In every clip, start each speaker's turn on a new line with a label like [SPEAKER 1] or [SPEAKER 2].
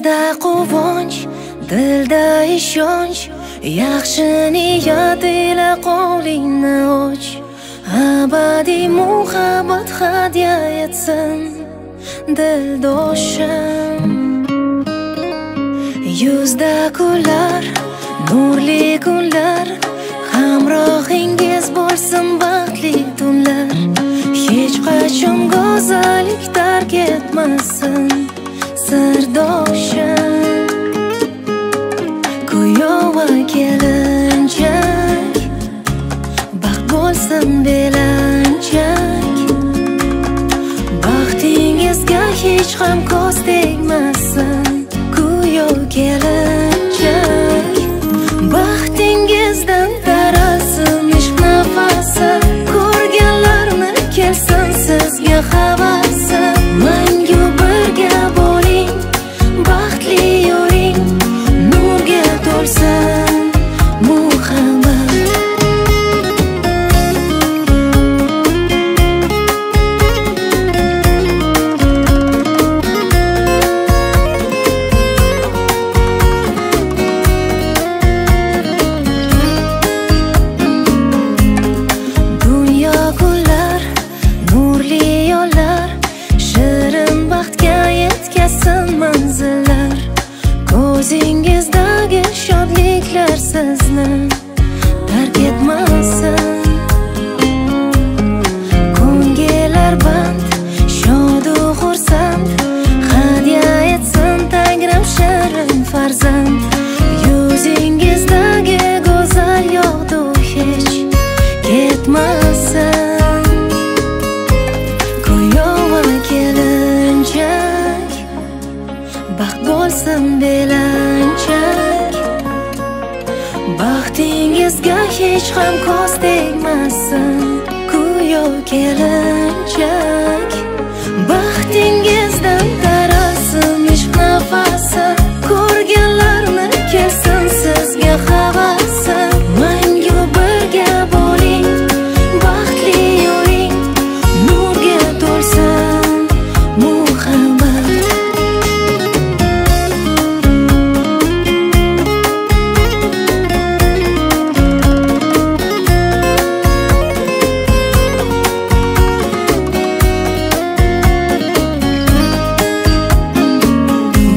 [SPEAKER 1] Yuzda quvonch, dilda ishonch, yaxshi niyat ila qo'lingni och. Abadiy muhabbat hadya etsin dildoshim. Yuzda kunlar, nurli kunlar, hamrohingiz bo'lsin baxtli tunlar. Hech qachon go'zallik tark etmasin sirdoshim. Kuyov va kelinchak, baxt bo'lsin belanchak. Baxtingizga hech ham ko'z tegmasin kuyov kelinchak. Baxtingizdan taralsin ishq nafasi, ko'rganlarni kelsin sizga havasi. Mangu birga bo'ling, baxtli yuring, nurga to'lsin muhabbat. Dunyo kunlar, nurli yo'llar, shirin baxtga yetkazsin manzillar. Ko'zingizdagi shodliklar sizni tark etmasin. Ko'ngillar band, shodu xursand, hadya etsin Tangrim shirin farzand. Yuzingizdagi go'zal yog'du hech ketmasin. Kuyov va kelinchak, baxt bo'lsin belanchak. Baxtingizga hech ham ko'z tegmasin kuyov kelinchak. Baxtingizdan taralsin ishq nafasi, ko'rganlarni kelsin sizga havasi. Mangu birga bo'ling, baxtli yuring, nurga to'lsin muhabbat.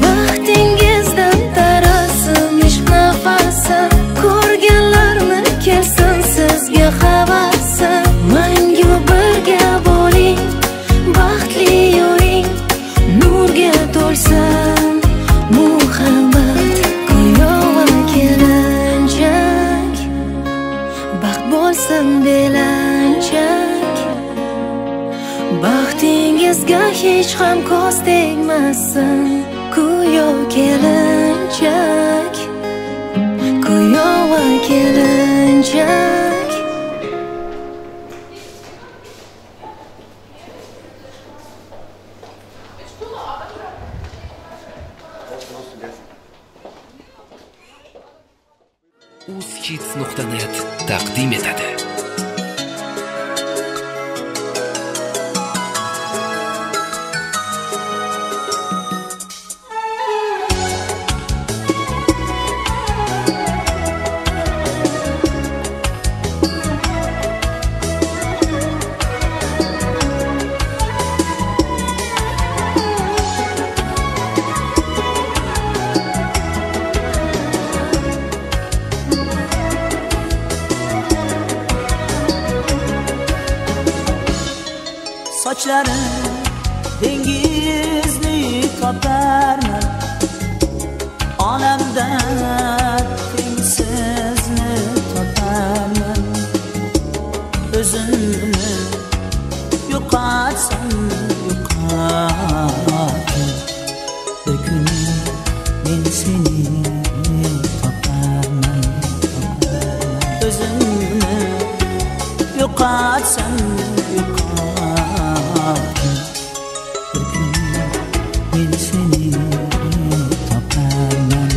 [SPEAKER 1] Baxtingizdan taralsin ishq nafasi, ko'rganlarni kelsin sizga havasi. Mangu birga bo'ling, baxtli yuring, nurga to'lsin muhabbat. Kuyov va kelinchak, baxt bo'lsin belanchak. Baxtingizga hech ham ko'z tegmasin kuyov kelinchak. Kuyov va kelinchak.
[SPEAKER 2] uzkids.net taqdim etadi.
[SPEAKER 3] Sochlarim dengizni toparman, olamda tengsizni toparman. O'zimni yo'qotsam yo'qotib, bir kun men seni toparman. O'zimni yo'qotsam bir kun men seni toparman.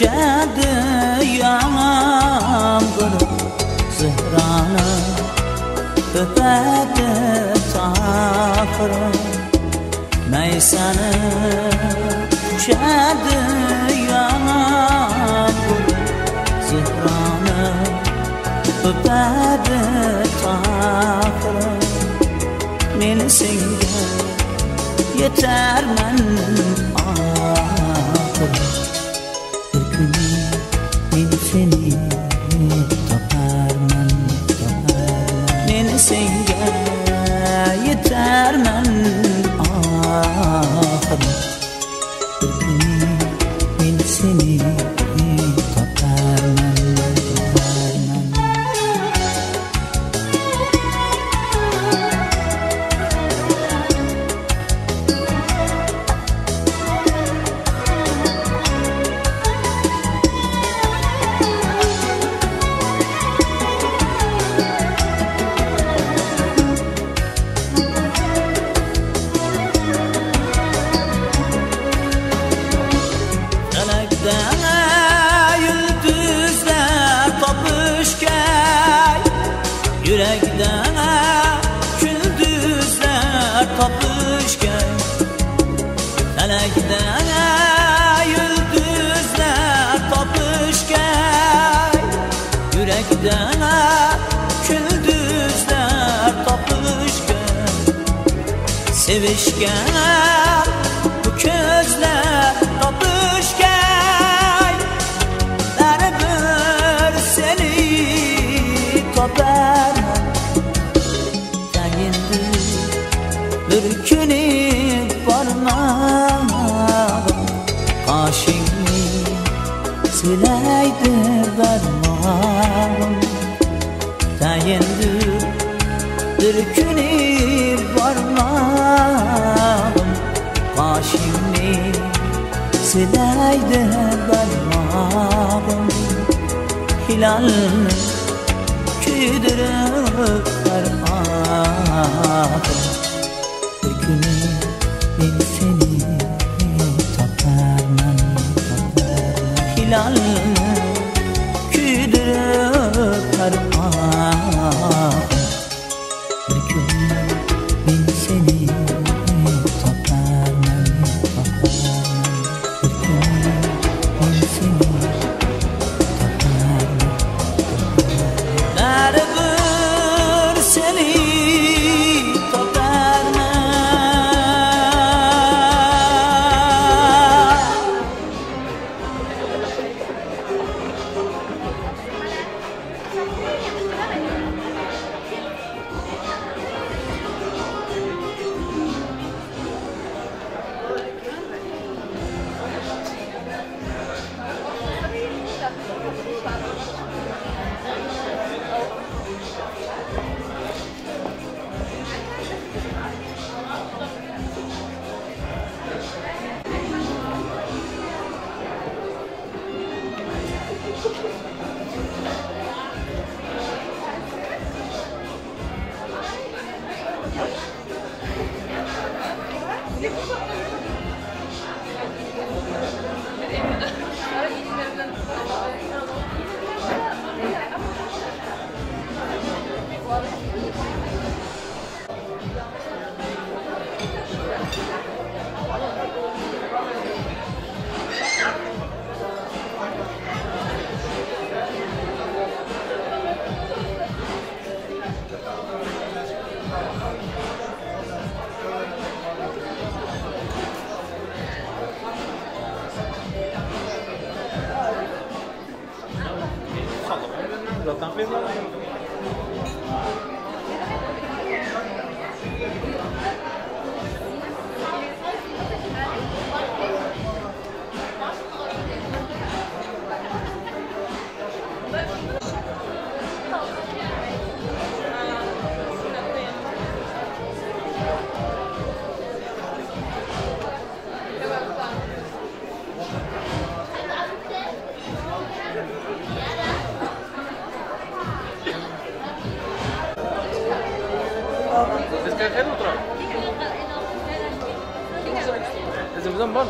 [SPEAKER 3] Çadı yağmur zıhranı öpedi tahır Meysanı çadı yağmur zıhranı öpedi tahır Meni senga yetermen ahır Meni seni toparman Meni senga yetermen ahir Meni seni toparman Yürekden gündüzler tapışken Felekten yıldızlar tapışken Yürekden gündüzler tapışken Sevişken bu közler tapışken Beraber seni topar Ürkünüp varmadım Kaşını sileydi vermadım Tayindir ürkünüp varmadım Kaşını sileydi vermadım Hilalını küydürüp vermadım Meni seni toparman Hilalını küydürüp harman Bir gün meni seni toparman Bir gün meni seni toparman Beraber seni
[SPEAKER 2] Zaten fena. Descargar outra. Fazemos um bom.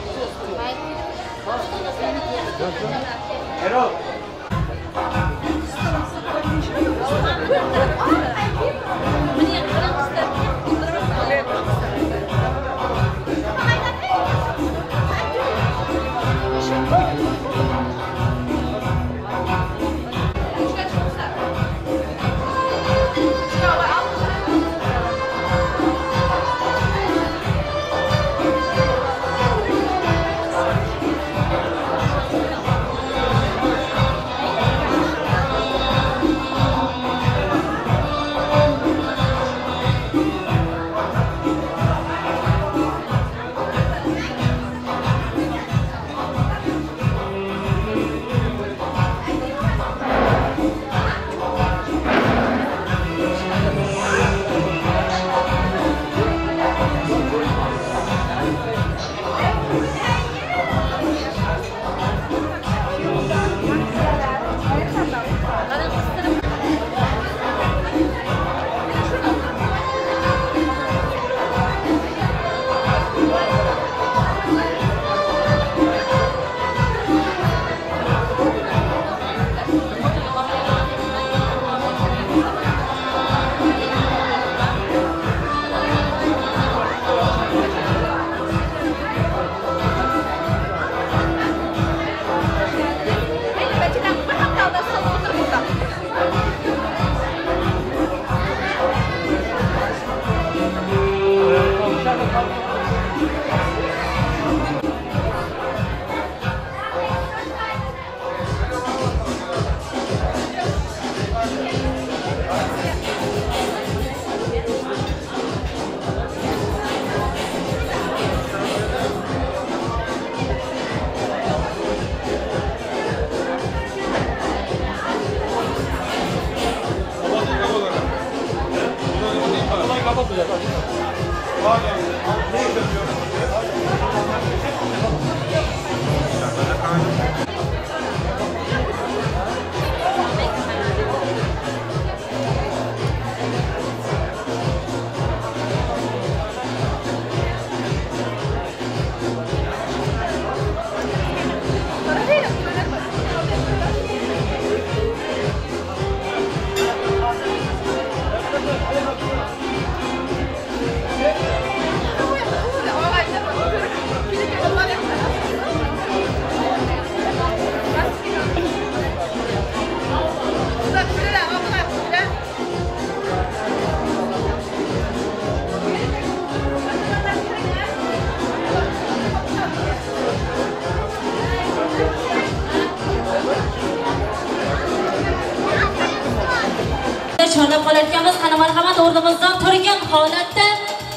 [SPEAKER 2] Chorlab qolayotganmiz, qani marhamat o'rnimizdan turgan holatda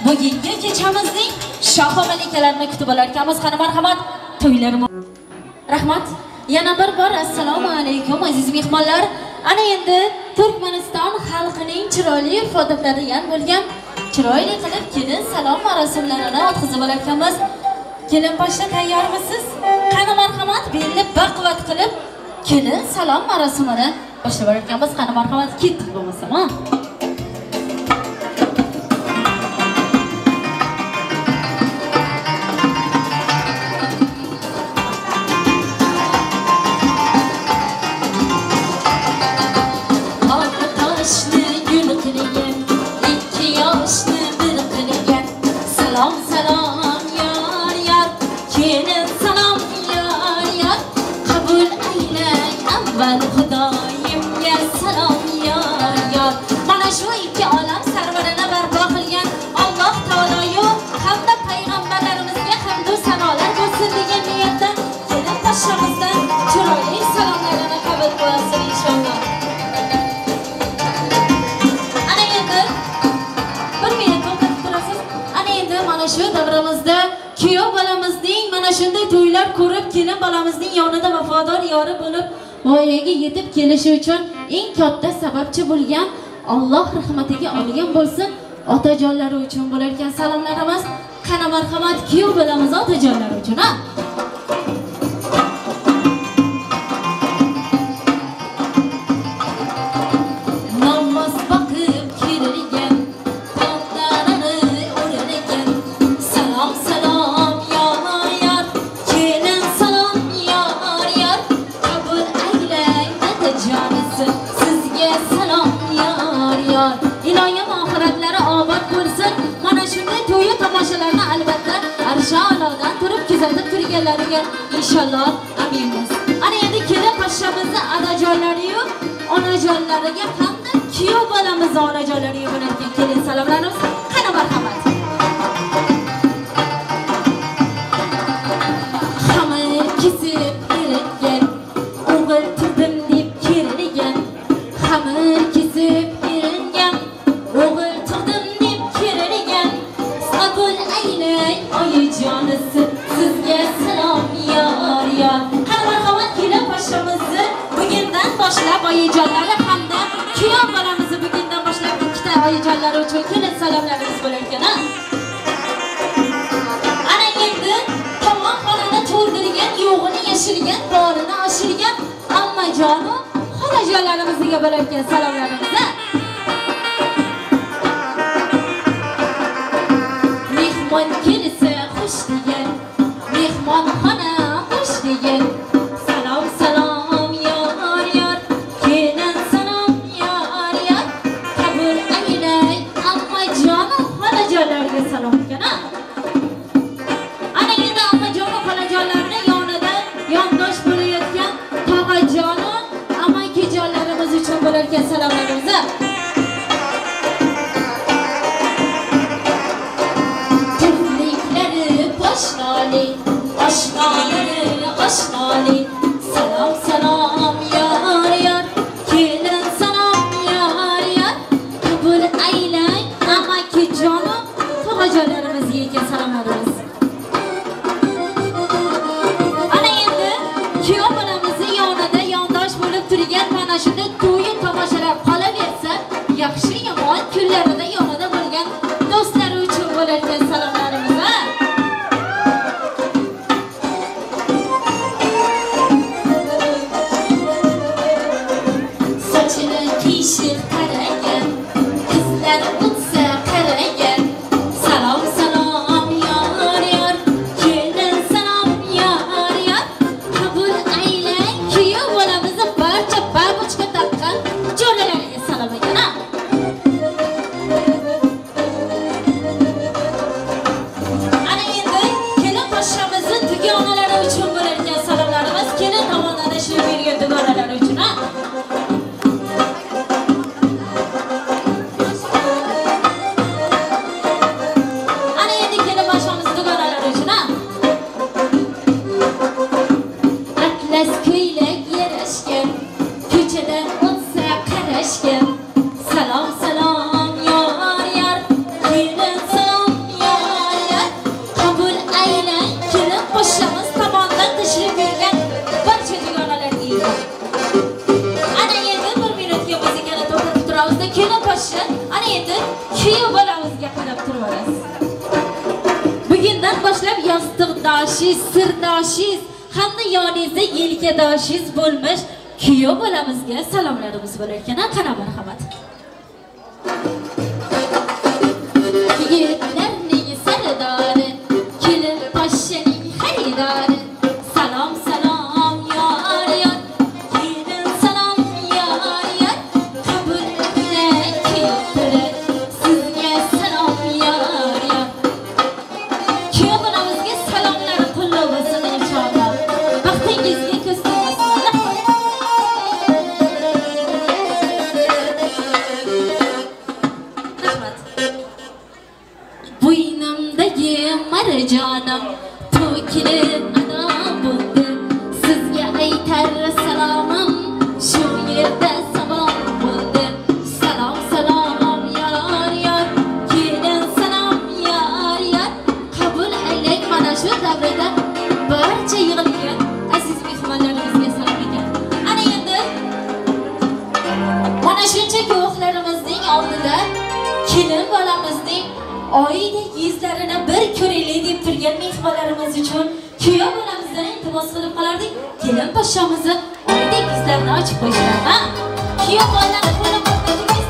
[SPEAKER 2] bugungi kechamizning shohi malikalarini kutib olayotganmiz. Qani marhamat to'ylarimiz. Rahmat. Yana bir bor assalomu alaykum aziz mehmonlar. Ana endi Turkmaniston xalqining chiroyli ifodatlaridan bo'lgan chiroyli qilib kelin salom marosimlarini o'tkazib olayotganmiz. Kelin boshda tayyormisiz? Qani marhamat belli baquvvat qilib kelin salom marosimini boshlab olayotganmiz. Qani marhamat ketdik bo'lmasa, ha? Shunday to'ylar ko'rib kelin bolamizning yonida vafodor yori bo'lib voyaga yetib kelishi uchun eng katta sababchi bo'lgan Alloh rahmatiga olgan bo'lsin otajonlari uchun bo'larkan salomlarimiz. Qani marhamat kuyov bolamiz otajonlari uchun, ha?
[SPEAKER 1] Salom
[SPEAKER 2] tomoshalarni albatta arshalodan turib kuzatib turganlariga inshaalloh aminmiz. Ana endi kelin pashshamizni onajonlari-yu onajonlariga hamda kuyov bolamizni onajonlariga bo'layotgan kelin salomlarimiz. Qani marhamat. Xamir kesib eringan, o'g'il turdim deb kerilgan. Xamir kesib eringan, o'g'il turdim deb kerilgan. Sabul aylang oyijonisi, sizga salom yor yor. Qani marhamat kelin pashshamizni bugundan boshlab oyijonlari hamda kuyov bolamizni bugundan boshlab ikkita oyijonlari uchun kelin salomlarimiz bo'lar ekan. Ana endi tomon xonani to'ldirgan, yo'g'ini yashirgan, borini oshirgan ammajonu xolajonlarimizga bo'lar ekan salomlarimiz. Mehmon kelsa xush degan, mehmonxona xush degan. Salom salom yor yor, kelin salom yor yor. Qabul aylang ammajonu xolajonlarga salom ekan. Ana endi ammajonu xolajonlarning yonida yondosh bo'layotgan tog'ajonu amakijonlarimiz uchun bo'lar ekan salomlarimiz. Tufliklari poshnoli, oshnolari oshnoli. Salom salom yor yor, kelin salom yor yor. Qabul aylang amakijonu tog'ajonlarimizga ekan salomlarimiz. Ana endi kuyov bolamizni yonida yondosh bo'lib turgan mana shunday to'yi tomoshalar qolaversa, yaxshi yomon kunlarida yonida bo'lgan do'stlari uchun bo'lar ekan salomlarimiz. Sochini tishib qaragan, qizlar o'tsa qaragan. Salom salom yor yor, kelin salom yor yor. Qabul aylang kuyov bolamizni barcha babuchka taqqan jo'ralariga salom ekan. Ana endi kelin pashshamizni dugonalari uchun bo'lar ekan salomlarimiz. Kelin tomonidan ishlab bergan dugonalari uchun. Ana endi kelin pashshamizni dugonalari uchun. Atlas ko'ylak yarashgan, ko'chadan o'tsa qarashgan. Salom salom yor yor, kelin salom yor yor. Qabul aylang kelin pashshamiz tomonidan tashrif buyurgan barcha dugonalarga. Ana endi bir minutga muzikani to'xtatib turamizda kelin pashsha ana endi kuyov bolamizga qarab turamiz. Bugundan boshlab yostiqdoshiz, sirdoshiz hamda yoningizda yelkadoshiz bo'lmish kuyov bolamizga salomlarimiz bo'lar ekan. Qani marhamat. Yigitlarning sardori, kelin pashshaning xaridori. Salom salom yor yor, kelin salom yor yor. Qabul aylang keltirib, sizga salom yor yor. Kuyov bolamizga salomlari qo'llab bo'lsin inshaalloh. Vaqtingizga ko'z tegmasin. Rahmat. Bo'ynimdagi marjonim to'kilib adam bo'ldi. Sizga aytar salomim shu yerda sabon bo'ldi. Salom salom yor yor, kelin salom yor yor. Qabul aylang mana shu davrda barcha yig'ilgan aziz mehmonlarimizga salom ekan. Ana endi mana shuncha guvohlarimizning oldida kelin bolamizning oydek yuzlarini bir ko'raylik deb turgan mehmonlarimiz uchun kuyov bolamizdan iltimos qilib qolardik. Kelin pashshamizni oydek yuzlarini ochib qo'yishlar. Kuyov bolalarni qo'llab-quvvatlaymiz.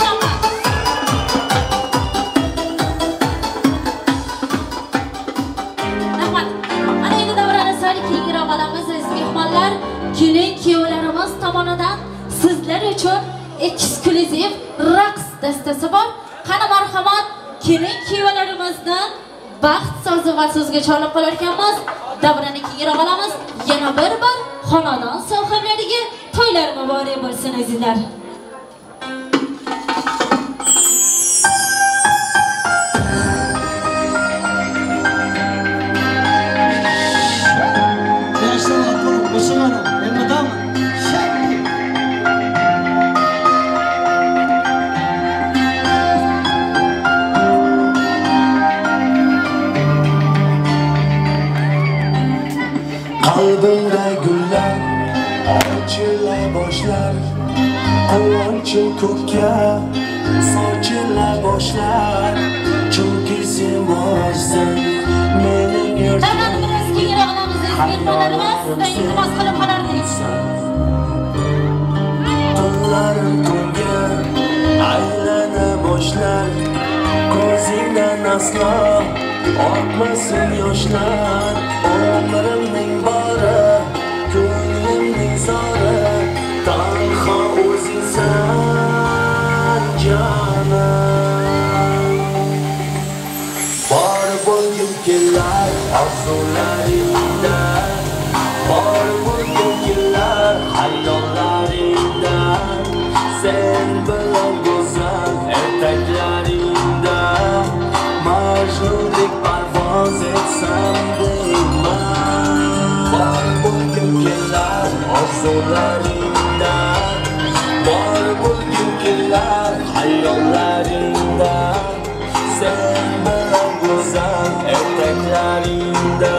[SPEAKER 2] Rahmat. Ana endi davrani sal kengroq olamiz aziz mehmonlar. Kelin kuyovlarimiz tomonidan sizlar uchun eksklyuziv raqs dastasi bor. Qani marhamat, kelin kuyovlarimizni baxt so'zi va so'zga cholib qolar ekanmiz. Davrani keyinroq olamiz. Yana bir xonadon sohiblariga to'ylar muborak bo'lsin azizlar.
[SPEAKER 4] Qalbimda gullar ochila boshlar, quvonchim ko'kka sochila boshlar, chunki sen borsan mening
[SPEAKER 2] Tanan biroz keyinroq olamiz mehmonlarimiz, iltimos qilib qolardik.
[SPEAKER 4] Tunlarim kunga aylana boshlar, ko'zingdan aslo oqmasin yoshlar. Umrimning bori, ko'nglimning zori, tanho o'zingsan jonim. Bor bo'lgim kelar orzularingda, bor bo'lgim kelar hayollaringda, sen bilan go'zal ertaklaringda majnundek parvoz etsam deyman. Bor bo'lgim kelar orzularingda, bor bo'lgim kelar hayollaringda, sen bilan go'zal ertaklaringda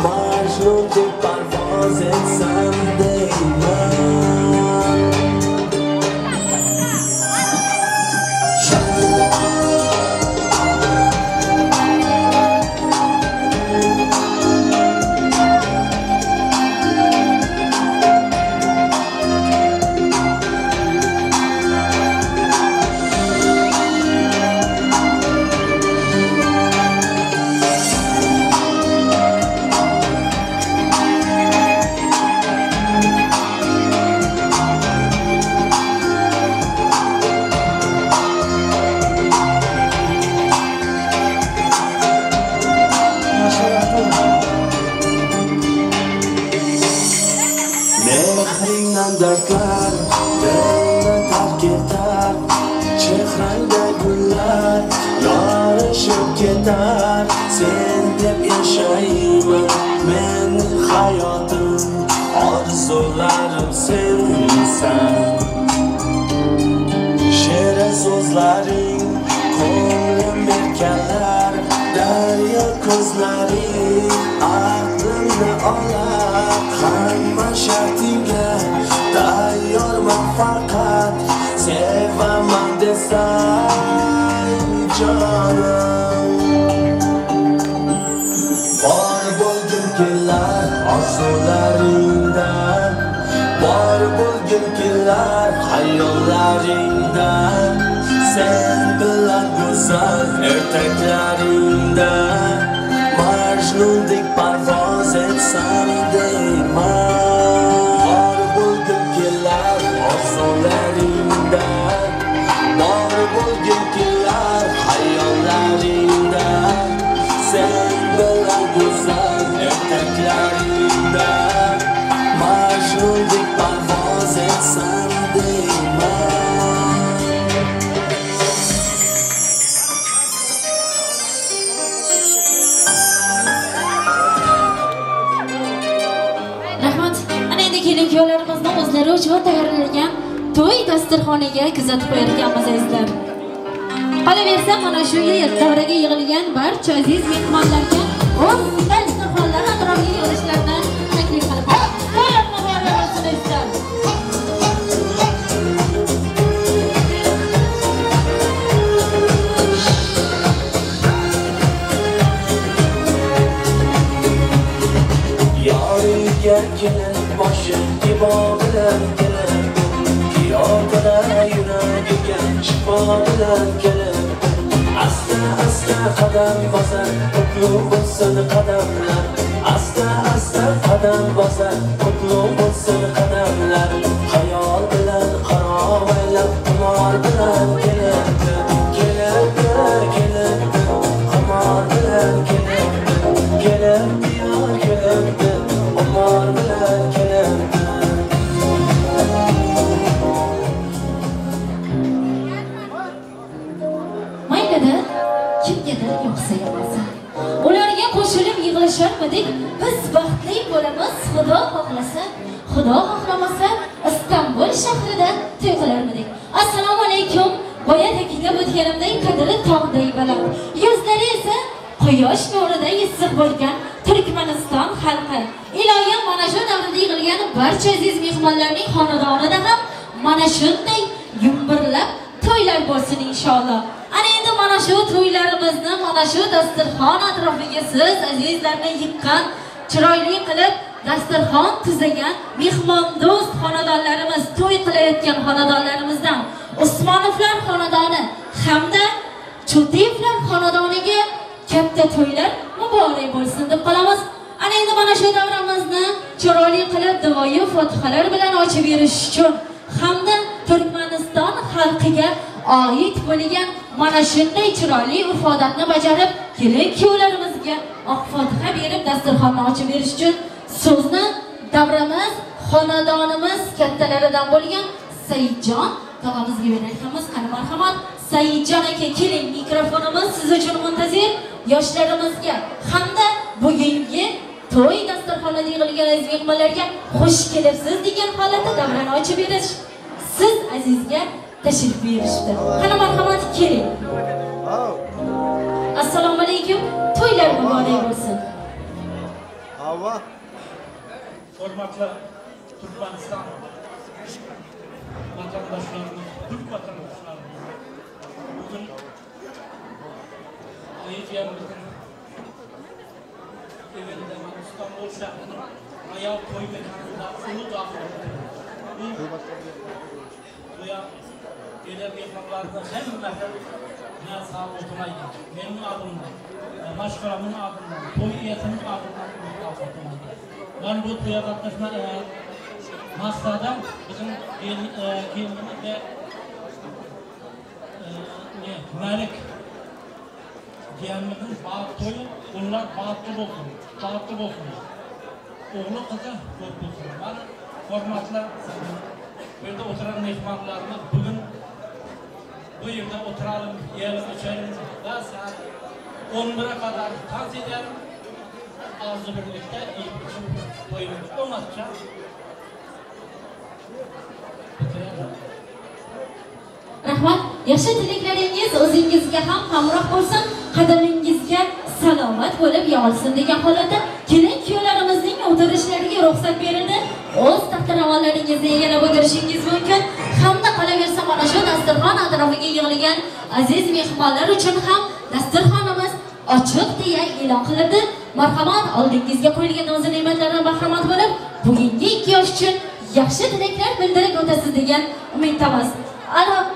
[SPEAKER 4] majnundek parvoz etsam deyman. Mehringdan dardlar dilni tark etar, chehrangda gullar yorishib ketar. Sen deb yashayman mening hayotim, orzularim sensan. She'ri so'zlaring ko'nglim berkanlar, daryo ko'zlaring aqlimni olar. Hamma shartingga tayyorman, faqat sevaman desang jonim. Bor bo'lgim kelar orzularingda, bor bo'lgim kelar hayollaringda, sen bilan go'zal ertaklaringda majnundek parvoz etsam deyman. Bor bo'lgim kelar orzularingda, bor bo'lgim kelar hayollaringda, sen bilan go'zal ertaklaringda majnundek parvoz etsam deyman.
[SPEAKER 2] Kelin-kuyovlarimizni o'zlari uchun tayyorlangan to'y dasturxoniga kuzatib qo'yar ekanmiz azizlar. Qolaversa, mana shu davraga yig'ilgan barcha aziz mehmonlarga o'z dasturxonlar atrofiga yig'ilishlarini taklif qilib
[SPEAKER 4] Yoriga kelin boshi ibo bilan kelin, piyoda yuragiga shifo bilan kelin. Asta asta qadam bosar, qutlug' bo'lsin qadamlar. Asta asta qadam bosar, qutlug' bo'lsin qadamlar. Xayol bilan qarovaylab qimor bilan kelin, kelin, kelin, qimor bilan
[SPEAKER 2] xohlarmidik? Biz baxtli bo'lamiz, Xudo xohlasa, Xudo xohlamasa Istanbul shahrida to'y qilarmidik. Assalomu alaykum. Boya ta'kidlab o'tganimdek qadri tog'day baland, yuzlari esa quyosh nuriday issiq bo'lgan Turkmaniston xalqi. Iloyim mana shu davrda yig'ilgan barcha aziz mehmonlarning xonadonida ham mana shunday yumburlab to'ylar bo'lsin inshaalloh. Ana endi mana shu to'ylarimizni mana shu dasturxon atrofiga siz azizlarni yiqqan, chiroyli qilib dasturxon tuzagan mehmondo'st xonadonlarimiz, to'y qilayotgan xonadonlarimizdan Usmonovlar xonadoni hamda Chutevlar xonadoniga katta to'ylar muborak bo'lsin deb qolamiz. Ana endi mana shu davramizni chiroyli qilib duoyi fotihalar bilan ochib berish uchun hamda Turkmaniston xalqiga oid bo'lgan mana shunday chiroyli urf-odatni bajarib, kelin-kuyovlarimizga oq fotiha berib dasturxonni ochib berish uchun so'zni davramiz, xonadonimiz kattalaridan bo'lgan Saidjon tog'amizga beramiz. Qani marhamat, Saidjon aka, keling, mikrofonimiz siz uchun muntazir. Yoshlarimizga hamda bugungi to'y dasturxonida yig'ilgan aziz mehmonlarga xush kelibsiz degan holatda davrani ochib berish, siz azizga tashrif buyurishdi. Qani marhamat, keling. Assalomu alaykum. To'ylar muborak bo'lsin.
[SPEAKER 5] Hava.
[SPEAKER 6] Hurmatli Turkmaniston vatandoshlarimiz, Türk vatandoshlarimiz, bugün Ayetiyemizin evinde İstanbul şehrinin ayağı toy mekanında ulu dağıldı. Toya gelen mehmanlarını hem sağ oturaydı. Benim adımdan, başkalarının adından, toy üyesinin adından oturaydı. Ben bu toya katlaşma maksadım bizim gelinimizde Malik diyenimizin bağıt toyu, onlar bağıtlı olsun, bağıtlı olsun. Oğlu kızı çok olsun. Bana formatla burada oturan mehmanlarımız bugün bu yerde oturalım, yiyelim, içelim ve saat 11'e kadar dans edelim. Arzu birlikte iyi bir toyumuz olmazsa
[SPEAKER 2] Rahmat, yaxshi tilaklaringiz o'zingizga ham hamroh bo'lsin, qadamingizga salomat bo'lib yolsin degan holatda kelin-kuyovlarimizning o'tirishlariga ruxsat berildi. O'z taxtiramonlaringizni egallab o'tirishingiz mumkin. Hamda qolaversa mana shu dasturxon atrofiga yig'ilgan aziz mehmonlar uchun ham dasturxonimiz ochiq deya e'lon qilindi. Marhamat, oldingizga qo'yilgan noz-ne'matlardan bahramand bo'lib, bugungi 2 yosh uchun yaxshi tilaklar bildirib o'tasiz degan umiddamiz.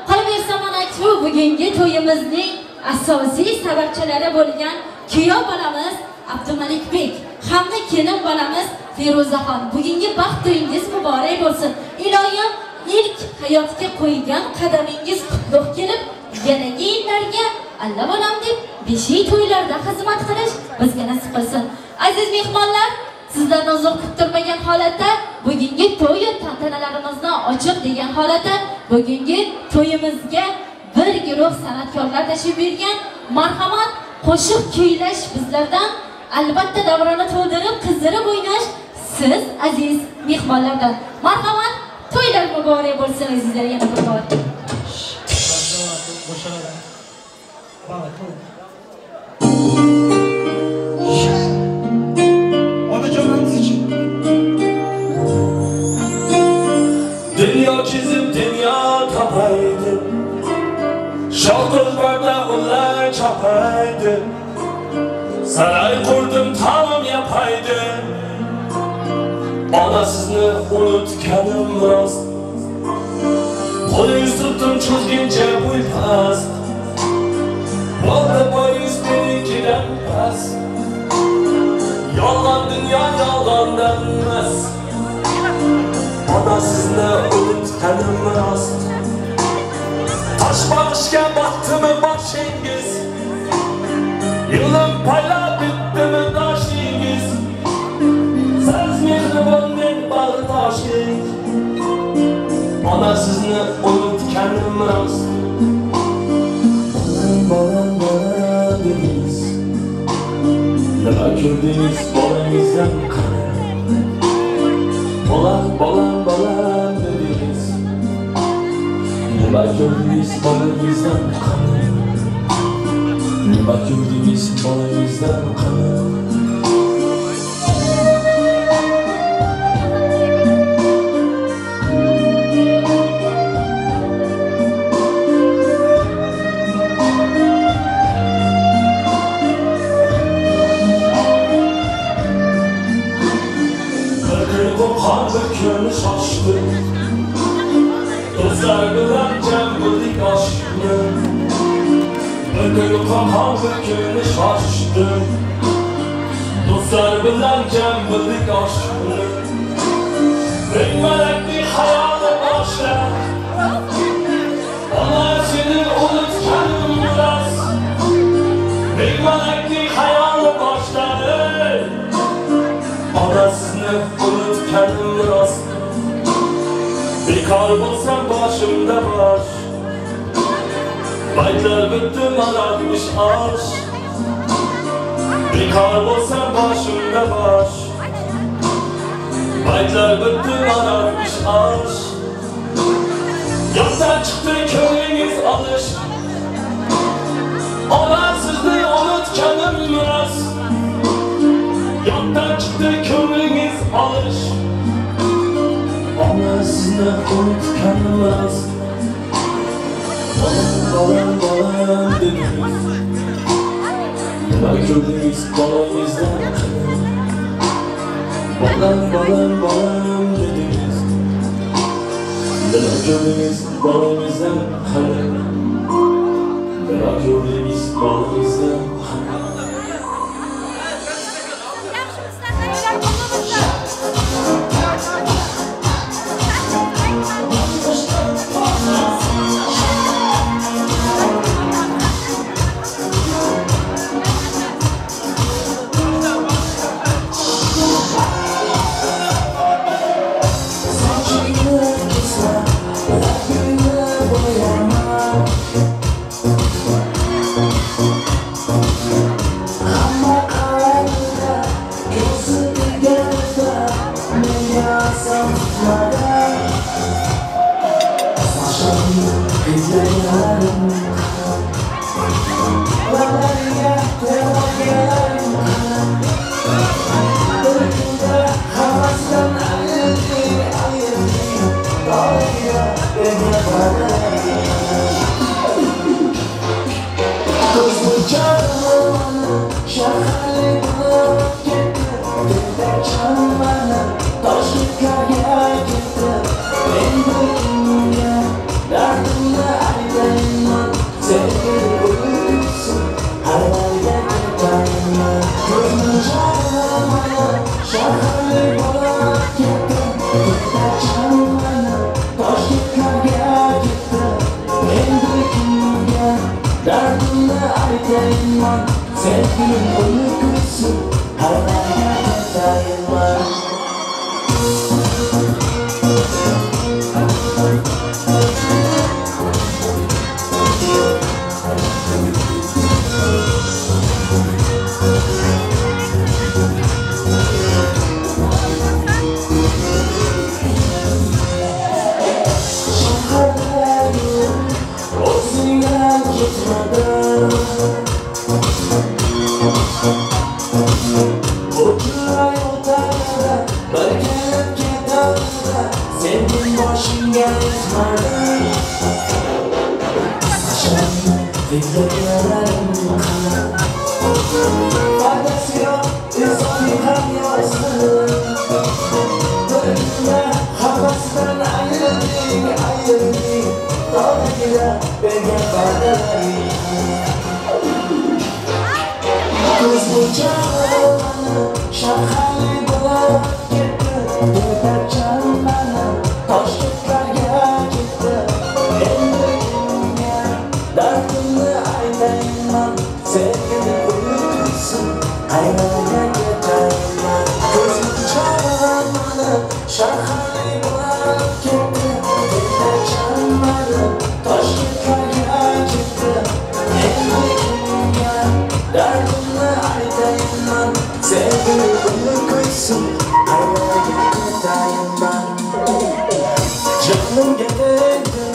[SPEAKER 2] Qolaversa mana shu bugungi to'yimizning asosiy sababchilari bo'lgan kuyov bolamiz Abdumalikbek hamda kelin bolamiz Feruzaxon, bugungi baxt to'yingiz muborak bo'lsin. Iloyim, ilk hayotga qo'ygan qadamingiz qutlug' kelib, yanagi yillarga alla bolam deb beshiy to'ylarda xizmat qilish bizga nasib qilsin. Aziz mehmonlar, sizlarni uzoq kuttirmagan holatda bugungi to'y tantanalarimizni ochiq degan holatda bugungi to'yimizga bir guruh san'atkorlar tashrif buyurgan. Marhamat, qo'shiq kuylash bizlardan, albatta davrani to'ldirib, qizdirib o'ynash siz aziz mehmonlardan. Marhamat, to'ylar muborak bo'lsin azizlar, yana bir bor.
[SPEAKER 4] Dünya çizip dünya tapaydı, şalkız bardağlar çapaydı, saray kurdum tamam yapaydı. Anasızını unutkanım rast, polis tuttum çizgince bulpaz, Vallahi polis beni kilenmez, yalan dünya yalan denmez. Anasızını unutkanım rast, taş bağışken baktı mı başınız, yılın payla bitti mi taşınız, söz mihribanın bağı taşınız. Anasızını unutkanım rast, bana dediniz, ne gördünüz bana bolangizdan qani bolam bolam bolam dedingiz nima ko'rdingiz bolangizdan qani nima ko'rdingiz bolangizdan qani Ko'nish ochdi do'stlar bilan jam bo'ldik oshni bir ko'nish ochdi do'stlar bilan jam bo'ldik oshni bir malakning hayoli boshlar ona seni unutganim rost bir malakning hayoli boshlar onasini unutganim rost bekor bo'lsam boshimda bosh baytlar bitti manatmish osh bekor bo'lsam boshimda bosh baytlar bitti manatmish osh yo'qdan chiqdi ko'nglingiz olish ona sizni unutganim rost yo'qdan chiqdi ko'nglingiz olish ona sizni unutganim rost bolam bolam dedingiz nima ko'rdingiz bolangizdan qani bolam bolam bolam dedingiz nima ko'rdingiz bolangizdan qani nima ko'rdingiz bolangizdan qani
[SPEAKER 3] Sevgilim uykusu havaya dayanmaz. Sevgilim kulsun hayalga ketayman canımga tegdi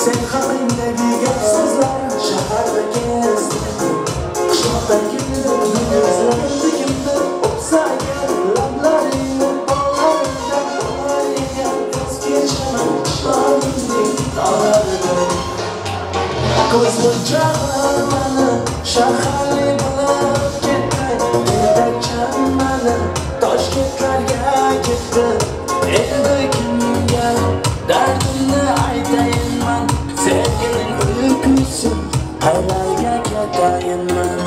[SPEAKER 3] sen haqingdagi gap so'zlar shaharda kezdim qishloqdagi yuzlarimni kimdir o'psa agar lablaringni bog'larimdan olayga ko'z kechaman qishlog'ingning tog'larida ko'z o'lchalar mani shaharli bo'lib ketdi yetakcham mani Toshkentlarga ketdi endi kimga dardimni aytayman sevgining uyqusi hayalga ketayman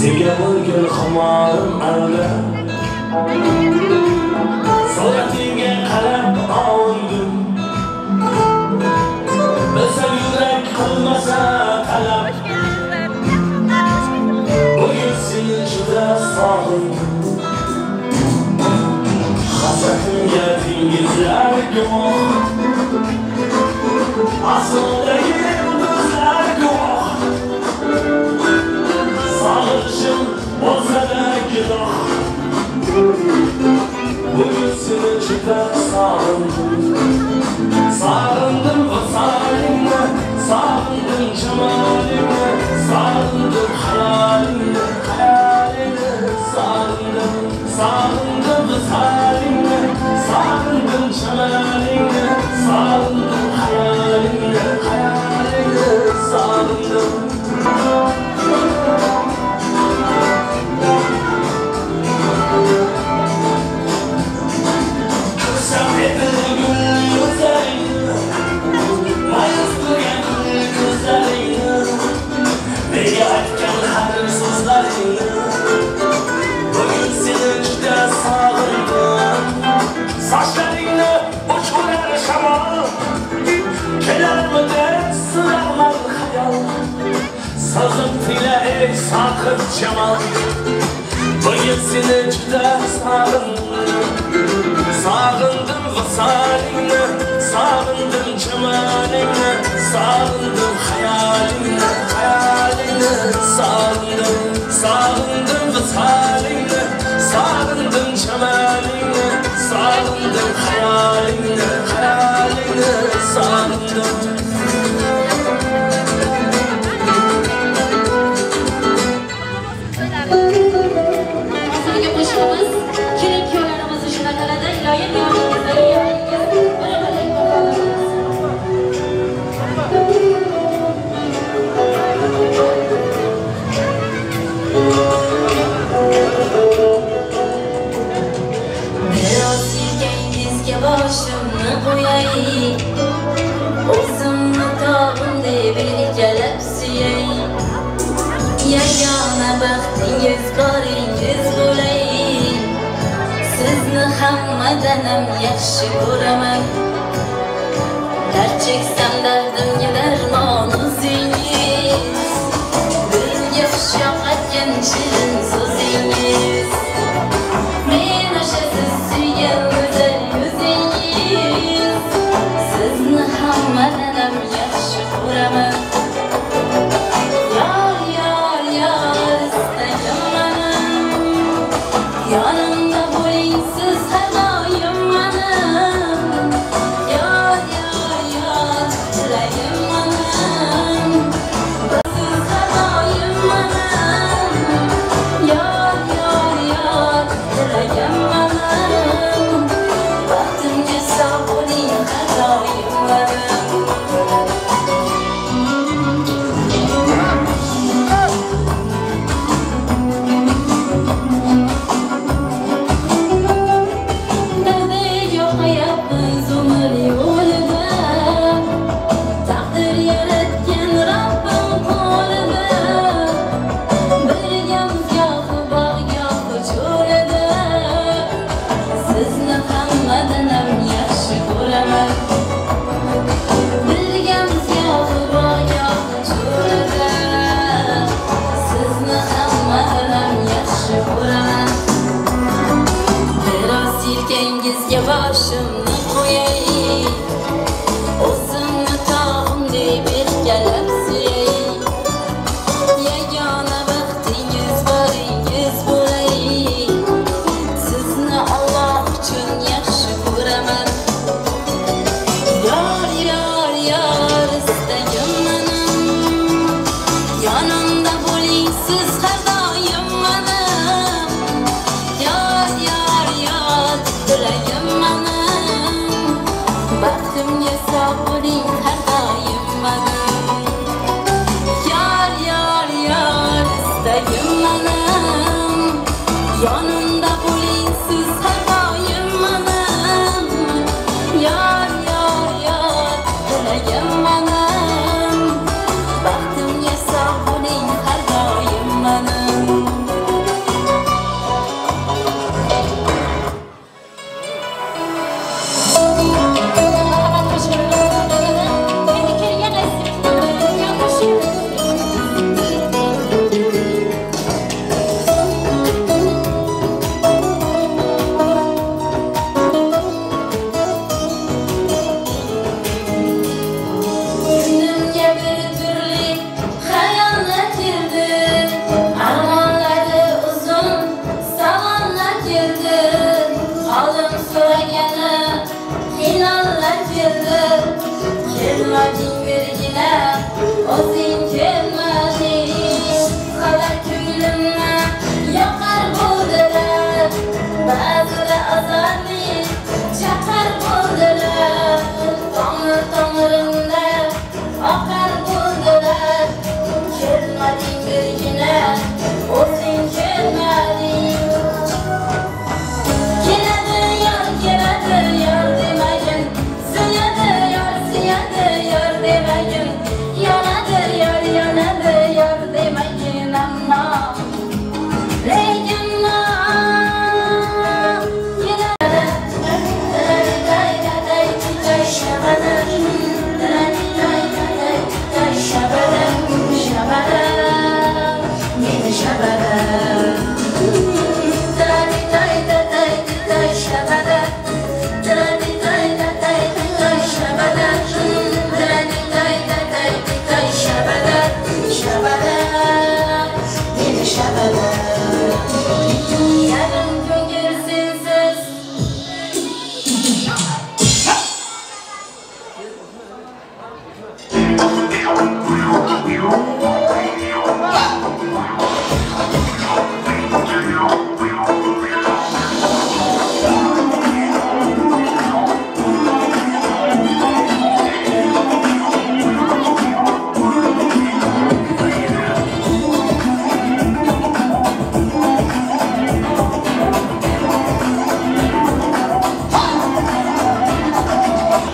[SPEAKER 3] Senga bo'lgan xumorim alda suratingga qarab oldim bilsam yurak qilmasa talab bugun seni juda sog'indim hasratimga dengizlar guvoh osmondagi yulduzlar guvoh Sağlışım olsa-da gidoh Bugün seni juda sağındım Sağındım vasalingni Sağındım jamalingni Sağındım hayalingni Sağındım vasalingni Sağındım jamalingni Sağındım hayalingni Sağındım Saçlarını uçurar şamal Kelamıdır sığamaz hayal Sazıntıyla ey sakıp cemal Bugün seni juda sağındım Sağındım vasalingni Sağındım cemalingni Sağındım hayalingni Sağındım vasalingni Sağındım cemalingni Sağındım hayalingni Sağındım
[SPEAKER 2] Sizlarga qo'shig'imiz kelin kuyovlarimizni shunaqa iloyim yordamingizga
[SPEAKER 1] Biroz yelkangizga boshimni qo'yay o'zimni tog'im deb erkalab suyay yagona baxtingiz boringiz bo'lay sizni hammadanam yaxshi ko'raman dard cheksam dardimga darmon o'zingiz dilga xushyoq aytgan shirin so'zingiz men o'sha siz suygan go'zal yuzingiz sizni hammadanam yaxshi ko'raman yor istagim manim yonimda bo'ling siz har doim manim yor yuragim menem. Yanında buling siz her doim menem. Yar yar yar yuragim menem. Baxtimga sog' bo'ling har doim menem. Günümge bir türlü hayaller girdi. Armonlari uzun savollar girdi. Halim so'ragani hilollar girdi. Kelmading birgina o'zing kelmading. Qalay ko'nglimni yoqar bo'ldilar. Ba'zida azorli chaqar bo'ldilar. Tomirimda oqar bo'ldilar. Kelmading birgina o'zing kelmading. Keladi yor demagin. Suyadi yor demagin. Yonadi yor demagin. Ammo lekin yarım ko'ngil sensiz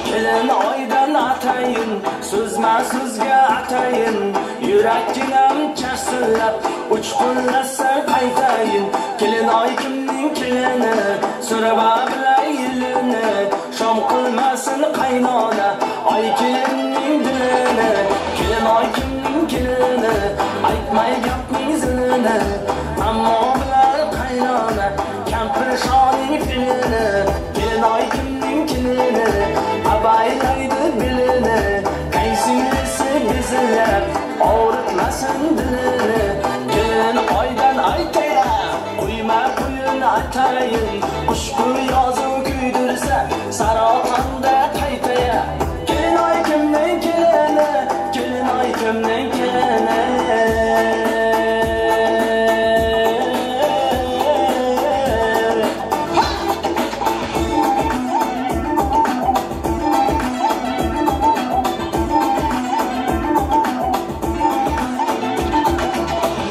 [SPEAKER 3] Kelin oydan atayin, so'zma so'zga atayin. Yuraginam charsillab, uchqunlasa qaytayin. Kelin oy kimning kelini, so'raba bilay yilini. Shom qilmasin qaynona, oy kelinning dilini. Kelin oy kimning kelini, aytmay gapning zilini. Ammo bilar qaynona, kampir shoning filini. Kelin oy kimning kelini, abaylaydi bilini. Qaysinglisi bizilab, og'ritmasin dilini. Kelin oydan aytaya, qo'yma qo'yin atayin. Qushqu yozuv kuydirsa, saroqanda qaytaya. Kelin oy kimning kelini, kelin oy kimning kelini.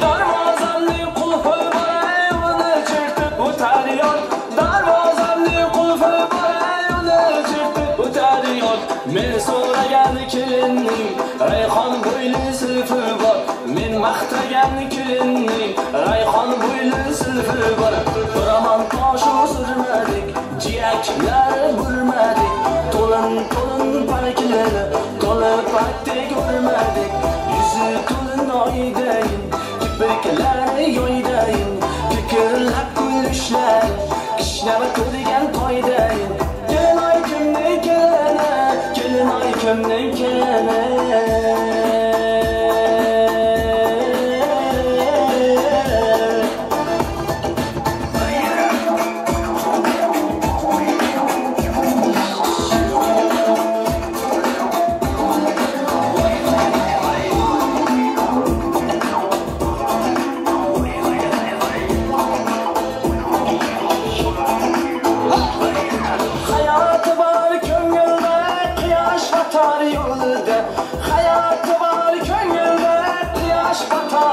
[SPEAKER 3] Darvozamning qulfi boray uni chertib o'tar yor. Darvozamning qulfi boray uni chertib o'tar yor. Men so'ragan kelinning rayhon bo'yli silfi bor. Men maqtagan kelinning rayhon bo'yli silfi bor. Biramon tosh surmadik, jiyaklar burmadik. To'lin parklari, to'lib pakdek urmadik. Yuzi to'lin oydayin, kipriklari yoydayin. Fikrlab kulishlar, kishnab ko'rgan toydayin. Kelin oy kimning kelini, kelin oy kimning kelini.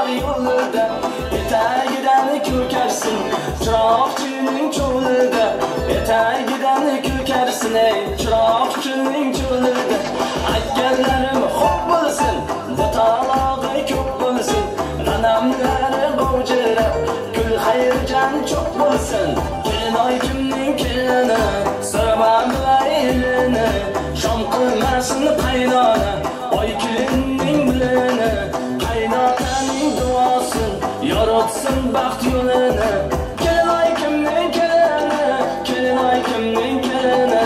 [SPEAKER 3] tar yo'lida etagidan ko'karsin chiroqchining cho'lida etagidan ko'karsin ey chiroqchining cho'lida aytganlarim xo'p bo'lsin mutalog'i ko'p bo'lsin g'anamlari g'ovjirab gul xayrjan cho'q bo'lsin kelinoy kimning kelini so'ramam elini shom qilmasin qaynona oy kelinning bilini qaynotaning duosin yoritsin baxt yo'lini kelinoy kimning kelini kelinoy kimning kelini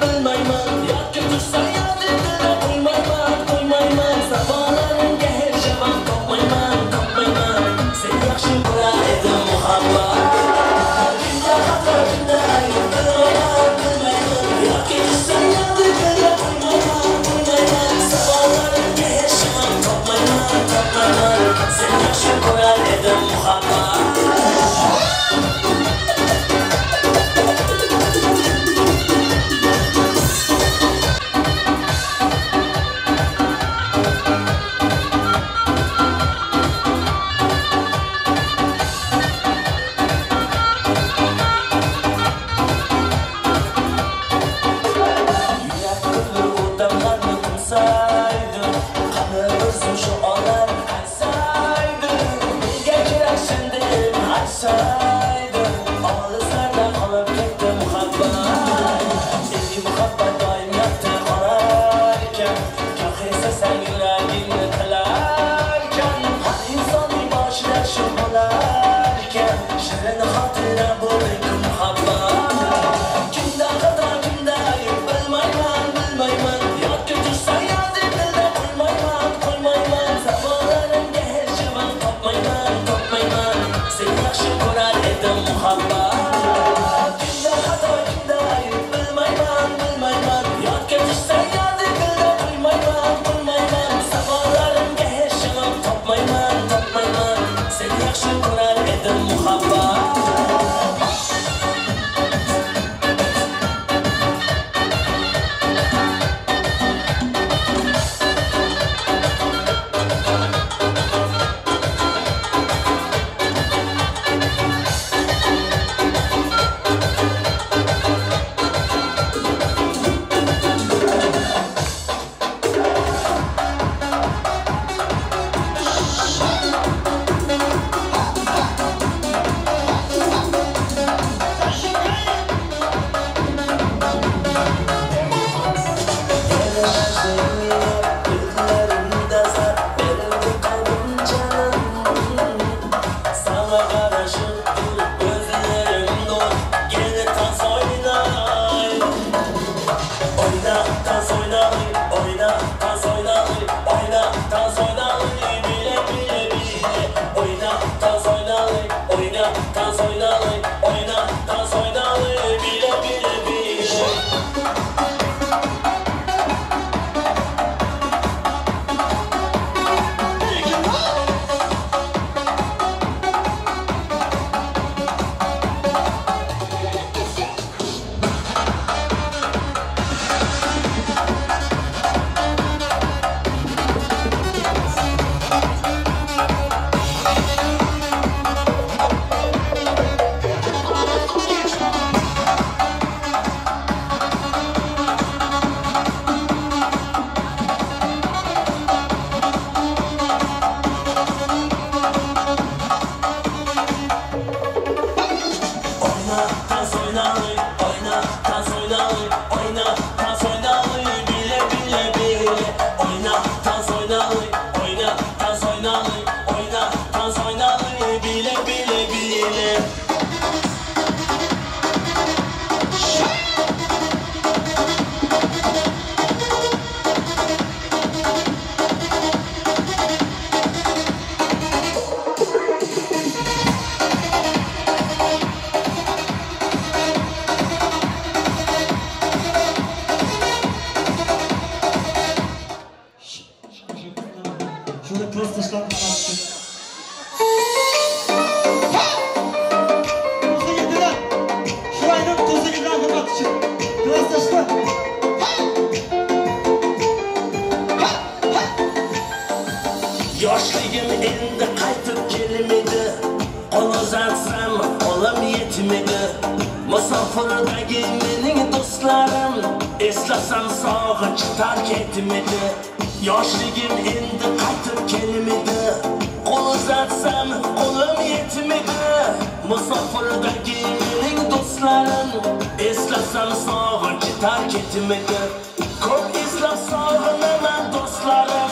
[SPEAKER 3] Bilmayman, yakka tursa yodimda Yoshligim endi qaytib kelmedi, qo'l uzatsam qo'lim yetmedi. Musofirdagi mening do'stlarim, eslasam sog'inch tark etmedi. Yoshligim endi qaytib kelmedi, qo'l uzatsam qo'lim yetmedi. Musofirdagi mening do'stlarim, eslasam sog'inch tark etmedi. Ko'p eslab sog'inaman do'stlarim,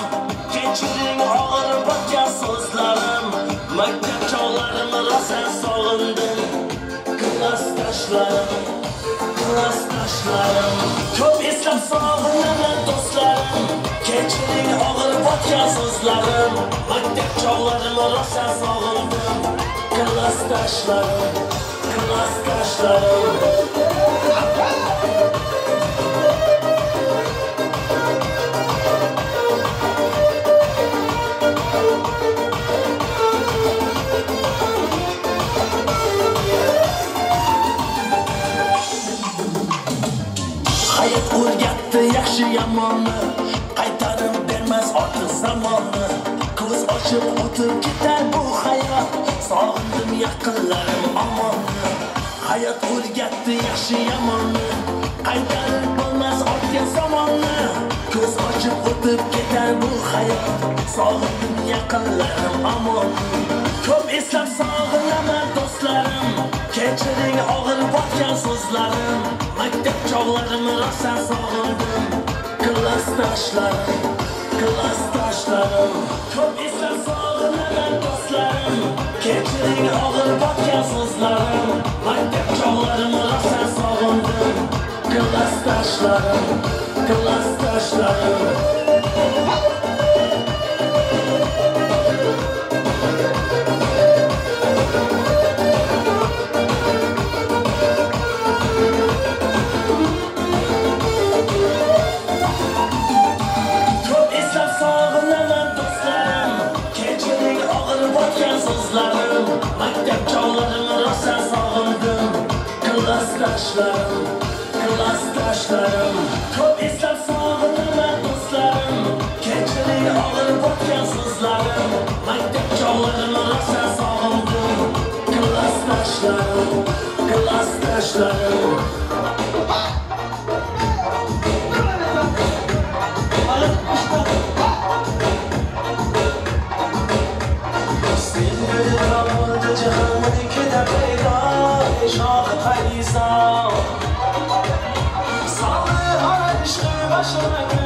[SPEAKER 3] kechiring og'ir botgan so'zlarim. Maktab chog'larim rosa sog'indim, klassdoshlarim. Ko'p eslab sog'inaman do'stlarim, kechiring og'ir botgan so'zlarim. Maktab chog'larim rosa sog'indim, klassdoshlarim. Hayat o'rgatdi yaxshi yomonni, qaytarib bermas ortiq zamonni. Ko'z ochib o'tib ketar bu hayot, sog'indim yaqinlarim omonni. Hayat o'rgatdi yaxshi yomonni, qaytarib bo'lmas ortga zamonni. Ko'z ochib o'tib ketar bu hayot, sog'indim yaqinlarim omonni. Ko'p eslab sog'inaman do'stlarim, kechiring og'ir botgan so'zlarim. Maktab chog'larim rosa sog'indim, klassdoshlarim. Ko'p eslab sog'inaman do'stlarim, kechiring og'ir botgan so'zlarim. Maktab chog'larim rosa sog'indim, klassdoshlarim. Maktab chog'larim rosa sog'indim, klassdoshlarim. Ko'p eslab sog'inaman do'stlarim, kechiring og'ir botgan so'zlarim. Maktab chog'larim rosa sog'indim, klassdoshlarim.
[SPEAKER 7] Sağlığı aşkı başına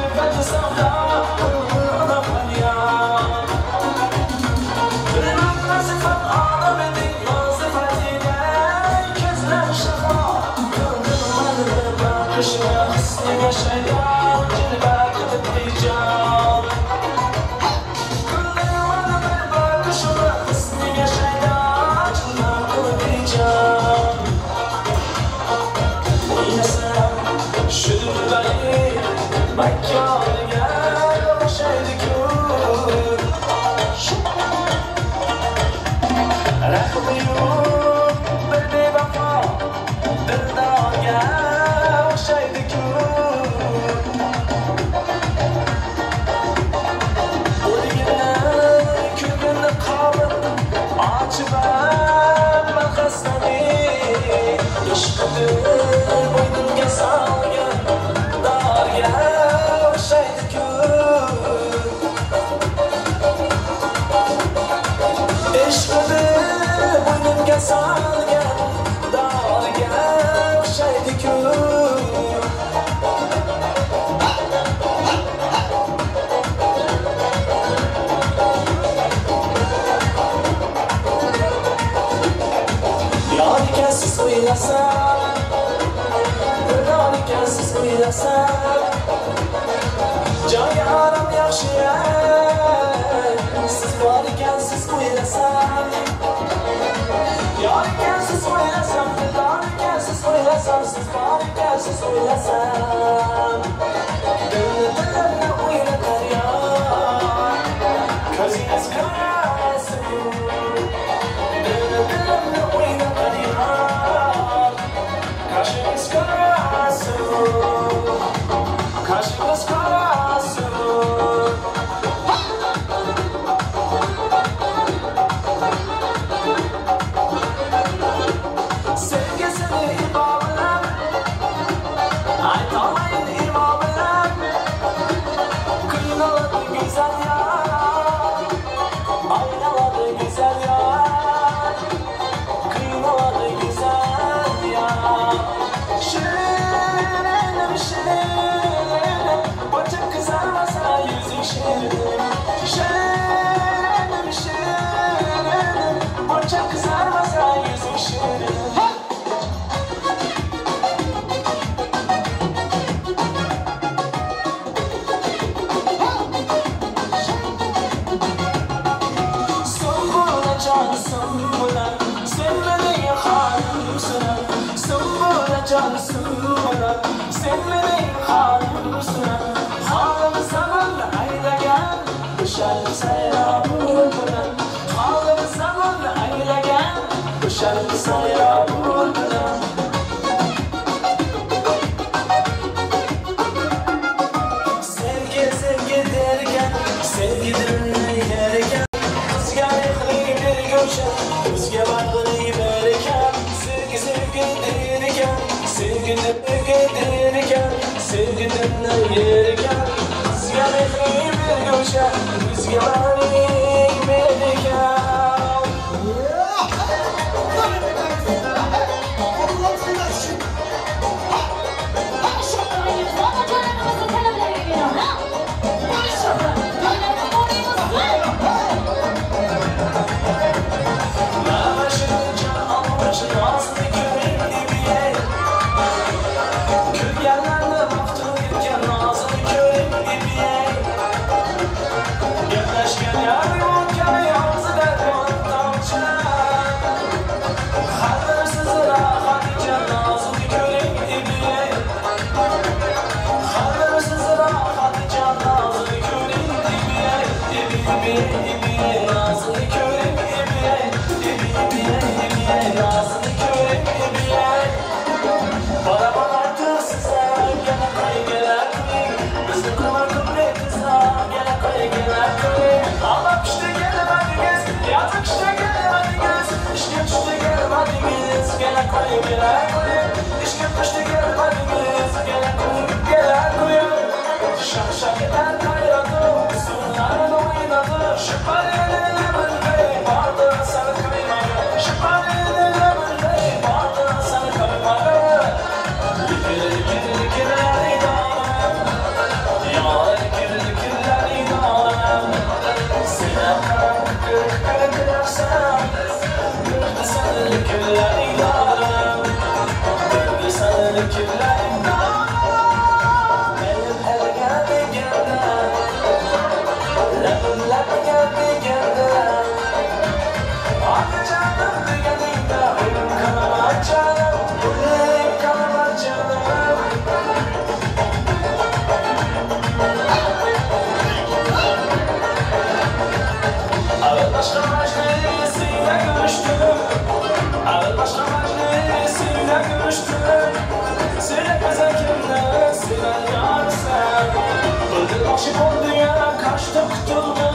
[SPEAKER 3] Öldürmoqchi bo'ldi yana kaçtı qutuldi.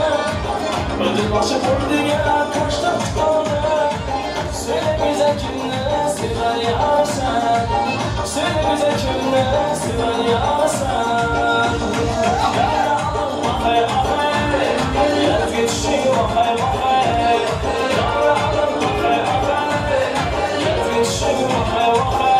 [SPEAKER 3] Öldürmoqchi bo'ldi yana kaçtı qutuldi. Söyle bize kimni sevayasan. Söyle bize kimni sevayasan. Vafay vafay, yazga tushing vafay vafay. Vafay vafay, yazga tushing vafay vafay.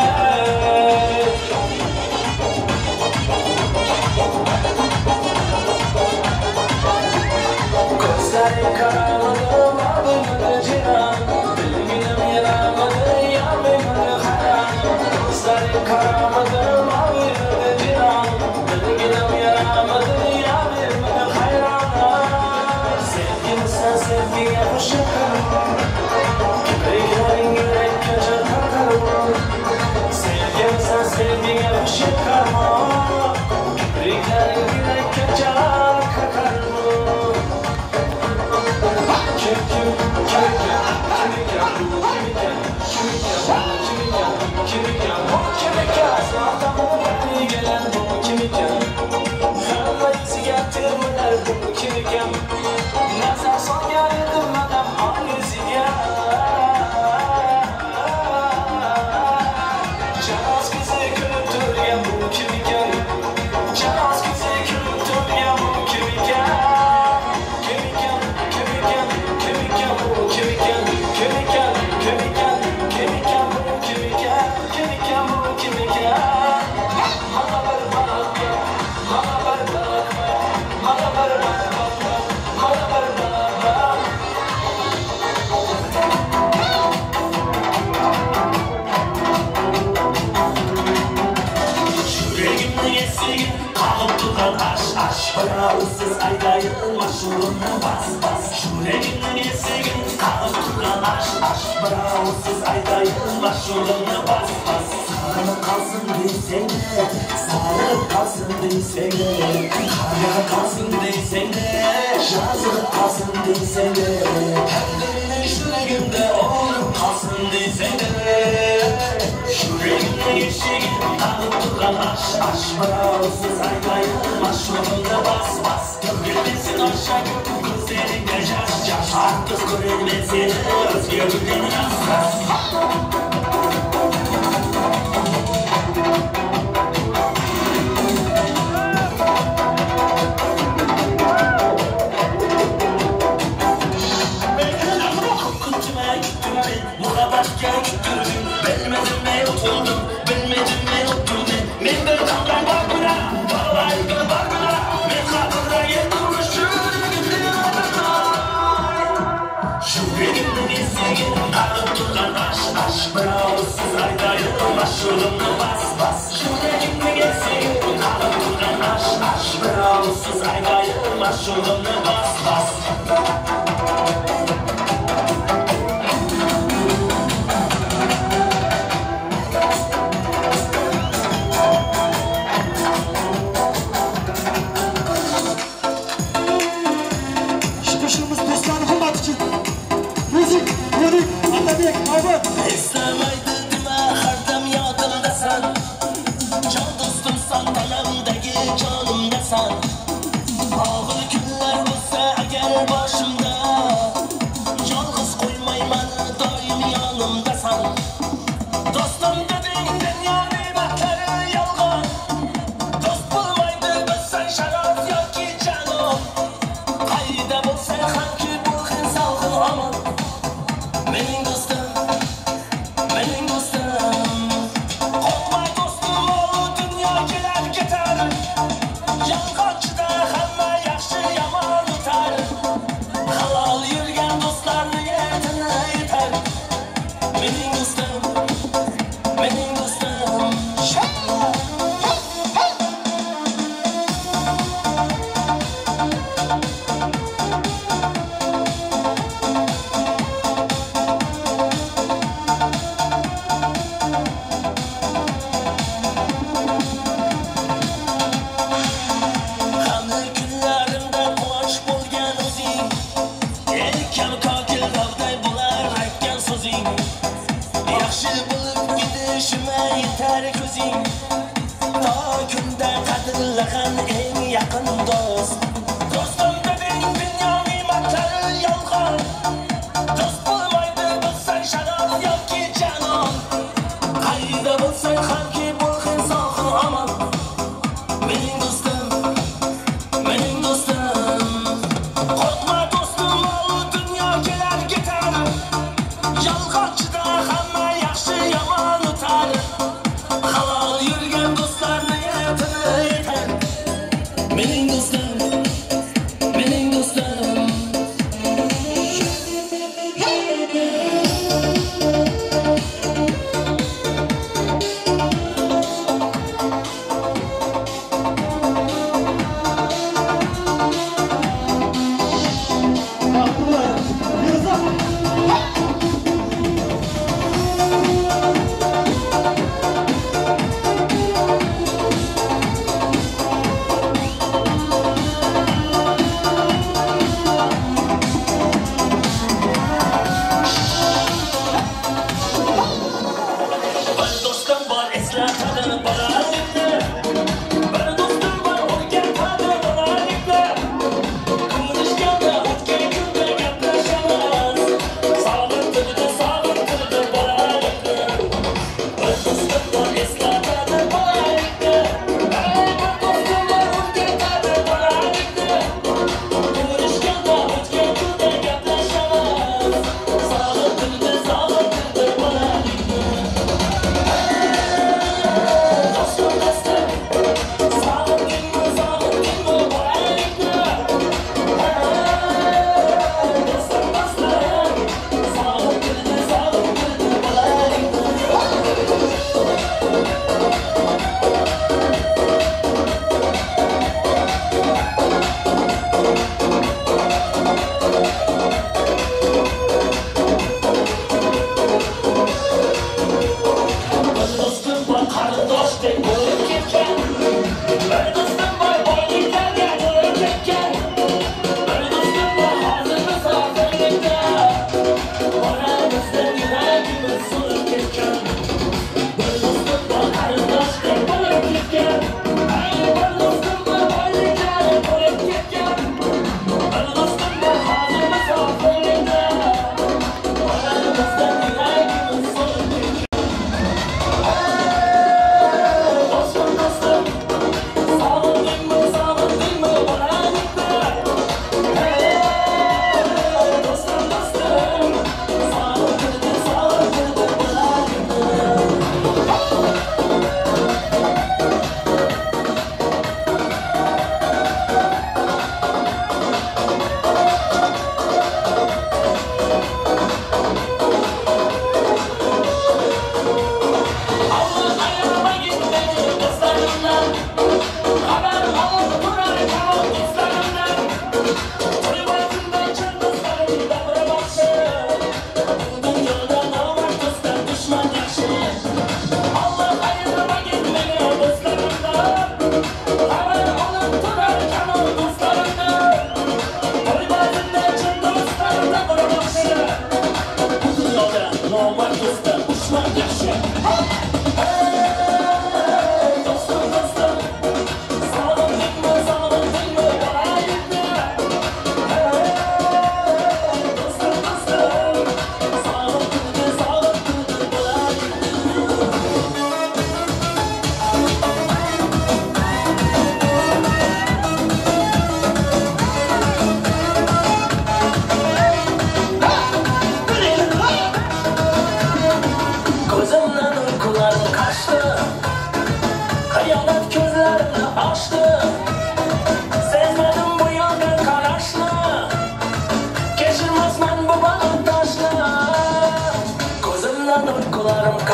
[SPEAKER 3] Gözlerim kararmadı, mağdurmadı cihan. Bilginim yaramadı, yanmadı hayran. Gözlerim kararmadı, mağdurmadı cihan. Bilginim yaramadı, yanmadı hayran. Sevgimi sen sevgiye hoşçakalın. Yüreklerin yürekçe takalım. Sevgimi sen sevgiye hoşçakalın. Yüreklerin yürekçe takalım. Brausiz aydayın maşurunu bas bas. Şureginin yesigin kalıp duran aş aş. Brausiz aydayın maşurunu bas bas. Sarılıp kalsın değilsen de, sarılıp kalsın değilsen de, karya kalsın değilsen de, yazılıp kalsın değilsen de, pembenin şureginde olup kalsın değilsen de. Şureginin yesigin kalıp duran aş aş. Brausiz aydayın maşurunu bas bas. Gülmesin aşağı gözlerinde yaş yaş. Artık görülmesin özgürlüğün ras ras. Korkutmaya gittim ben, muhabbetke gittim. Bilmedim ne oturdum, bilmedim ne oturdum. Ben de kaldım bakına, vallahi de bakına. Ben kadınla yetmişim. Şureginin yesigin alıp duran aş aş. Brausiz aydayın maşurunu bas bas. Şureginin yesigin alıp duran aş aş. Brausiz aydayın maşurunu bas bas. İstemaydı dime hardam yadımdasan. Can dostumsan, yanımdaki canımdasan. Ağır günler olsa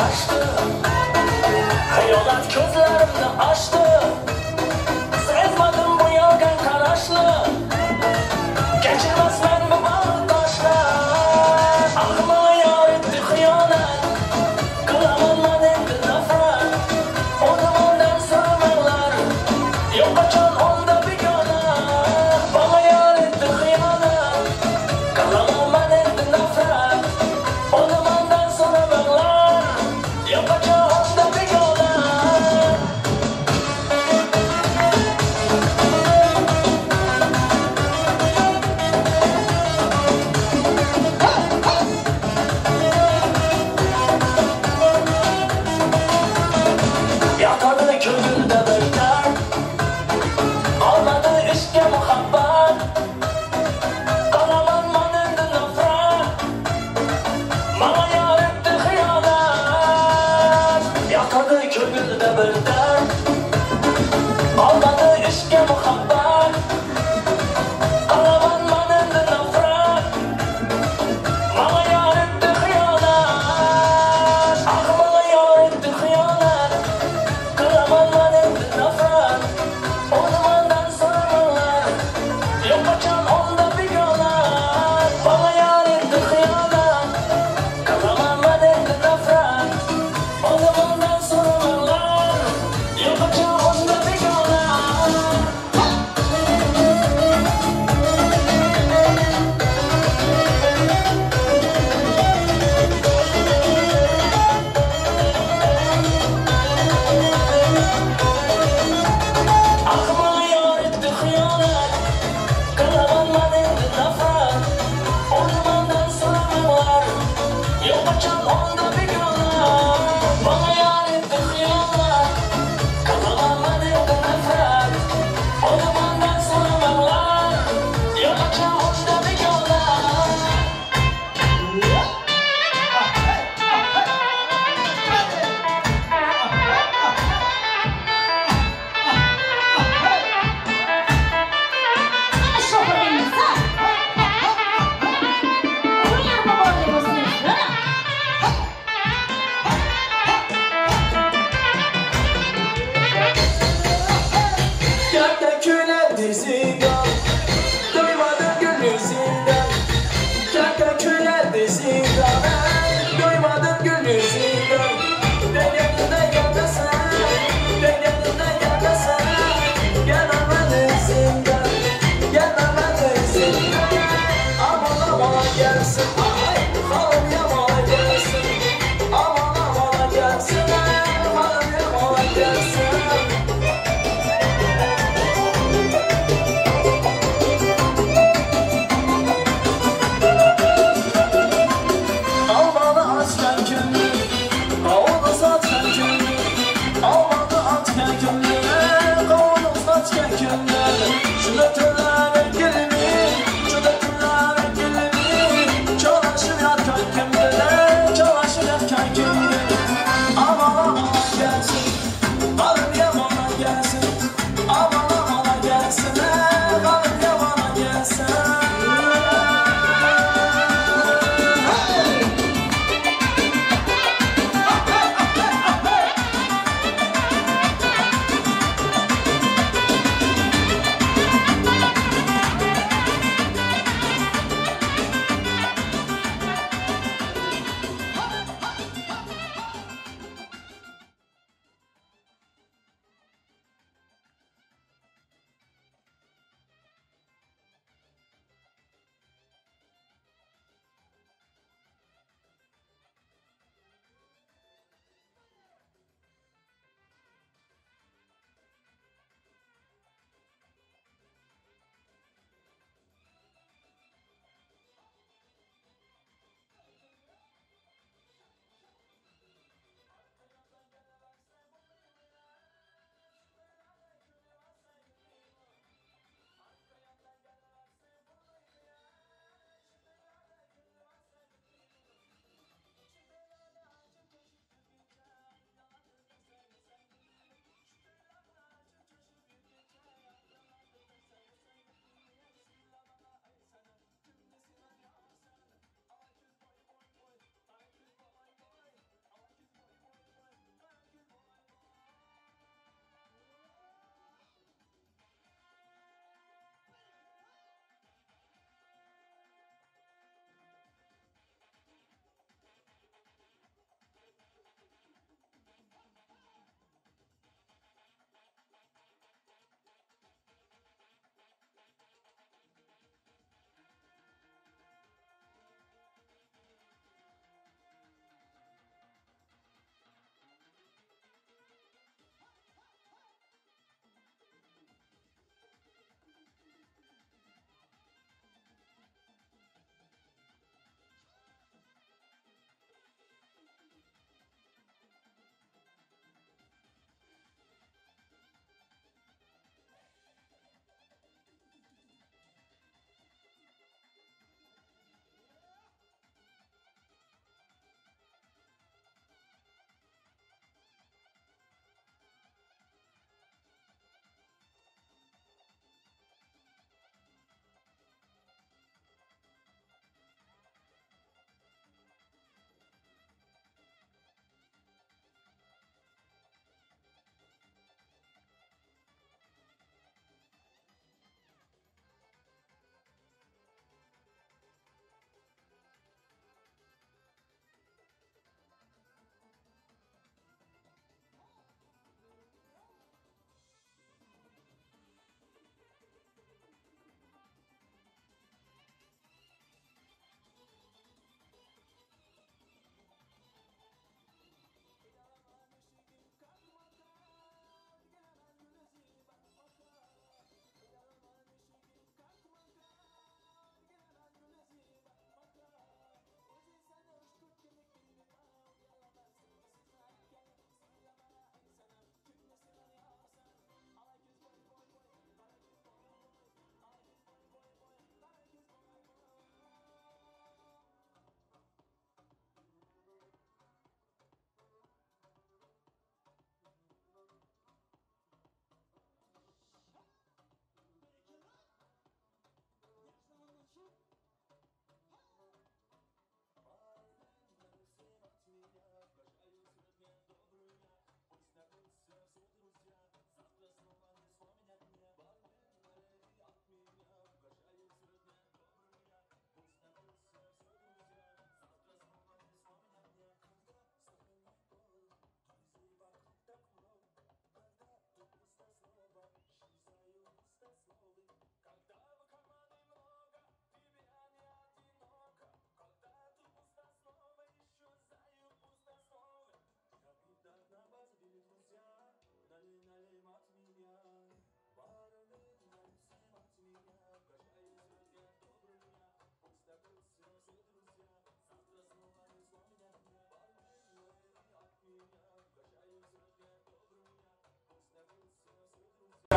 [SPEAKER 3] açtı. Hayolat ko'zlarimni ochdi. Sezmadim bu yolg'on qarashni. Kechirmasman bu bag'rdoshlar. Aqlim yor etdi xiyonat. Qilaman men endi nafrat. Ondan so'ramanglar. Yo'q qachon onda begona. Bana yor etdi xiyonat. Qilaman men endi nafrat. Ondan so'ramanglar. Yo'q qachon onda begona.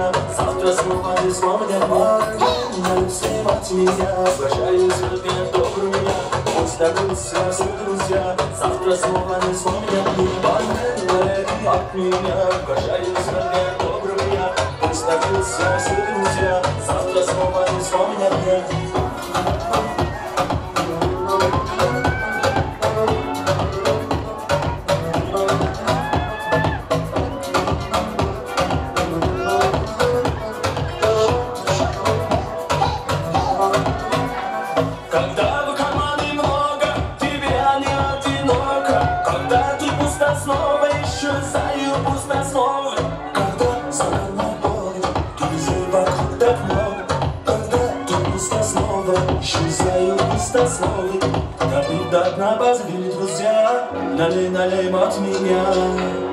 [SPEAKER 4] друзья. Завтра снова не вспомнят мы. Всем от меня прощаюсь, любим добрый меня. Пусть добрутся все друзья. Завтра снова не вспомнят мы. От меня прощаюсь, любим добрый меня. Пусть добрутся все друзья. Завтра снова не вспомнят меня. На базе друзья, налей от меня.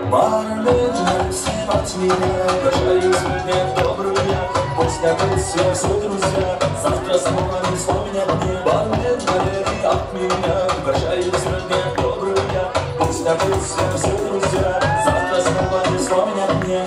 [SPEAKER 4] Бармен, всем от меня. Прощаюсь, любим добрый я. Пусть добрутся все друзья. Завтра снова не вспомнят мне. Бармен, налей от меня. Прощаюсь, любим добрый я. Пусть добрутся все друзья. Завтра снова не вспомнят мне.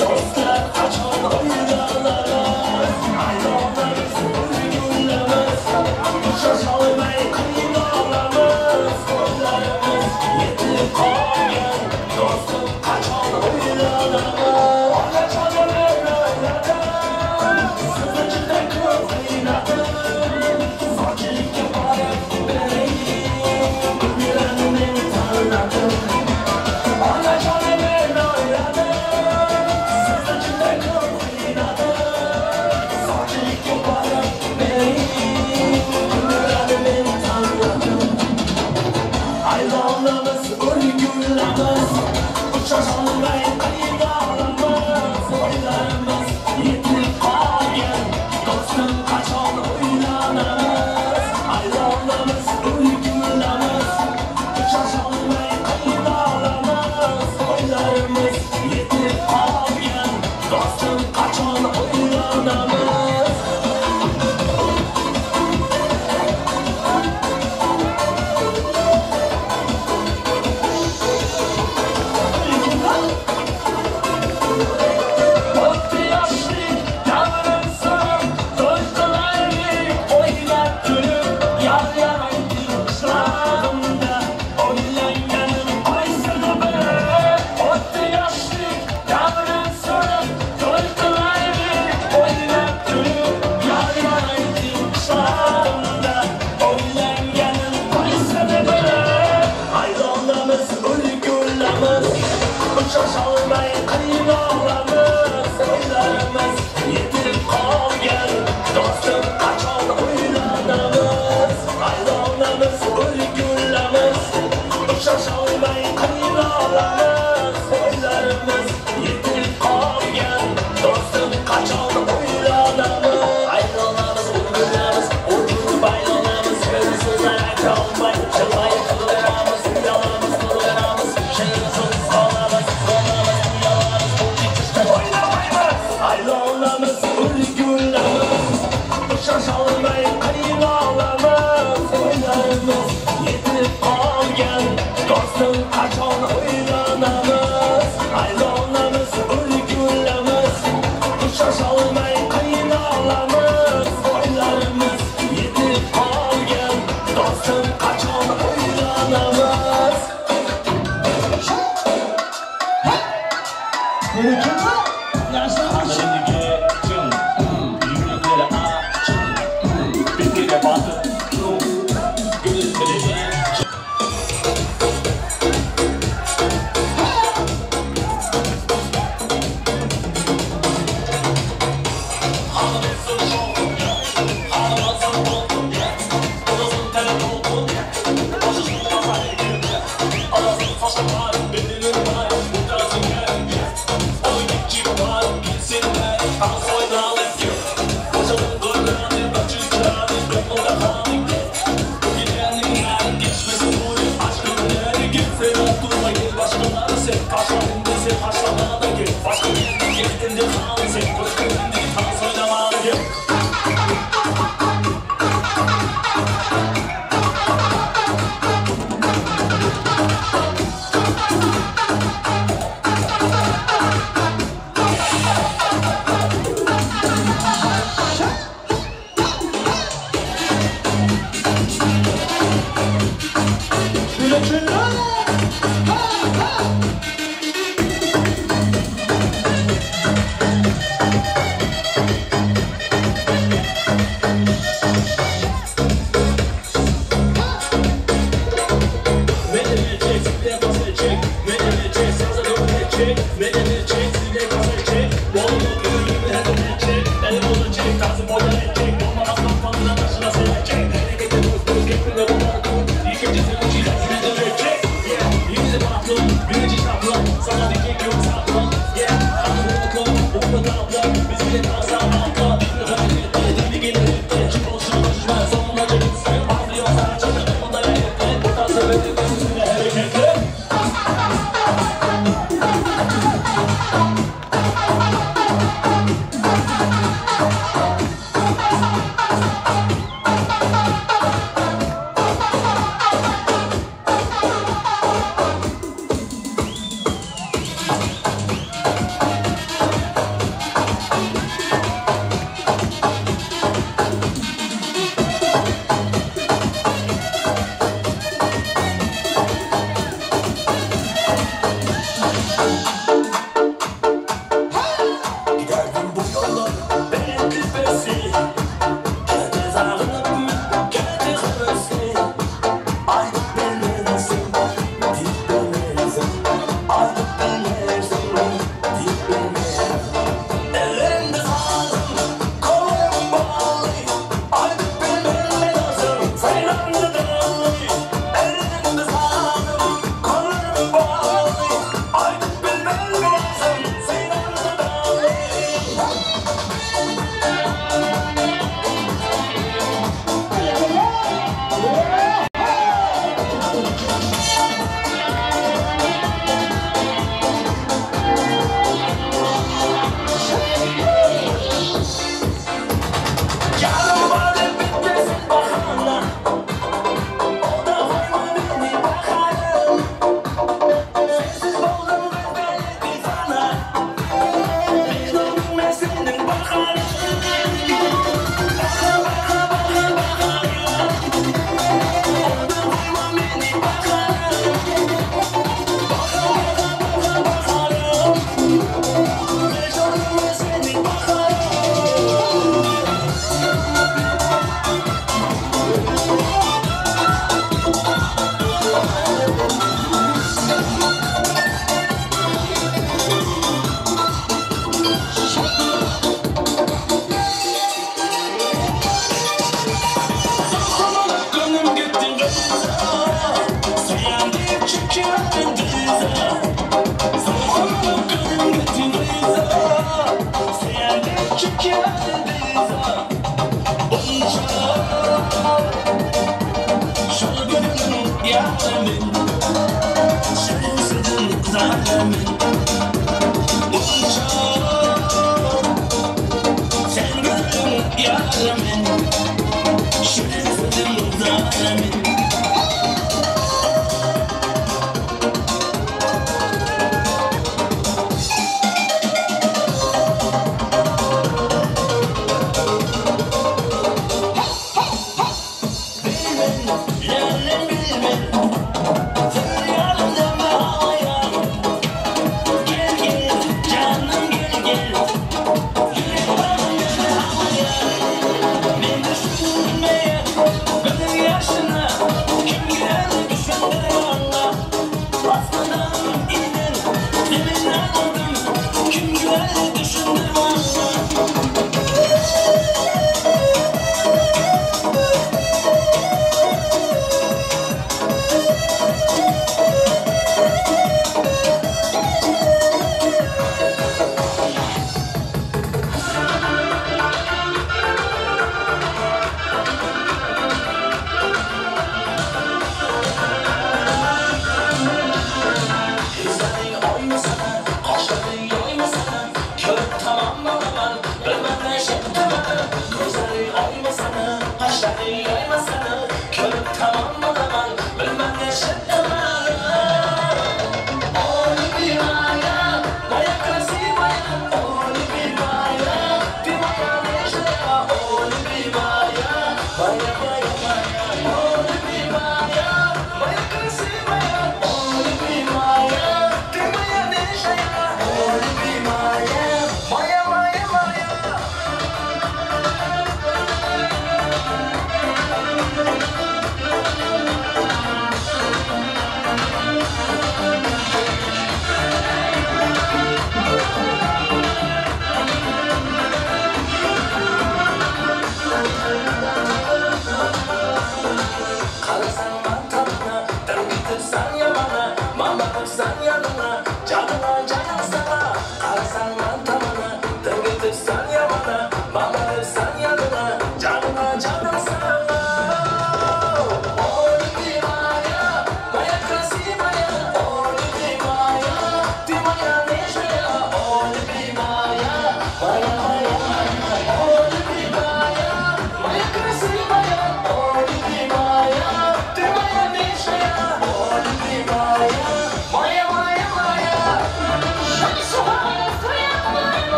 [SPEAKER 4] Dostlar açan oynalar, aylanlarız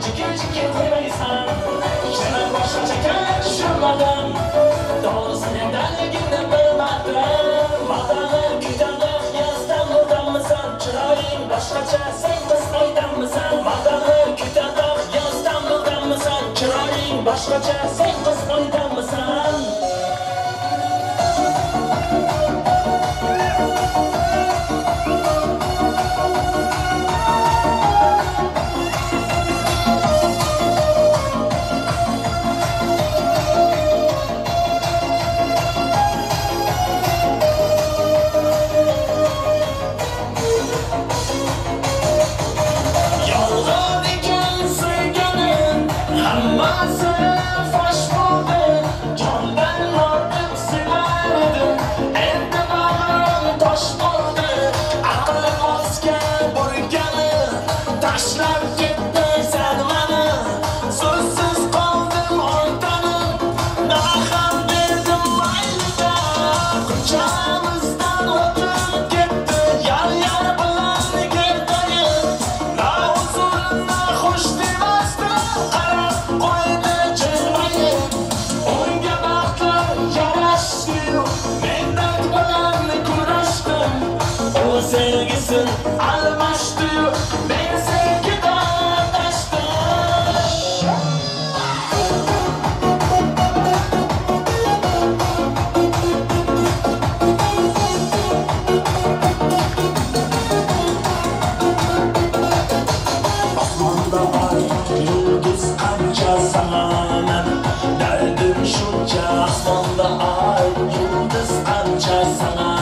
[SPEAKER 3] Çıkır çıkır ko'ymaysan. Seni boshqa chekkan tushunmadim. Doğrusu nedenligini bilmadim. Madani kuydanliq yazdan bo'ldanmisan? Chiroying boshqacha sen biz oydanmisan? Madani kuydanliq yazdan bo'ldanmisan? Chiroying boshqacha sen biz oydanmisan? Sevgisin almıştı, ben sevgiden taştım. Asmanda var yıldız kanca sana, derdim şunca. Asmanda ay yıldız kanca sana.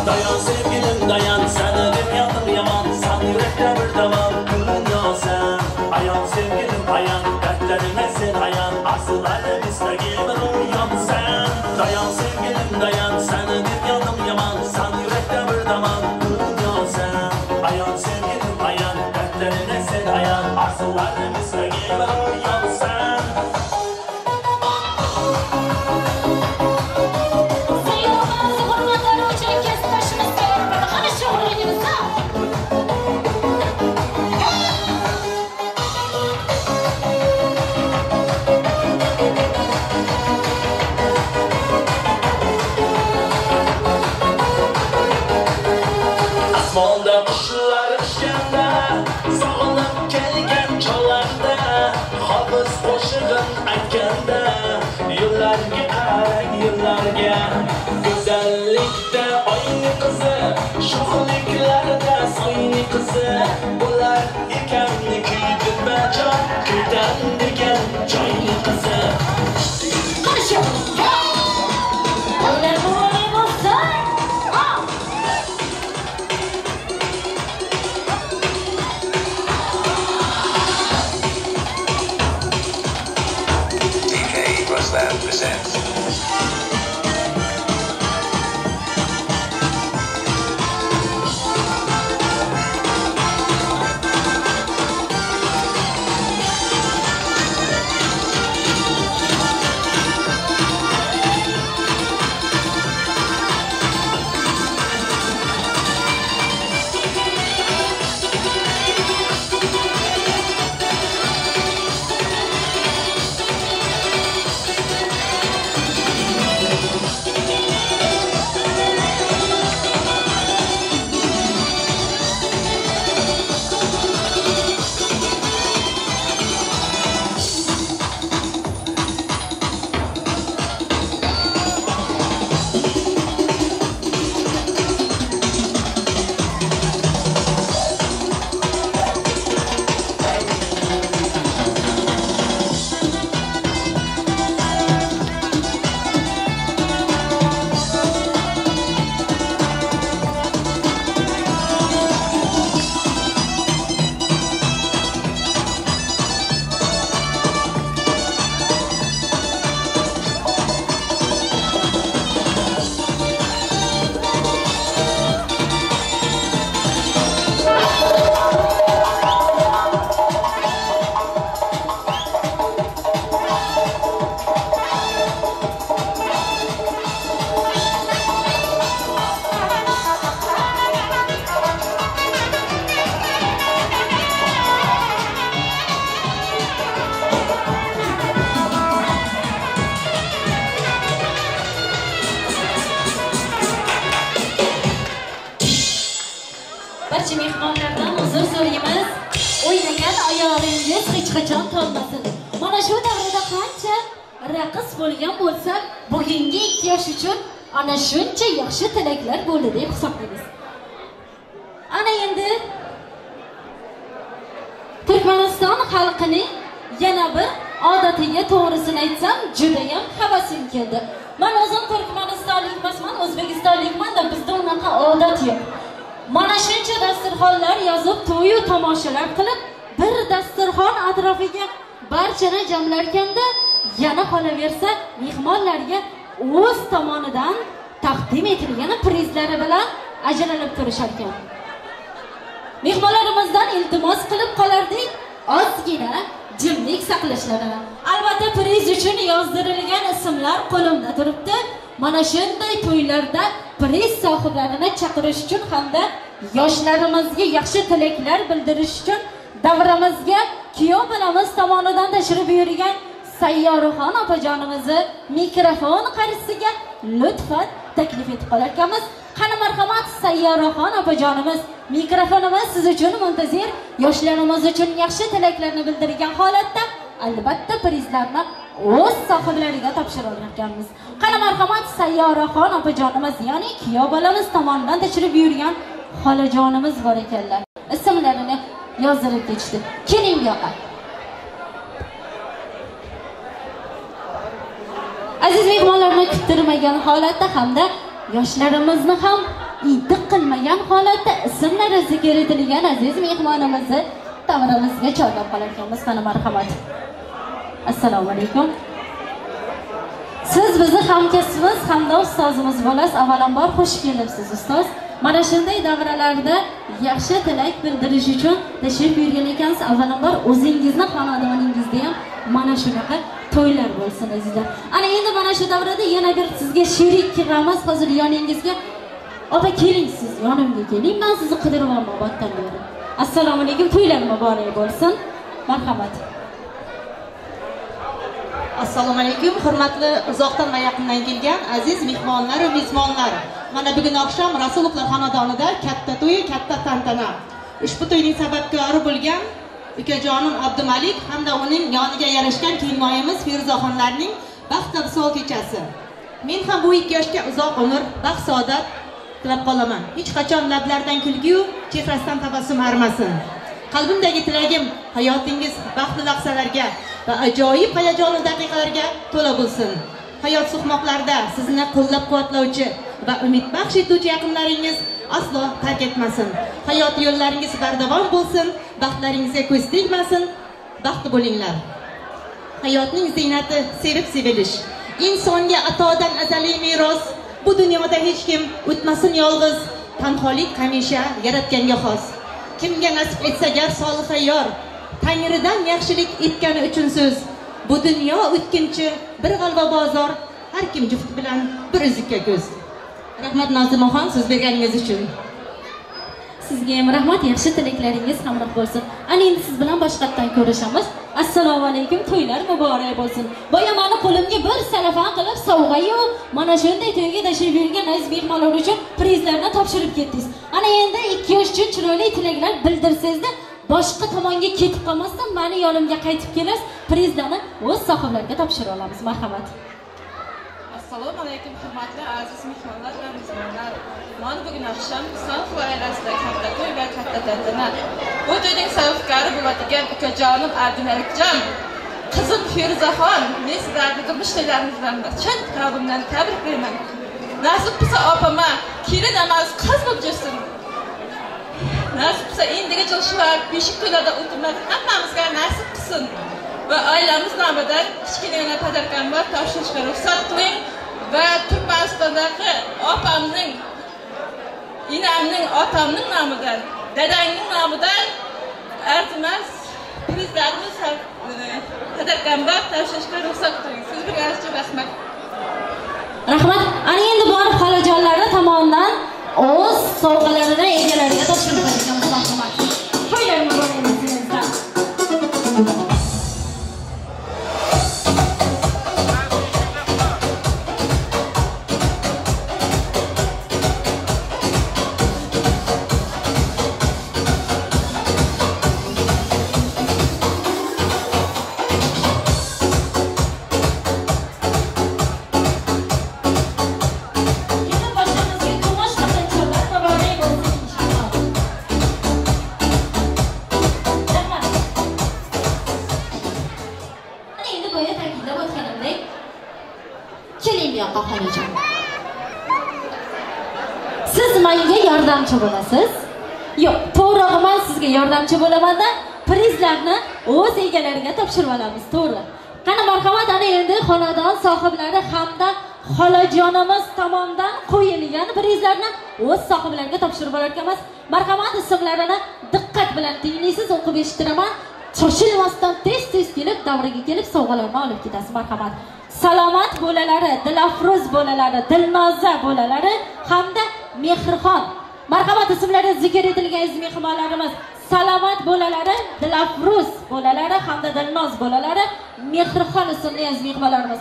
[SPEAKER 3] Dayan sevgilim dayan, seni dünyadım yaman. Sen yürekte bir daman, gülün sen. Ayan sevgilim ayan, dertlerine sen ayan. Asıl elimizde gelmen uyan sen. Dayan sevgilim dayan, seni dünyadım yaman. Sen yürekte bir daman, gülün sen. Ayan sevgilim ayan, dertlerine sen ayan. Asıl elimizde gelmen uyan sen. Asmonda qushlar uchganda, sog'inib kelgan cho'llarda, hofuz qo'shig'in aytganda, yo'llarga qarang yo'llarga. Go'zallikda oyni qizi, sho'xliklarda soyni qizi, bular ekanni kuydi bajon, kuydan degan joyni qizi.
[SPEAKER 7] Ruslan presents.
[SPEAKER 2] barcha mehmonlardan uzr so'raymiz. O'ynagan oyog'ingiz hech qachon tolmasin. Mana shu davrda qancha raqs bo'lgan bo'lsa, bugungi 2 yosh uchun ana shuncha yaxshi tilaklar bo'ldi deb hisoblaymiz. Ana endi Turkmaniston xalqining yana bir odatiga to'g'risini aytsam, juda ham havasim keldi. Men o'zim Turkmanistonlik emasman, O'zbekistonlikman da bizda unaqa odat yo'q. Mana shuncha dasturxonlar yozib, to'y-u tomoshalar qilib, bir dasturxon atrofiga barchani jamlarkanda, yana qolaversa mehmonlarga o'z tomonidan taqdim etilgan prizlari bilan ajralib turishar ekan. Mehmonlarimizdan iltimos qilib qolardik, ozgina jimlik saqlashlarini. Albatta priz uchun yozdirilgan ismlar qo'limda turibdi. Mana shunday to'ylarda priz sohiblarini chaqirish uchun hamda yoshlarimizga yaxshi tilaklar bildirish uchun davramizga kuyov bolamiz tomonidan tashrif buyurgan Sayyoraxon opajonimizni mikrofon qarshisiga lutfan taklif etib qolarkanmiz. Qani marhamat Sayyoraxon opajonimiz, mikrofonimiz siz uchun muntazir, yoshlarimiz uchun yaxshi tilaklarni bildirgan holatda albatta prizlarni o'z sohiblariga topshira olganmiz. Qani marhamat Sayyoraxon opajonimiz, ya'ni kuyov bolamiz tomonidan tashrif buyurgan xolajonimiz bor ekanlar. Ismlarini yozdirib ketishdi. Keling bu yoqqa. Aziz mehmonlarni kuttirmagan holatda hamda yoshlarimizni ham intiq qilmagan holatda ismlari zikr etilgan aziz mehmonimizni davramizga chorlab qolarkanmiz. Qani marhamat. Assalomu alaykum. Siz bizni hamkasbimiz hamda ustozimiz bo'lasiz. Avvalambor xush kelibsiz ustoz. Mana shunday davralarda yaxshi tilak bildirish uchun tashrif buyurgan ekansiz. Avvalambor o'zingizni xonadoningizda ham mana shunaqa to'ylar bo'lsin azizlar. Ana endi mana shu davrada yana bir sizga sherik kiramiz. Hozir yoningizga opa keling, siz yonimga keling. Men sizni qidiryapman battan beri. Assalomu alaykum, to'ylar muborak bo'lsin. Marhamat.
[SPEAKER 7] Assalomu alaykum, hurmatli uzoqdan va yaqindan kelgan aziz mehmonlar va mezbonlar. Mana bugun oqshom Rasululloh xonadonida katta to'y, katta tantana. Ushbu to'yning sababkori bo'lgan ukajonim Abdumalik hamda uning yoniga yarashgan kelinoyimiz Feruzaxonlarning baxt tafsol kechasi. Men ham bu 2 yoshga uzoq umr, baxt saodat tilab qolaman. Hech qachon lablardan kulgi-yu chehrasidan tabassum arimasin. Qalbimdagi tilagim hayotingiz baxtli lahzalarga va ajoyib hayajonli daqiqalarga to'la bo'lsin. Hayot suhmoqlarida sizni qo'llab-quvvatlovchi va umid baxsh etuvchi yaqinlaringiz aslo tark etmasin. Hayot yo'llaringiz bardavom bo'lsin, baxtlaringizga ko'z tegmasin. Baxtli bo'linglar. Hayotning ziynati sevib sevilish. Insonga atodan azaliy meros. Bu dunyoda hech kim o'tmasin yolg'iz. Tanholik hamisha yaratganga xos. Kimga nasib etsa gar solih yor, Tangridan yaxshilik etgani uchun so'z. Bu dunyo o'tkinchi, bir g'alva bozor, har kim juft bilan bir uzukka ko'z. Rahmat Nozimaxon, so'z berganingiz uchun.
[SPEAKER 2] Sizga ham rahmat, yaxshi tilaklaringiz hamroh bo'lsin. Ana endi siz bilan boshqatdan ko'rishamiz. Assalomu alaykum, to'ylar muborak bo'lsin. Boya meni qo'limga bir salafan qilib sovg'a-yu mana shunday to'yga tashrif buyurgan aziz mehmonlar uchun prizlarni topshirib ketdingiz. Ana endi 2 yosh uchun chiroyli tilaklar bildirsangizda boshqa tomonga ketib qolmasdan meni yonimga qaytib kelasiz, prizlarni o'z sohiblariga topshira olamiz. Marhamat.
[SPEAKER 8] Assalomu alaykum hurmatli aziz mehmonlar va mezbonlar. Mana bugun oqshom Sof oilasida katta to'y va katta tantana. Bu to'yning sababkori bo'ladigan ukajonim Abdumalikjon, qizim Feruzaxon, men sizlarni turmush to'ylaringiz bilan chin qalbimdan tabriklayman. Nasib bo'lsa opama kelin emas, qiz bo'lib yursin. Nasib bo'lsa endiga jo'shlar, beshik to'ylarda o'tirmak hammamizga nasib qilsin. Va oilamiz nomidan kichkinagina tadbirkorlar topshirishga ruxsat qiling va Turkmanistondagi opamning, inamning, otamning nomidan, dadangning nomidan arzimas prizlarni tadbirkorlar topshirishga ruxsat qiling. Siz birgalikda rahmat.
[SPEAKER 2] Rahmat. Ana endi borib xolajonlari tomonidan o'z sovg'alarini egalariga topshirib qo'ygan rahmat. To'ylar muborak bo'lsin. menga yordamchi bo'lasiz. Yo'q, to'g'ri, men sizga yordamchi bo'laman-da, prizlarni o'z egalariga topshirib olamiz, to'g'ri. Qani marhamat, ana endi xonadon sohiblari hamda xolajonimiz tomonidan qo'yilgan prizlarni o'z sohiblariga topshirib olar ekanmiz. Marhamat, ismlarini diqqat bilan tinglaysiz, o'qib eshittiraman. Shoshilmasdan tez-tez kelib, davriga kelib sovg'alarni olib ketasiz. Marhamat. Salomat bolalari, Dilafruz bolalari, Dilnoza bolalari hamda Mehrixon. Marhamat, ismlari zikr etilgan aziz mehmonlarimiz. Salomat bolalari, Dilafruz bolalari hamda Dilnoz bolalari, Mehrixon ismli aziz mehmonlarimiz.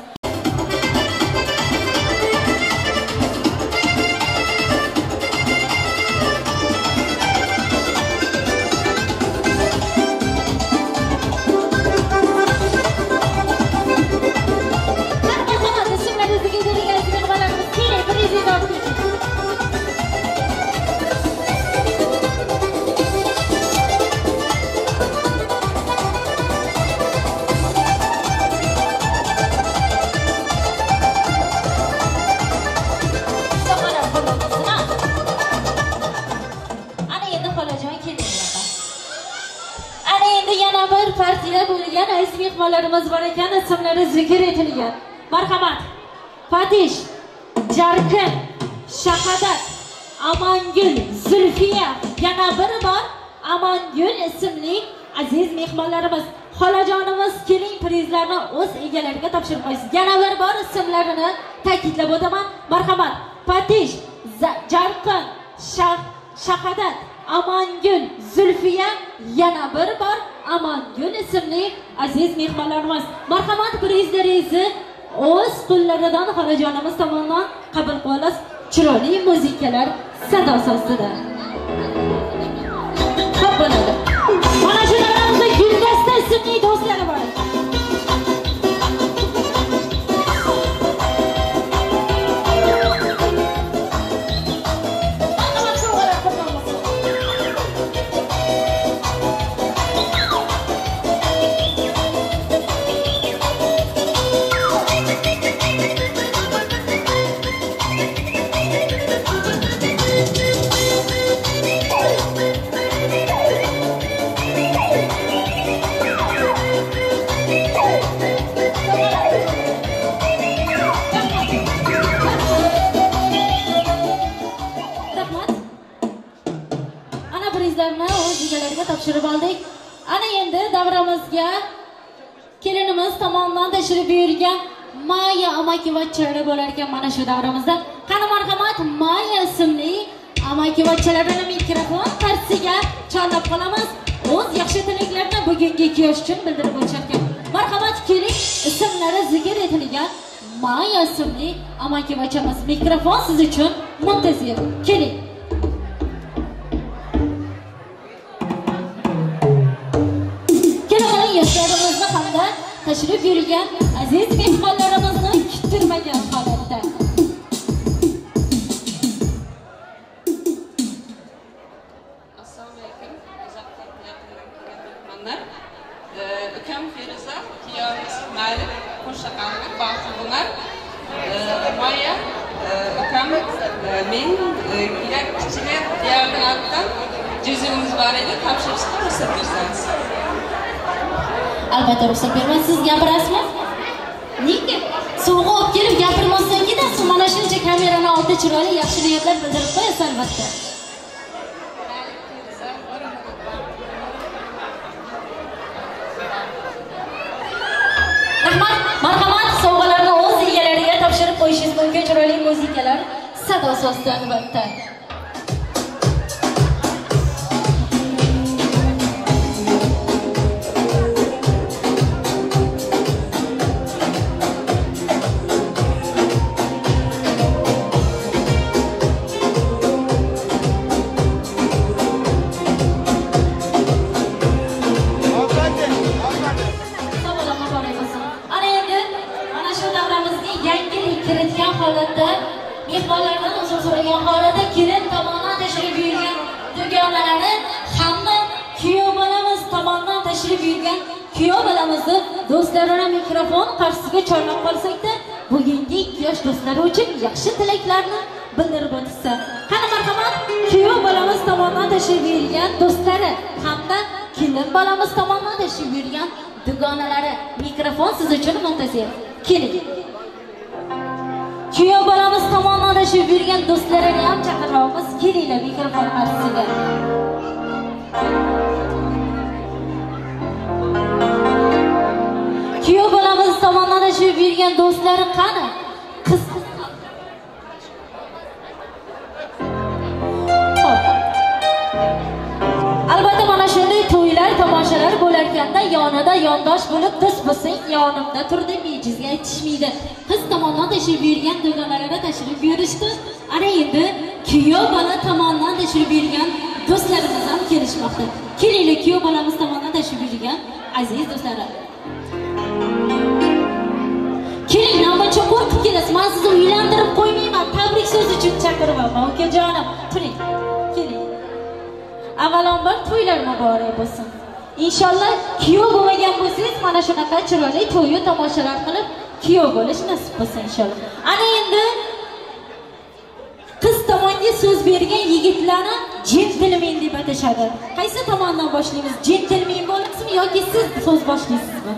[SPEAKER 2] Partiya bo'lgan aziz mehmonlarimiz bor ekan, ismlari zikr etilgan. Marhamat. Fatish, Jarqin, Shahadat, Amangul, Zulfiya, yana bir bor Amangul ismli aziz mehmonlarimiz. Xolajonimiz keling, prizlarni o'z egalariga topshirib qo'ysiz. Yana bir bor ismlarini ta'kidlab o'taman. Marhamat. Fatish, Jarqin, Shahadat, Amangul, Zulfiya, yana bir bor Amangul ismli aziz mehmonlarimiz. Marhamat, prizlaringizni o'z qo'llaridan xolajonimiz tomonidan qabul qilib olasiz. Chiroyli muzikalar sadosi ostida. Xo'p bo'ladi. Mana shu davramizda Guldasta ismli do'stlari bor ekan. Topshirib oldik. Ana endi davramizga kelinimiz tomonidan tashrif buyurgan Maya amakivachchilari bo'lar ekan mana shu davramizda. Qani marhamat, Maya ismli amakivachchilarni mikrofon qarshisiga chorlab qolamiz. O'z yaxshi tilaklarini bugungi kuyov uchun bildirib o'tishar ekan. Marhamat, keling, ismlari zikr etilgan Maya ismli amakivachchamiz. Mikrofon siz uchun muntazir. Keling. Yoshlarimizni hamda tashrif buyurgan aziz mehmonlarimizni kuttirmagan holatda.
[SPEAKER 8] Assalomu alaykum. Uzoqdan yaqindan kelgan mehmonlar. Ukam Feruza, kuyovimiz Malik, qo'shaqamlik baxti bular. Moya, ukam men kerak kichkina diyorning oldidan juzimiz bor edi, topshirishga ruxsat bersangiz.
[SPEAKER 2] Albatta ruxsat bermaysiz, gapirasizmi? Nega? Sovg'a olib kelib gapirmasdan ketasiz. Mana shuncha kamerani oldida chiroyli yaxshi niyatlar bildirib qo'yasiz albatta. Rahmat, marhamat, sovg'alarni o'z egalariga topshirib qo'yishingiz mumkin. Chiroyli muzikalar sadosi ostida albatta. Mehmonlardan uzun so'ragan holatda kelin tomonidan tashrif buyurgan dugonalari hamda kuyov bolamiz tomonidan tashrif buyurgan kuyov bolamizni do'stlarini mikrofon qarshisiga chorlab qolsak-da, bugungi ikki yosh do'stlari uchun yaxshi tilaklarni bildirib o'tsa. Qani marhamat, bolamiz tomonidan tashrif buyurgan do'stlari hamda kelin bolamiz tomonidan tashrif buyurgan dugonalari mikrofon siz uchun muntazir. Keling. Kuyov bolamiz tomonidan tashrif buyurgan do'stlarini ham chaqiramiz. Kelinglar mikrofon qarshisiga. Kuyov bolamiz tomonidan tashrif buyurgan do'stlari qani? Qiz albatta mana shunday to'ylar, tomoshalar bo'larkanda yonida yondosh bo'lib do'st bo'lsang, yonimda tur deb bejizga aytishmaydi. Qiz tomonidan tashrif buyurgan dugonalari tashrif buyurishdi. Ana endi kuyov bola tomonidan tashrif buyurgan do'stlarimiz ham kelishmoqda. Kelinglar kuyov bolamiz tomonidan tashrif buyurgan aziz do'stlar. Keling, namuncha qo'rqib kelasiz. Men sizni uylantirib qo'ymayman. Tabrik so'zi uchun chaqiribman, ukajonim. Turing. Keling. Avvalambor to'ylar muborak bo'lsin. Inshaalloh kuyov bo'lmagan bo'lsangiz, mana shunaqa chiroyli to'y tomoshalar qilib kuyov bo'lish nasib bo'lsin inshaalloh. Ana endi qiz tomonga so'z bergan yigitlarni jentelmen deb atashadi. Qaysi tomondan boshlaymiz? Jentelmen bo'lasizmi yoki siz so'z boshlaysizmi?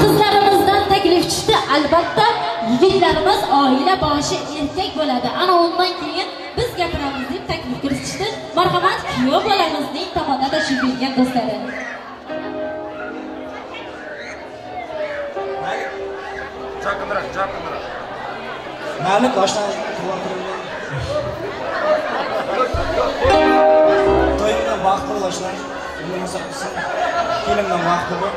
[SPEAKER 2] Qizlarimizdan taklif tushdi. Albatta yigitlarimiz oila boshi erkak bo'ladi. Ana undan keyin biz gapiramiz deb taklif kiritishdi. Marhamat, kuyov bolamizning tomonidan tashrif buyurgan do'stlari.
[SPEAKER 5] Chaqindirar. Malik oshdan quvontirilgan. To'ydan vaqti bo'lishlar. Umrimiz qilsin. Kelindan vaqti bor.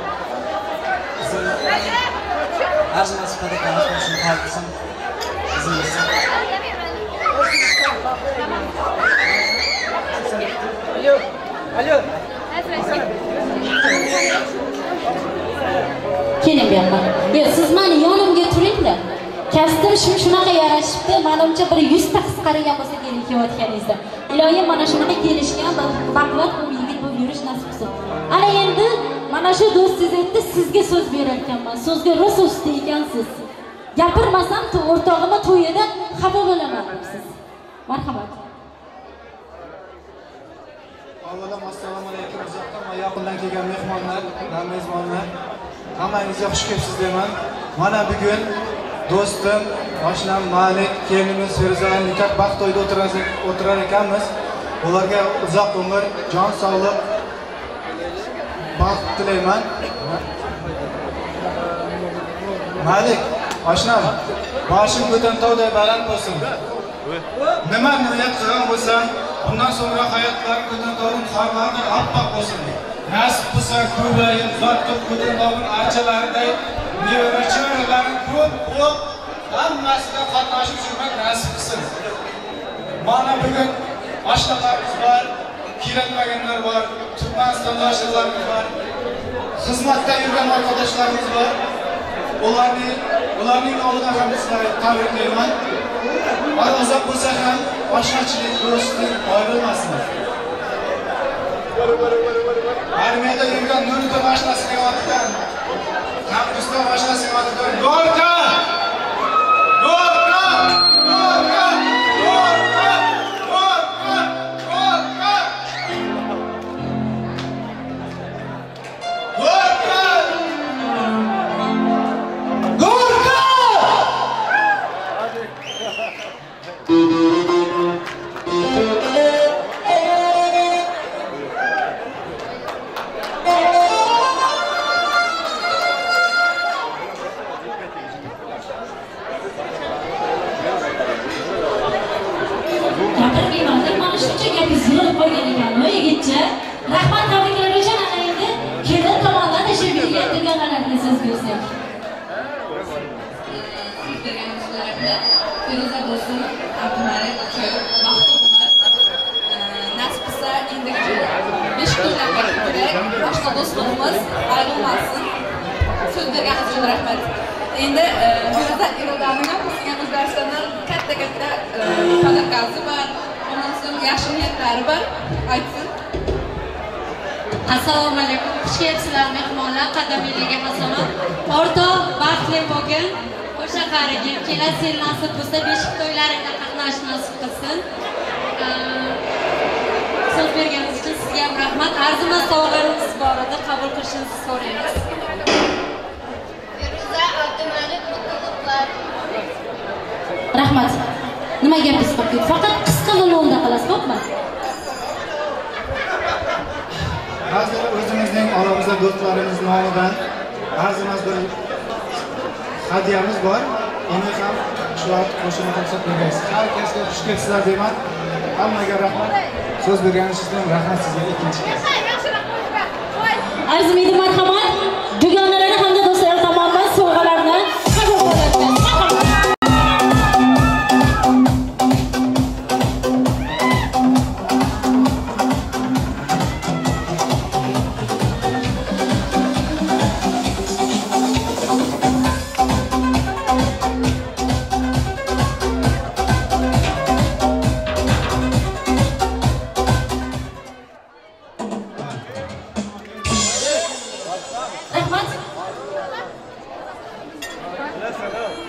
[SPEAKER 5] Arzimas qadar qilishni qalbim izlaysan. Alo.
[SPEAKER 2] Keling bu yoqqa. Yo, siz meni yonimga turinglar. Kastim shunaqa yarashibdi. Menimcha bir 100 ta qiz qaragan bo'lsa keling kelayotganingizda. Iloyim mana shunaqa kelishgan baquvvat bo'lib yigit bo'lib yurish nasib qilsin. Ana endi mana shu do'stingiz aytdi, sizga so'z berarkanman. So'zga rosa usta ekansiz. Gapirmasam o'rtog'imni to'yida xafa bo'laman siz. Marhamat.
[SPEAKER 5] Avvalo assalomu alaykum uzoqdan va yaqindan kelgan mehmonlar, mezbonlar. Hammangizga xush kelibsiz deyman. Mana bugun do'stim, oshnam Malik, kelinimiz Feruza nikah baxt to'yida o'tirar ekanmiz. Ularga uzoq umr, jon sog'lik, baxt tilayman. Malik, oshnam, boshing ko'tan tog'day baland bo'lsin. Nima niyat qilgan bo'lsam, bundan sonra hayotlaring ko'tan tog'ning qorlariday oppoq bo'lsin. Nasib bo'lsa ko'payib, zot ko'tan tog'ning archalariday nevara-chevaralarning ko'p bo'lib, hammasida qatnashib yurmak nasib qilsin. Mana bugun oshnalarimiz bor, kelinmaganlar bor, Turkmanistondoshlarimiz bor, xizmatda yurgan arkadaşlarimiz bor. Ularning nomidan ham sizlarni tabriklayman. Uzoq bo'lsa ham oshnachilik, do'stlik ayrilmasin. Armiyada yurgan Nuriddin oshnasiga otgan, Qabriston oshnasiga otgan Gorka! Gorka! Gorka! Gorka! Gorka! Gorka! Gorka! Gorka!
[SPEAKER 2] Rahmat tabriklar uchun ana endi kelin tomondan tashrif buyurgan dugonalariga so'z bersak.
[SPEAKER 8] Feruza do'stim, Abdumalik kuyov, Mahmudlar. Nasib qilsa endi 5 kunlarga kerak, boshqa do'stlarimiz ayrilmasin. So'z berganingiz uchun rahmat. Endi Feruza irodani ham sizga O'zbekistondan katta talaqasi bor, ondan so'ng yaxshi niyatlari bor, aytsin.
[SPEAKER 9] Assalomu alaykum. Xush kelibsizlar mehmonlar, qadamiylarga hasanat. O'rtoq baxtli bo'lgin. Xush
[SPEAKER 2] shahariga kelasi yil nasib bo'lsa beshik to'ylarida qatnash nasib qilsin. So'z berganingiz uchun sizga ham rahmat. Arzimiz sovg'alarimiz bor edi, qabul qilishingizni so'raymiz.
[SPEAKER 9] Feruza Abdumalik mutluluklar.
[SPEAKER 2] Rahmat. Nima gapingiz bor? Faqat qisqa yo'lda qilasiz, xo'pmi?
[SPEAKER 5] Hozir o'zimizning oramizda do'stlarimiz nomidan azimiz bir hadyamiz bor. Uni ham shular qo'shimcha qilib berasiz. Har kasga xush kelibsizlar deyman. Hammaga rahmat. So'z berganingiz uchun rahmat sizga ikkinchi kez.
[SPEAKER 2] Arzimaydi marhamat. Dugonalari hamda do'stlar tomonidan sovg'alarni qabul qilyapmiz.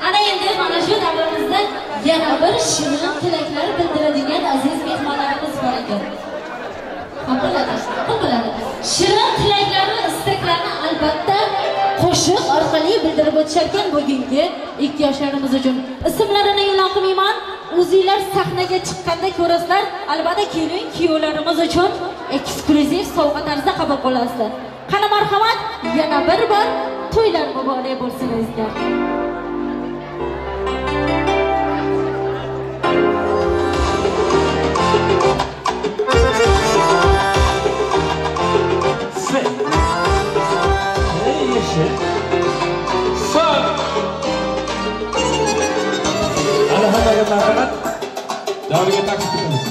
[SPEAKER 2] Ana endi mana shu davrimizda yana bir shirin tilaklar bildiradigan aziz mehmonlarimiz bor ekan. Qopiladi. Shirin tilaklarni, istaklarni albatta qo'shiq orqali bildirib o'tishar ekan bugungi ikki yoshlarimiz uchun. Ismlarini e'lon qilmayman. O'zinglar sahnaga chiqqanda ko'rasizlar. Albatta kelin kuyovlarimiz uchun eksklyuziv sovg'a tarzida qabul qilasizlar. Qani marhamat, yana bir bor to'ylar muborak bo'lsinizlar.
[SPEAKER 6] Davriga taklif qilamiz.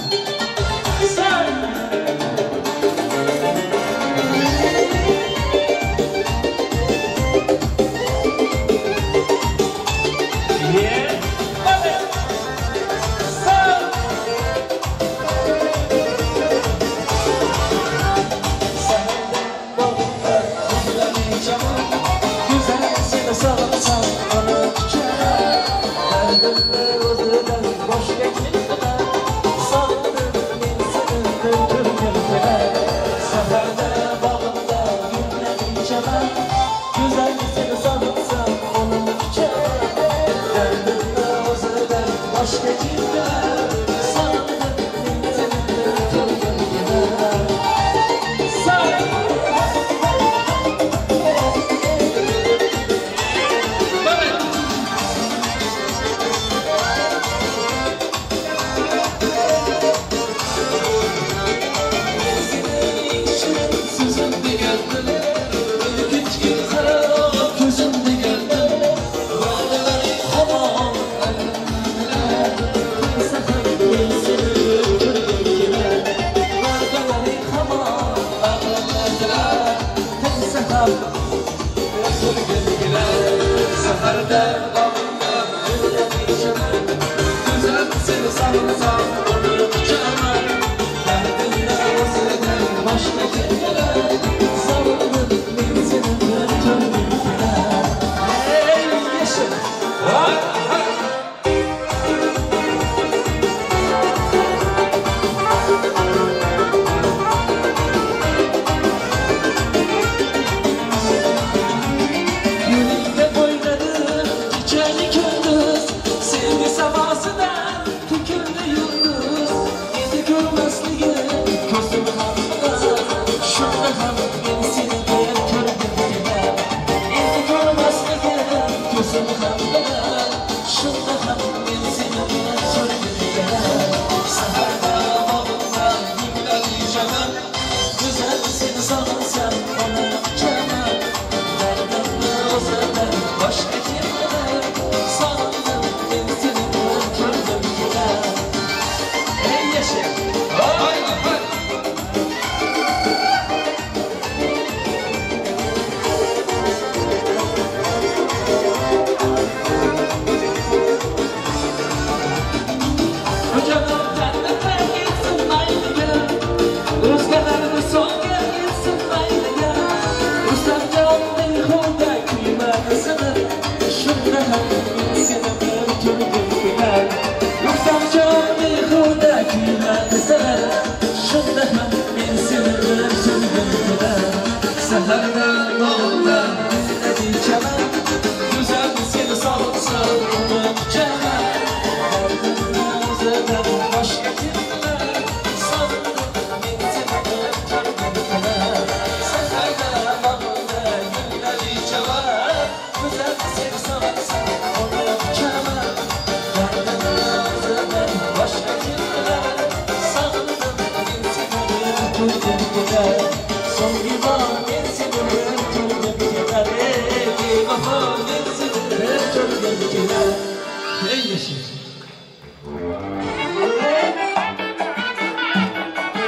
[SPEAKER 3] Sevgi sabahsıdan tükürdü yıldız. güler Yoksa canı kuda güler sever Şunda ben seni öldürdüm güler Seherden oğlan dinledi çemen Güzel seni salsa çemen Derdin başka kimler Sandım ben seni öldürdüm güler Seherden oğlan dinledi çemen Güzel seni salsa çemen Derdin başka kimler Sandım ben seni öldürdüm güler Son bir an ben seni öldürdüm güler Ey vefam ben seni öldürdüm güler Ey yeşil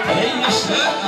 [SPEAKER 3] Ey yeşil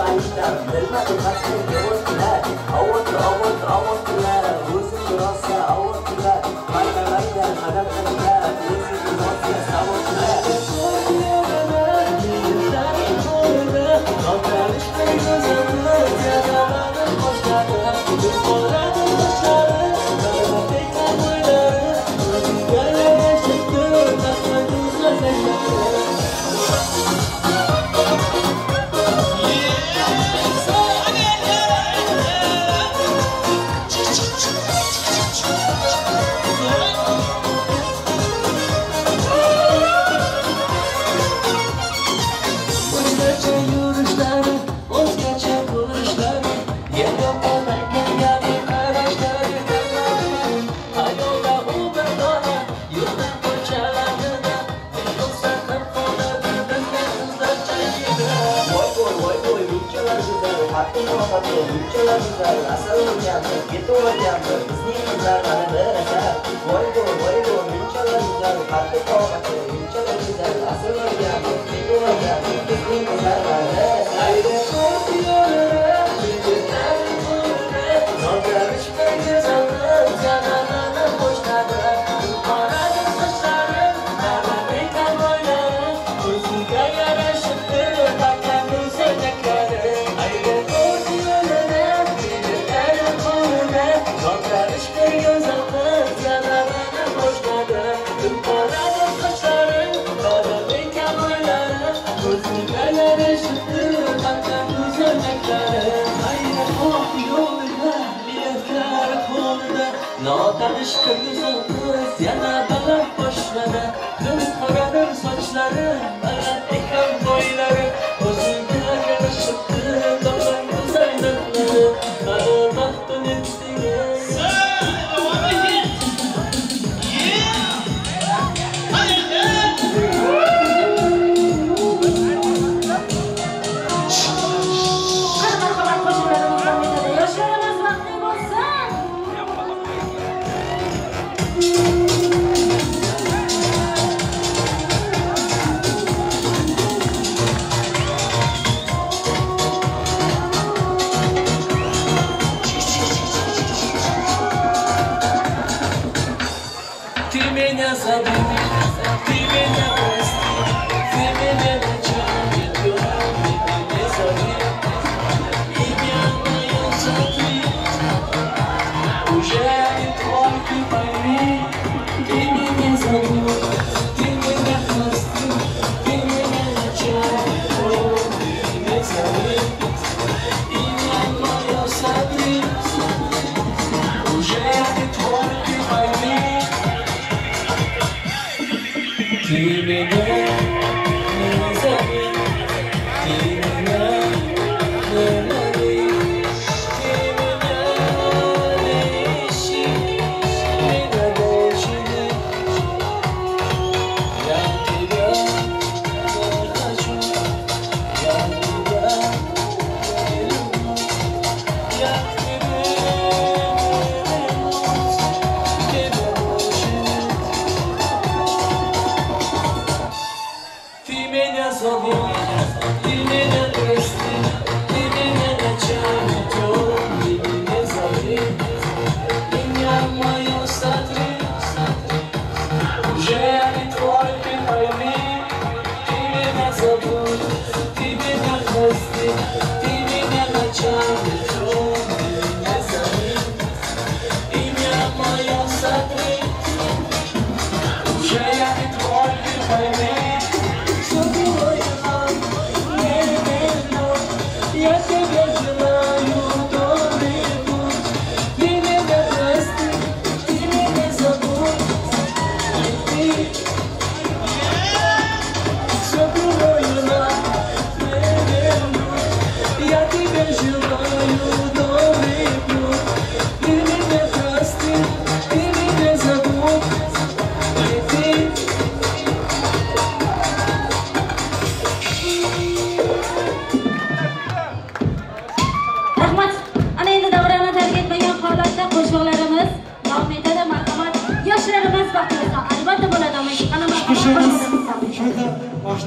[SPEAKER 3] sayışdan bilmadi qattiq o'tdilar avotdilar o'zim rosa avotdilar mayda qadam qildilar o'zim rosa savotdilar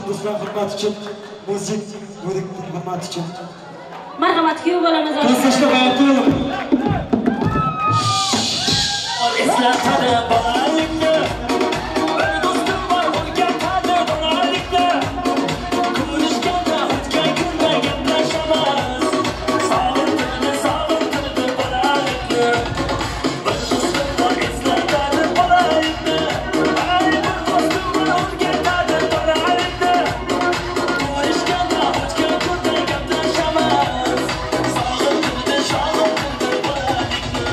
[SPEAKER 10] Do'stlar hurmat uchun, muzik hurmat uchun
[SPEAKER 2] Marhamat, kuyov bo'lamiz.
[SPEAKER 5] To'sishga qo'yib.
[SPEAKER 3] Eslatadi bolalikni. Bir do'stim bor, o'rgatadi bolalikni. Ko'rishganda o'tgan kunda gaplashamiz. Sog'intirdi bolalikni. Bir do'stim bor, eslatadi bolalikni. Ay, bir do'stim bor, o'rgatadi bolalikni. Ko'rishganda o'tgan kunda gaplashamiz. Sog'intirdi bolalikni.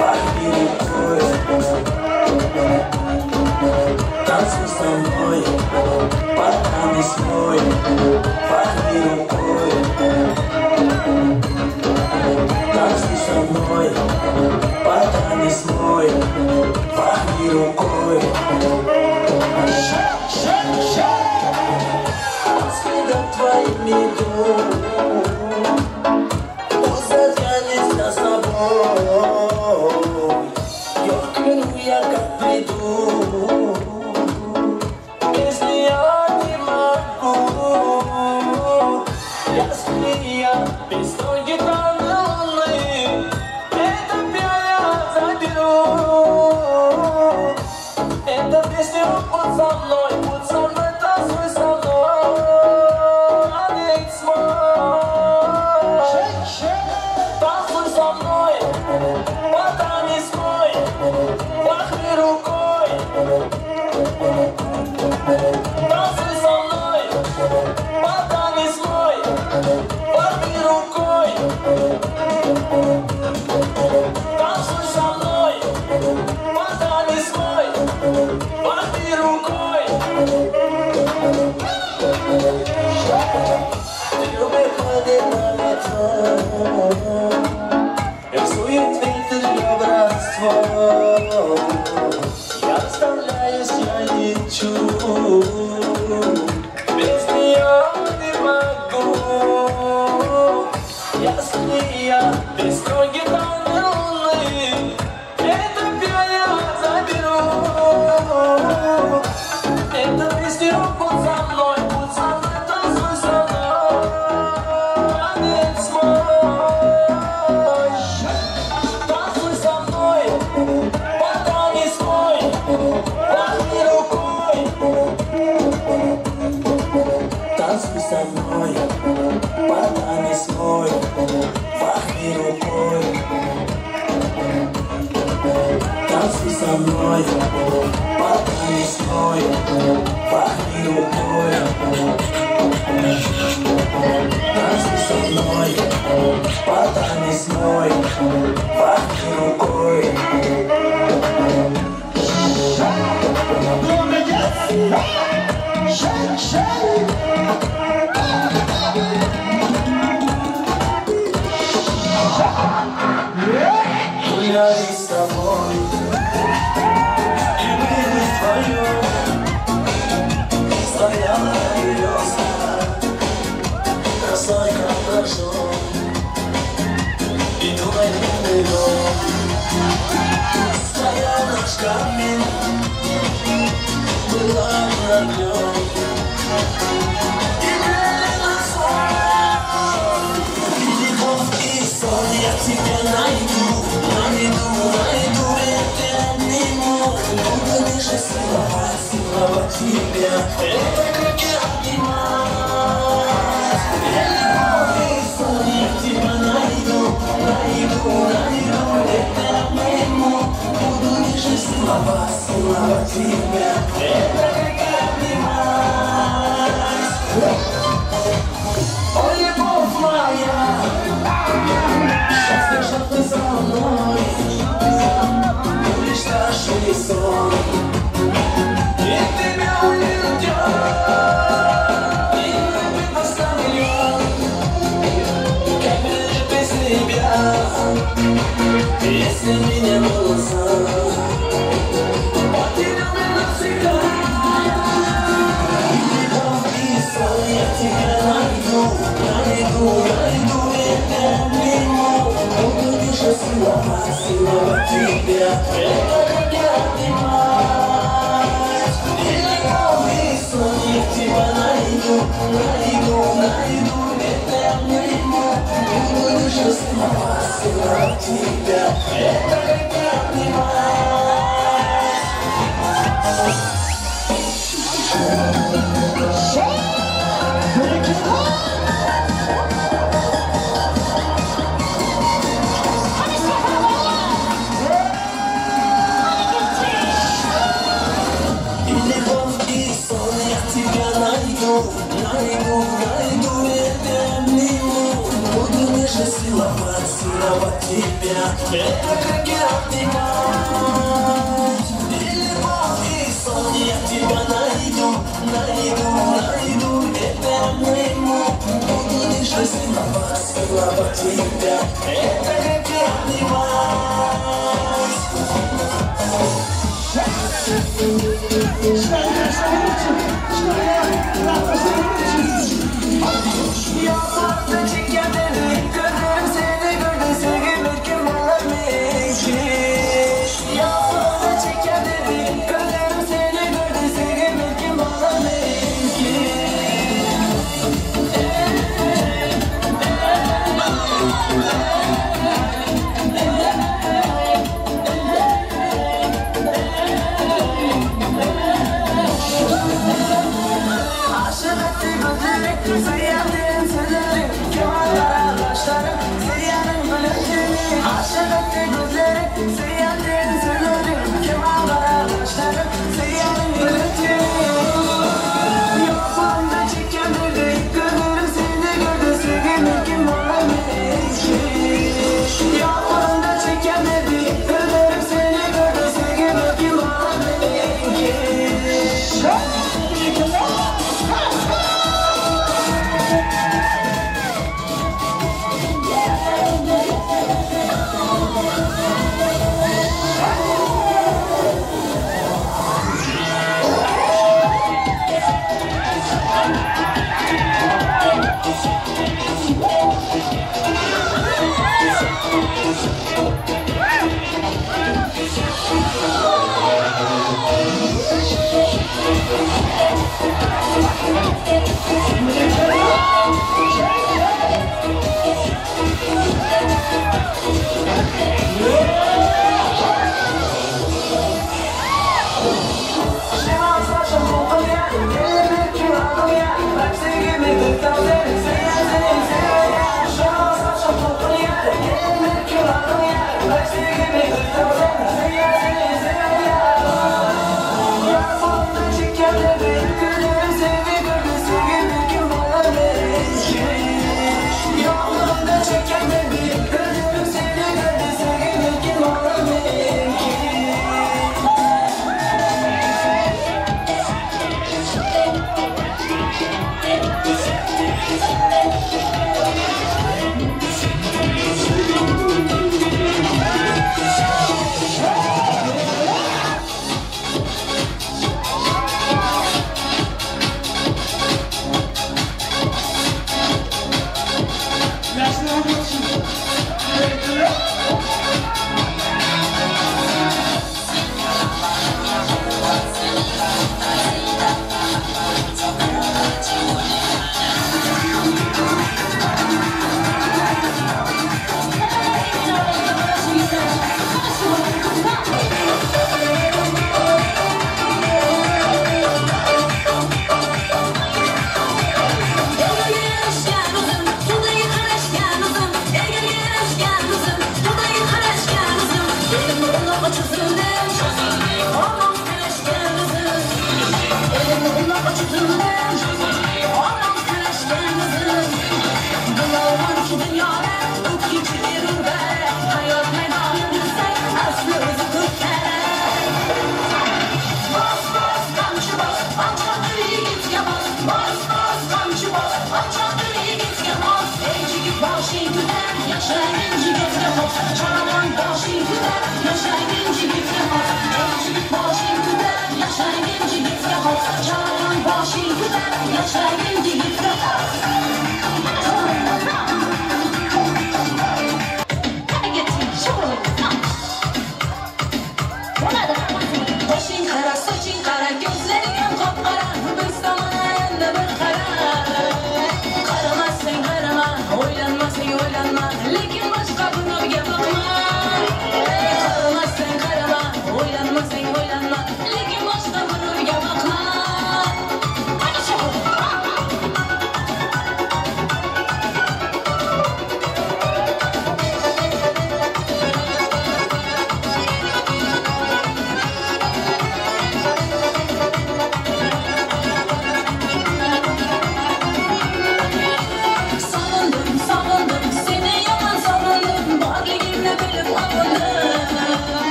[SPEAKER 3] Para
[SPEAKER 4] рукой. Следом твоими затянется с тобой. Я клянусь, я как приду. Если я не могу, если я без той гитары луны, это я заберу. Эта песня будь со мной, танцуй со мной. Танцуй со мной, потанец мой, махни рукой. Танцуй со мной, потанец мой, махни рукой. Танцуй со мной, потанец мой, махни рукой. Рисует ветер добротство. Я расставляюсь, я лечу. Без нее не могу. Если я без той гитары луны, это я заберу. Это песня будь со мной, танцуй со мной. Танец мой, танцуй со мной, потанец мой, махни рукой. Танцуй со мной, потанец мой, махни рукой. Танцуй со мной, потанец мой, махни рукой. Танцуй со мной, потанец мой, махни рукой. Гуляй с тобой, и мы вдвоем. Стояла береза, росой карандашом, и твой дом. Стоял наш камень, была проклён. И грели нас сон, и любовь, и сон. Я тебя найду, я тебя обниму. Буду лишь целовать тебя. Это как я обнимать. Я любовь, и сон. Я тебя найду, я тебя обниму. Буду лишь целовать тебя. Это как я обнимать. О, любовь моя, счастлив, что ты со мной. Будешь старший сон, и тебя уйдет, и любит нас на миллион. Как бережет без тебя, если меня было сам. Потерял меня навсегда. И любовь, и сон. Я тебя найду, я тебя обниму. Буду лишь целовать тебя. Это как я обнимать. И любовь, и сон. Я тебя найду, я тебя обниму. Буду лишь целовать тебя. Это как я обнимать. И любовь, и сон. Я тебя найду, я тебя обниму. Буду лишь целовать тебя. Это как я обнимать. И любовь, и сон. Я тебя найду, я тебя обниму. Буду лишь целовать тебя. Это как я обнимать.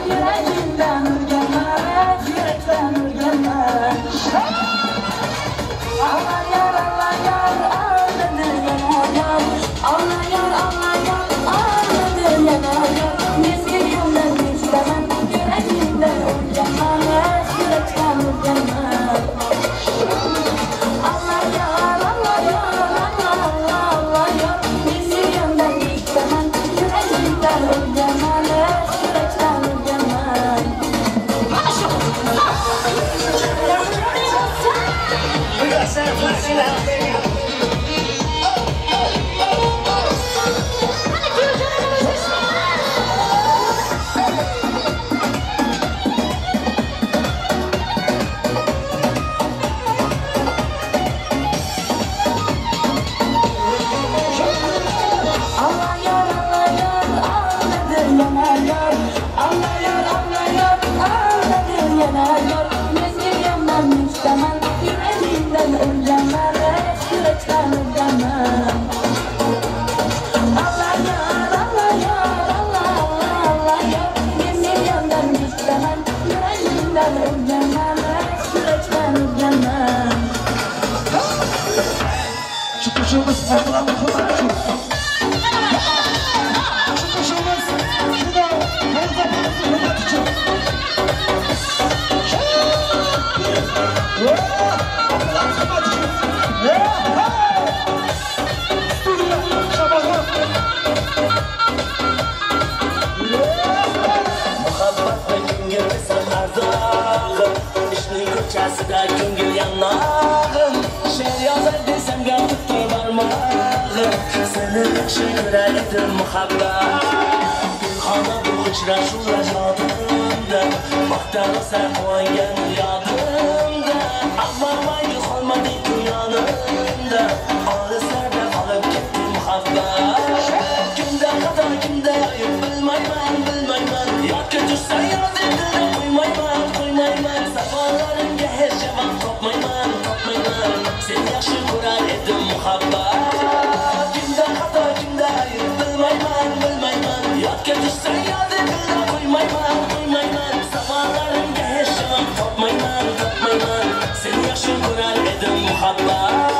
[SPEAKER 10] Yüreğimden ürgenler, yürekten ürgenler. Allah yar, Allah yar, ağladı yanar yar. Allah yar, Allah yar, ağladı yanar yar. Mezgilimden istemem, yüreğimden ürgenler, yürekten ürgenler. Allah yar, Allah yar, Allah, Allah, Allah yar. Mezgilimden istemem, yüreğimden ürgenler, yürekten ürgenler.
[SPEAKER 3] We got San Francisco out there.
[SPEAKER 10] Allah yar, Allah yar, ağladı yanar yar. Allah yar, Allah yar, ağladı yanar yar. Mezgilimden istemem, yüreğimden ürgenler, yürekten ürgenler. Allah yar, Allah yar, Allah, Allah, Allah yar. Mezgilimden istemem, yüreğimden ürgenler, yürekten ürgenler.
[SPEAKER 3] Çıkışımız Allah'ın kullanışı. Çıkışımız şurada fazla parası hürmet için. Allah'ın hürmet için. Stüdyo Şabanlar.
[SPEAKER 4] Muhabbatla ko'ngilsan arzog'im, ishning ko'chasida ko'ngil yanog'im. She'r yozar desam gapga barmog'im, seni yaxshi ko'rar edim muhabbat. Gulxona bu uchrashuvlar yodimda, vaqtlar saqlangan yodimda. Avvalmaydi qolmadi yonimda, olislarda qolib ketdi muhabbat. Kimda xato, kimda ayb bilmayman, bilmayman. Yodga tushsa yod etib qo'ymayman, qo'ymayman. Savollarimga hech javob topmayman, topmayman. Sen yaxshi ko'rar edim muhabbat. Kimda xato, kimda ayb bilmayman, bilmayman. Yodga tushsa yod etib qo'ymayman, qo'ymayman. Savollarimga hech javob topmayman, topmayman. Sen yaxshi ko'rar edim muhabbat.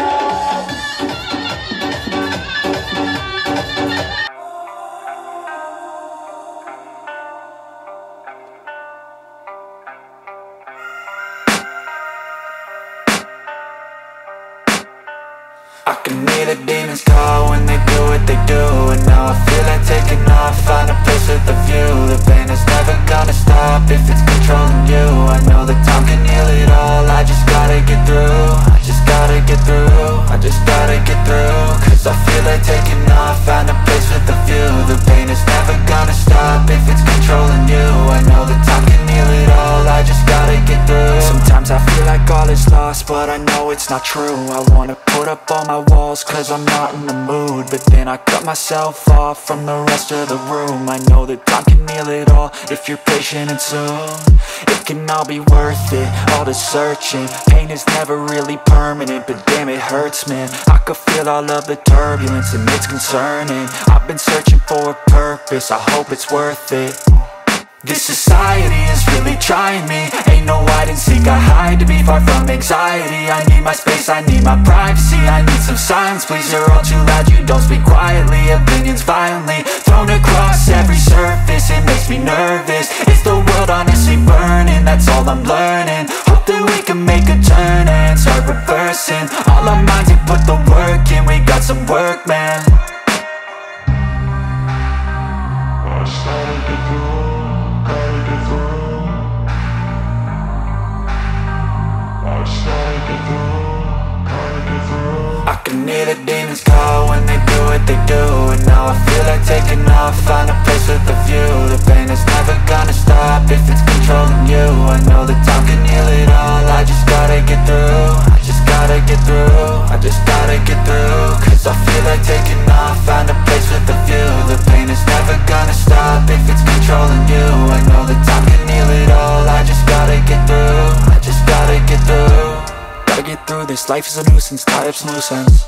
[SPEAKER 11] I can hear the demons call when they do what they do. And now I feel like taking off, find a place with a view. The pain is never gonna stop if it's controlling you. I know that time can heal it all, I just gotta get through. I just gotta get through, I just gotta get through. Cause I feel like taking off, find a place with a view. The pain is never gonna stop if it's controlling you. I know that time can heal it all, I just gotta get through. Sometimes I feel like all is lost, but I know it's not true. I wanna put up all my walls cause I'm not in the mood, but then I cut myself off from the rest of the room. I know that time can heal it all if you're patient and soon it can all be worth it, all the searching. Pain is never really permanent, but damn it hurts, man. I could feel all of the turbulence and it's concerning. I've been searching for a purpose, I hope it's worth it. This society is really trying me. Ain't no hide and seek, I hide to be far from anxiety. I need my space, I need my privacy. I need some silence, please, you're all too loud. You don't speak quietly, opinions violently thrown across every surface. It makes me nervous, is the world honestly burning? That's all I'm learning. Hope that we can make a turn and start reversing. All our minds and put the work in, we got some work, man. I can hear the demons call when they do what they do. And now I feel like taking off, find a place with a view. The pain is never gonna stop if it's controlling you. I know that time can heal it all, I just gotta get through. I just gotta get through, I just gotta get through. Cause I feel like taking off, find a place with a view. The pain is never gonna stop if it's controlling you. I know that time can heal it all, I just gotta get through. I just gotta get through. Gotta get through this, life is a nuisance, tie up some loose ends.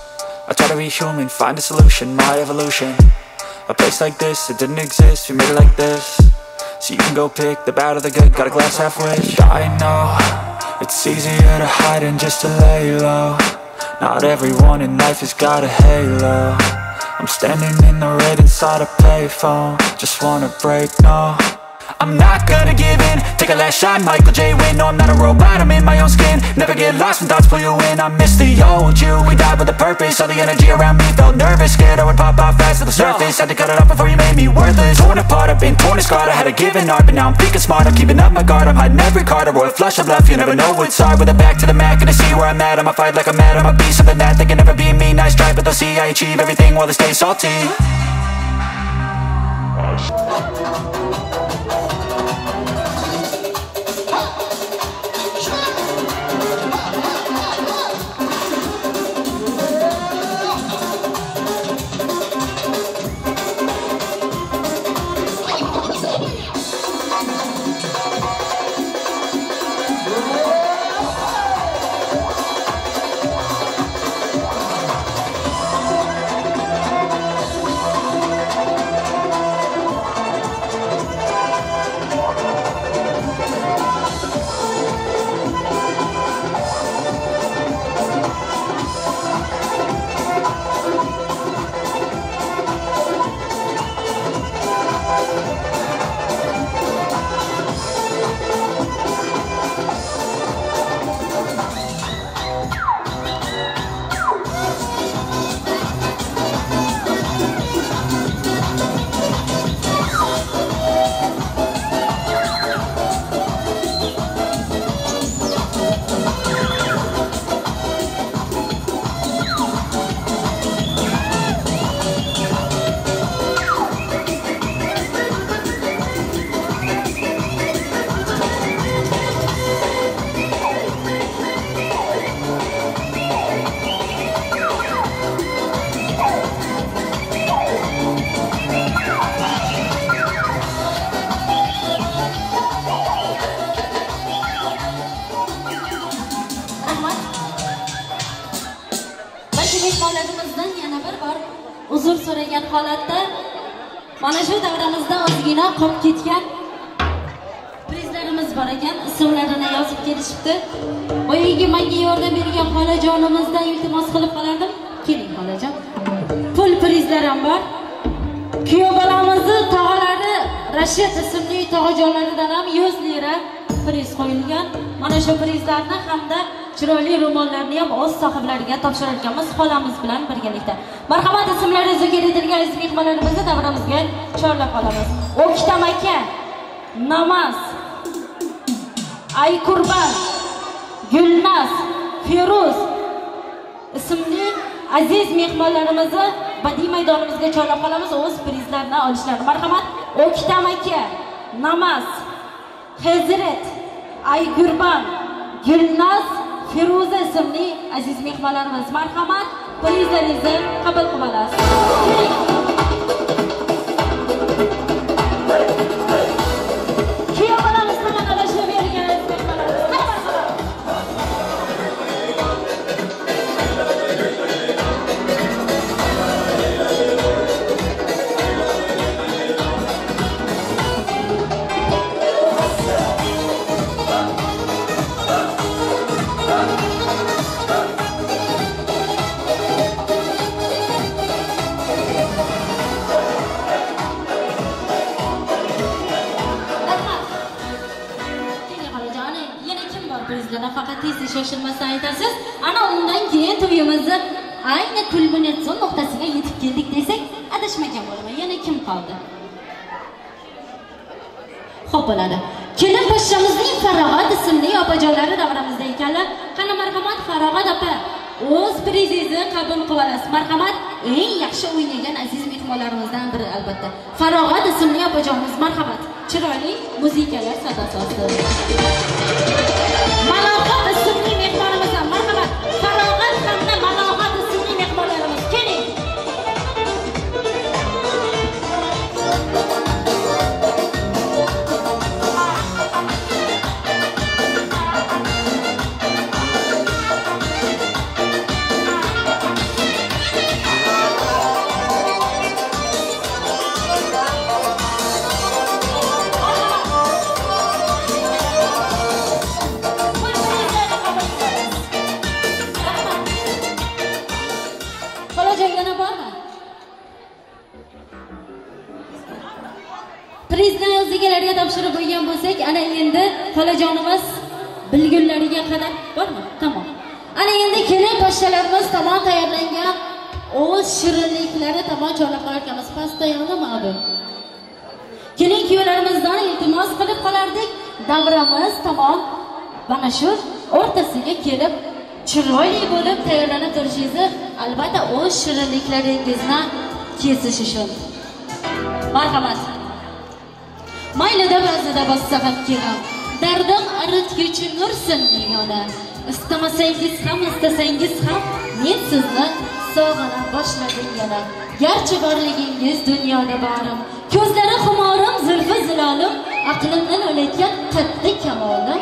[SPEAKER 11] I try to be human, find a solution, my evolution. A place like this, it didn't exist, we made it like this. So you can go pick the bad or the good, got a glass halfway. I know it's easier to hide than just to lay low. Not everyone in life has got a halo. I'm standing in the red inside a payphone. Just wanna break, no, I'm not gonna give in. Take a last shot, Michael J. Win. No, I'm not a robot, I'm in my own skin. Never get lost when thoughts pull you in. I miss the old you, we died with a purpose. All the energy around me felt nervous. Scared I would pop out fast to the surface. Had to cut it off before you made me worthless. Torn apart, I've been torn and scarred. I had a given art, but now I'm thinking smart. I'm keeping up my guard, I'm hiding every card. A royal flush of love, you never know what's hard. With a back to the mat, gonna see where I'm at. I'ma fight like I'm mad, I'ma be something that they can never be me. Nice try, but they'll see I achieve everything while they stay salty.
[SPEAKER 2] uzr so'ragan holatda mana shu davramizda ozgina qolib ketgan prizlarimiz bor ekan, ismlarini yozib kelishibdi. Boyagi menga yordam bergan xolajonimizdan iltimos qilib qolardim. Keling xolajon. Pul prizlar ham bor. Kuyov bolamizni tog'alari Rashid ismli tog'ajonlaridan ham 100 lira priz qo'yilgan. Mana shu prizlarni hamda chiroyli ro'mollarni ham o'z sohiblariga topshirayotganmiz xolamiz bilan birgalikda. Marhamat, ismlari zikr etilgan aziz mehmonlarimizni davramizga chorlab qolamiz. O'ktam aka, Namaz, Ayqurban, Gulnaz, Feruz ismli aziz mehmonlarimizni badiiy maydonimizga chorlab qolamiz o'z prizlarni olishlari. Marhamat, O'ktam aka, Namaz, Hazrat, Ayqurban, Gulnaz, Feruza ismli aziz mehmonlarimiz, marhamat, prizlaringizni qabul qilib olasiz. Faqat tez shoshilmasdan aytasiz. Ana undan keyin to'yimizni ayni kulminatsion nuqtasiga yetib keldik desak, adashmagan bo'laman. Yana kim qoldi? Xo'p bo'ladi. Kelin poshshamizning Farog'at ismli opajonlari davramizda ekanlar. Qani marhamat Farog'at opa, o'z prizingizni qabul qilib olasiz. Marhamat, eng yaxshi o'ynagan aziz mehmonlarimizdan biri albatta. Farog'at ismli opajonimiz, marhamat. Chiroyli muzikalar sadosi ostida. Malohat ismli mehmonimiz ham marhamat. Farog'at hamda Malohat ismli mehmonlarimiz keling. endi xolajonimiz bilgunlariga qadar bormi? Tamam. Ana endi kelin poshshalarimiz tomon tayyorlangan o'z shirinliklari tomon joylab qo'yamiz. Pastda yo'qmi abi? Kelin kuyovlarimizdan iltimos qilib qolardik. Davramiz tomon mana shu o'rtasiga kelib chiroyli bo'lib tayyorlanib turishingizni, albatta o'z shirinliklaringizni kesish uchun. Marhamat. Maylida ba'zida bossa ham kelam. Dardim aritguchi nursin diyona. İstamasangiz ham, istasangiz ham men sizni sog'ana boshladim yana. Garchi borligingiz dunyoda borim, ko'zlari xumorim, zulfi zilolim, aqlimdan o'layotgan qattiq kamolim,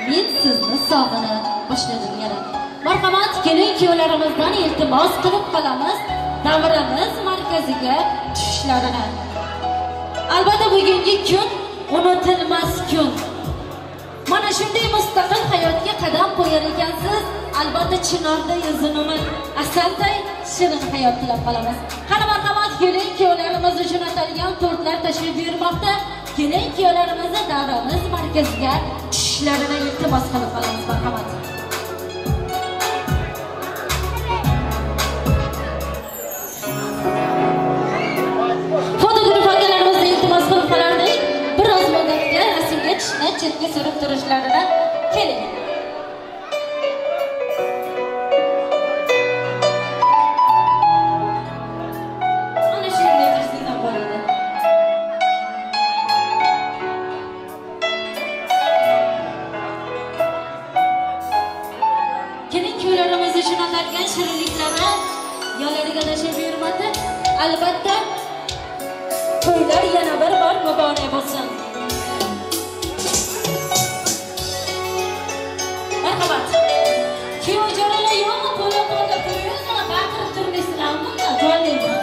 [SPEAKER 2] men sizni sog'ana boshladim yana. Marhamat, kelin kuyovlarimizdan iltimos qilib qolamiz davramiz markaziga tushishlarini. Albatta bugungi kun unutilmas kun. Mana shunday mustaqil hayotga qadam qo'yar ekansiz, albatta chinorda yuzunimi asalday shirin hayot tilab qolamiz. Qani marhamat, kelin kuyovlarimiz uchun atalgan tortlar tashrif buyurmoqda. Kelin kuyovlarimizni davramiz markaziga tushishlarini iltimos qilib qolamiz. Marhamat. Chetga surib turishlarini keling. Mana shunday qilishdan bo'ladi. Kelin kuyovlarimiz uchun atalgan shirinliklarni yo'llariga tashlab yurmadi. Albatta to'ylar yana bir bor muborak bo'lsin. Marhamat. Kuyov jo'ralar yo'qmi? Qo'lga qo'yinglar, baqirib turmaysizlarmi? Jo'rayman.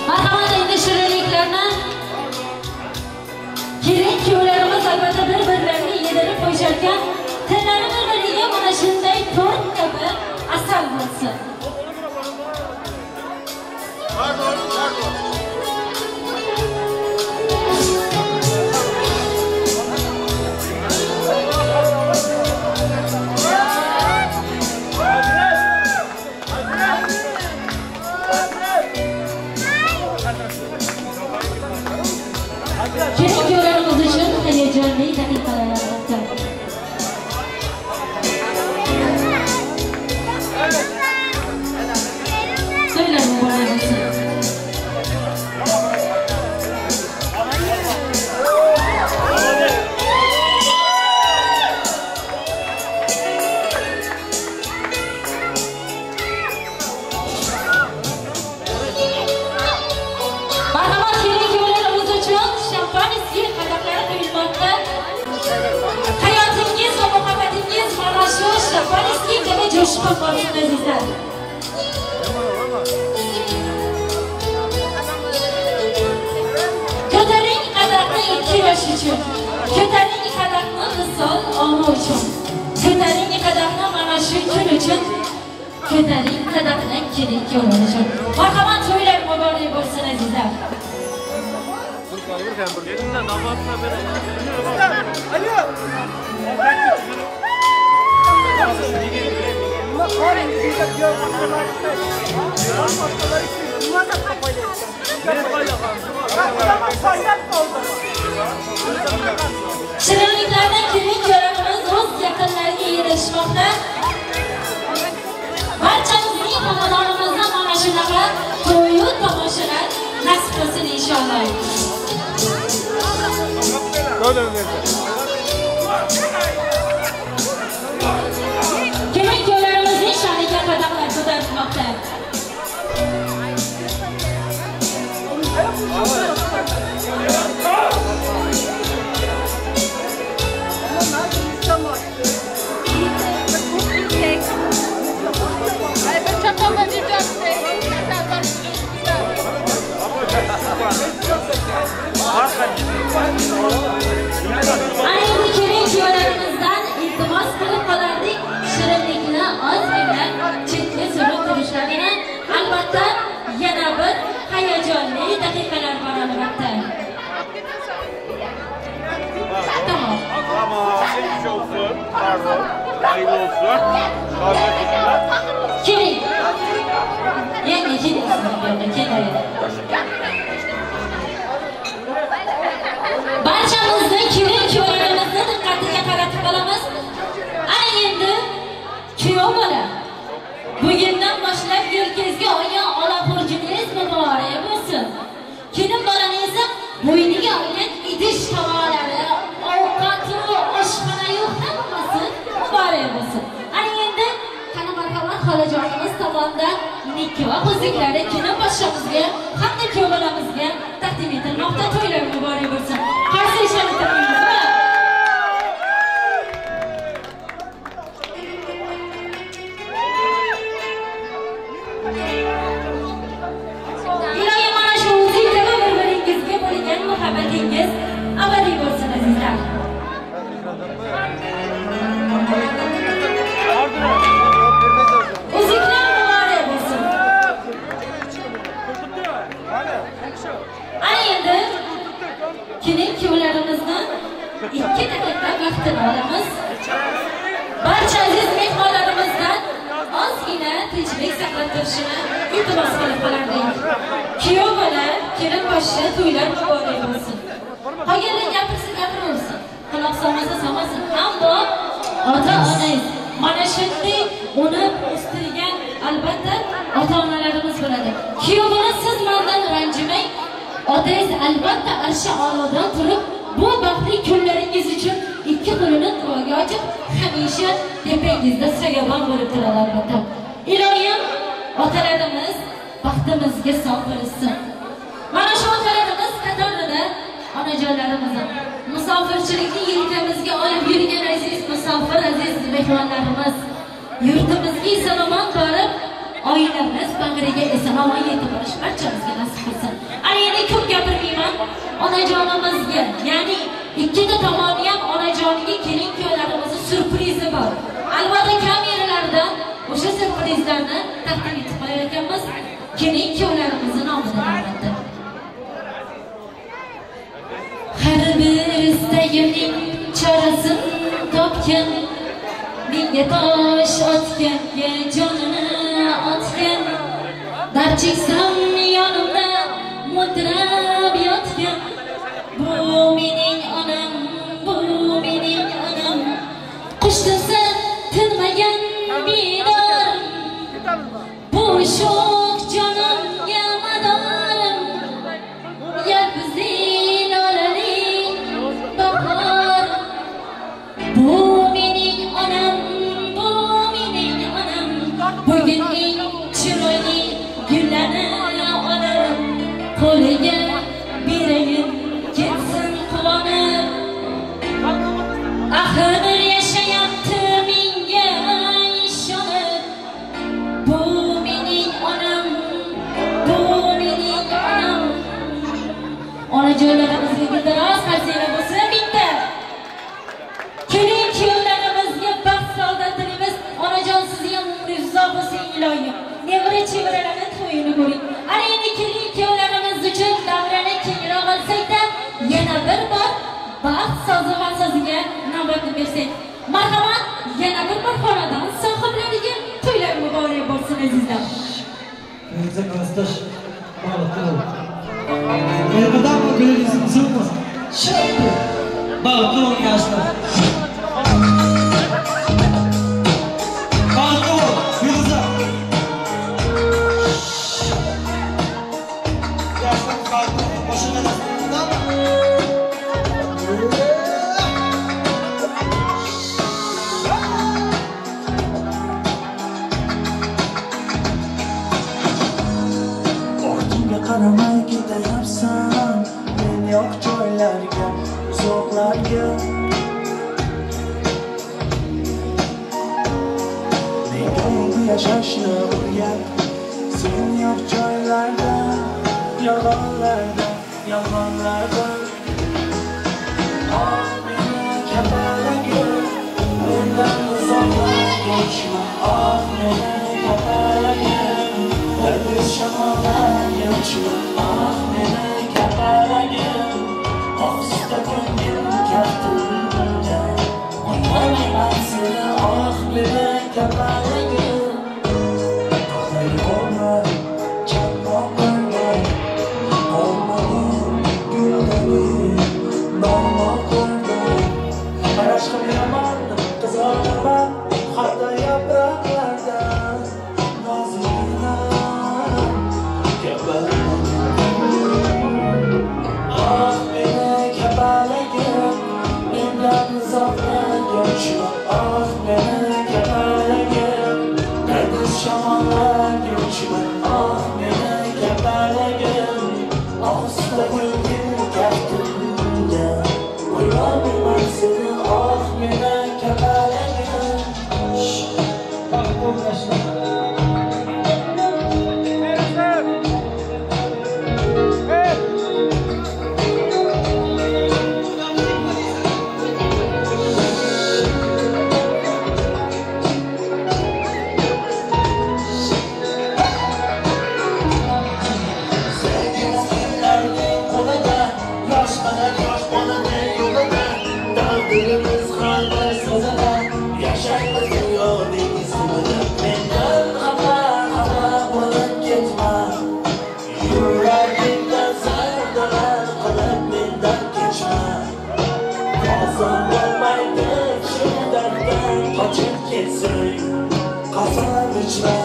[SPEAKER 2] Marhamat, endi shirinliklarni kelin kuyovlarimiz albatta bir-birlarini yedirib qo'yisharkan, tillari bir-biriga mana shunday to'rt kabi asal bo'lsin. Kelin kuyovlarimiz uchun hayajonli daqiqalar albatta. To'ylar muborak bo'lsin. Marhamat, kelin kuyovlarimiz uchun shampanskiy qadaqlari quyilmoqda. Hayotingiz va muhabbatingiz mana shu shampanskiy kabi jo'shqin bo'lsin azizlar. Ko'taring qadaqni ikki yosh uchun. Ko'taring qadaqni misol ona uchun. Ko'taring qadaqni mana shu kun uchun. Ko'taring qadaqni kelin kuyovlar uchun. Marhamat, to'ylar muborak bo'lsin azizlar. Alo. Shirinliklardan kelin ko'ramiz o'z yaqinlariga erishmoqda. Barchamizning xonadonimizda mana shunaqa to'yu tomoshalar nasib qilsin inshaalloh. Kelin ko'rlarimizning sha'niga qadamlar ko'tarilmoqda. Ayni kelin kuyovlarimizdan iltimos qilib qolardik, shirinlikni ozgina chetga surib turishlarini. Albatta yana bir hayajonli daqiqalar bor albatta. Tamam. Keling. Yangi keling. Barchamizni kelin kuyovlarimizni diqqatiga qaratib qolamiz. Ana endi kuyov bola. Bugundan boshlab yelkangizga olgan olaqurjingiz muborak bo'lsin. Kelin bolani esa bo'yniga olgan idish tovoqlari, ovqatu, oshxonayu hammasi muborak bo'lsin. Ana endi qani marhamat xolajonimiz tomonidan nikoh uzuklari kelin boshlig'imizga hamda kuyov bolamizga taqdim etilmoqda. To'ylar muborak bo'lsin. Qarshi ishonib turibmizmi? Iloyim mana shu o'zingizga bir-biringizga bo'lgan muhabbatingiz abadiy bo'lsin azizlar. O'zingizlar muborak bo'lsin. Ana endi kelin kuyovlarimizni 2 daqiqa vaqtini olamiz. Barcha aziz mehmonlarimizdan ozgina tinchlik saqlab turishini iltimos qilib qolardik. Kuyov bola, kelin boshli to'ylar muborak bo'lsin. Qolganlar gapirsa gapiraversin, quloq solmasa solmasin. Ammo ota-onangiz mana shunday uni o'stirgan albatta ota-onalarimiz bo'ladi. Kuyov bola, siz mendan ranjimang. Otangiz albatta arshi a'lodan turib, bu baxtli kunlaringiz uchun 2 qo'lini duoga ochib, hamisha tepangizda soyabon bo'lib turadi albatta. Iloyim, otalarimiz baxtimizga sog' bo'lsin. Mana shu otalarimiz qatorida onajonlarimiz, musofirchilikni yelkamizga olib yurgan aziz musofir, aziz mehmonlarimiz, yurtimizga eson-omon borib, oilamiz bag'riga eson-omon yetib borish barchamizga nasib qilsin. Ana endi ko'p gapirmayman. Onajonimizga, ya'ni ikkita tomoni ham onajoniga kelin kuyovlarimizni surprizi bor. Albatta kameralarda o'sha surprizlarni taqdim etib qo'yayotganmiz. Kelin kuyovlarimizning nomidan albatta. Har bir istagimning chorasin topgan, menga tosh otganga jonini otgan, dard cheksam yonimda mudrab yotgan, bu mening onam, bu mening onam, qush desa tinmagan binorim, bu sho'x jonimga madorim, yalpizli lolali bahor, bu mening onam, bu mening onam, bugun eng chiroyli gullarni olib qo'liga berayim, ketsin quvonib. Axir yashayapti menga ishonib, bu mening onam, bu mening onam. Onajonlarimizga guldiroz qarsiylar bo'lsin bitta. Kelin kuyovlarimizga baxt saodat tilaymiz. Onajon, sizni ham umringiz uzoq bo'lsin iloyim. Nevara chevaralarni to'yini ko'ring. Ana endi kelin kuyovlarimiz uchun davrani kengroq olsak-da, yana bir bor baxt so'zi va so'ziga navbatni bersak. Marhamat, yana bir xonadon sohiblariga to'ylar muborak bo'lsin azizlar.
[SPEAKER 12] Aziz qastosh Elbette bu belirsiz olmaz. Şimdi bağlı yaşlar. Bağlı Firuze. Yaşlar bağlı başına da.
[SPEAKER 3] Qaramay ketayapsan men yo'q joylarga uzoqlarga nega endi yashashni o'rgat sen yo'q joylarda yolg'onlarda oh meni kapalagim mendan uzoqlarga uchma oh meni kapalagim dardi shamollarga uchma oh meni kapalagim ohista ko'nglim kaftimda o'ylamayman seni oh meni kapalagim to'xtay olma chaqmoq qilmay olmadim guldagi barmoq qilmay qarashqim yomon qizonaman hatto yaproqlardan nozikgina oh meni kapalagim mendan uzoqlarga uchma oh meni kapalagim dardi shamollarga uchma oh meni kapalagim ohista ko'nglim kaftimda o'ylamayman seni oh meni kapalagim Dilimiz qalbimiz sozada yashaymiz dunyoning izimida mendan xafa bo'lib ketma yuragingdan savdolar qilib mendan kechma qozon bo'lmaydi shu darddan qochib ketsang qasam ichma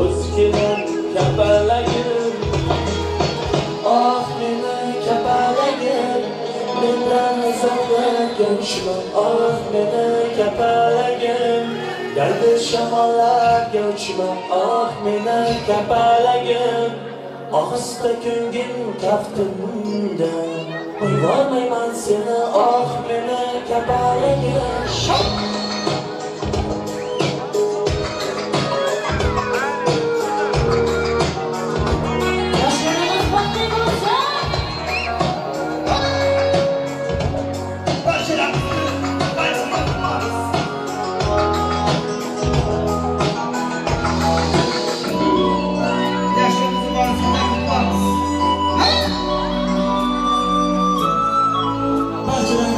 [SPEAKER 3] o'zgadan kapalagim oh meni kapalagim mendan uzoqlarga uchma oh meni kapalagim dardi shamollarga uchma oh meni kapalagim ohista ko'nglim kaftimda qo'yolmayman seni oh meni kapalagim Barchadan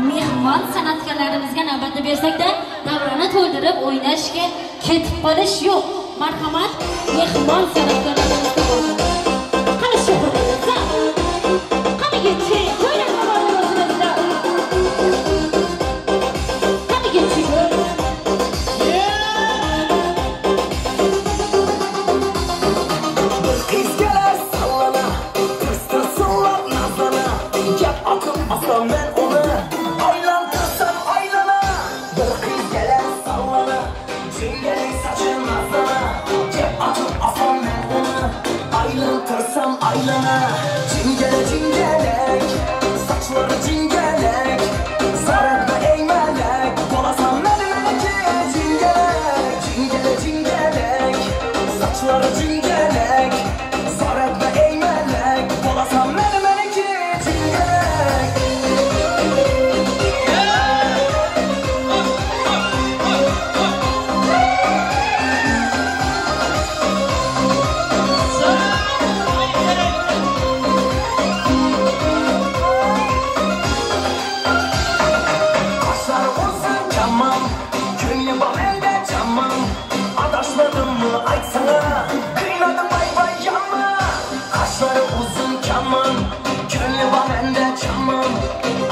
[SPEAKER 2] mehmon san'atkorlarimizga navbatni bersak-da, davrani to'ldirib o'ynashga ketib qolish yo'q. Marhamat, mehmon san'atkorlarimizga qani shuhratlar. Qani ketching, to'ylar o'zimizda. Qani ketching.
[SPEAKER 3] Aslan ben onu aylantırsam aylana. Bir kız gelir sallana, çingeli saçın azlana. Cep atıp aslan ben onu aylantırsam aylana. Çingele çingelek, saçları çingelek, sarıklı eğmelek, dolasam mermerki çingelek. Çingele çingelek, saçları çingelek, sarıklı eğmelek, dolasam mermerki çingelek.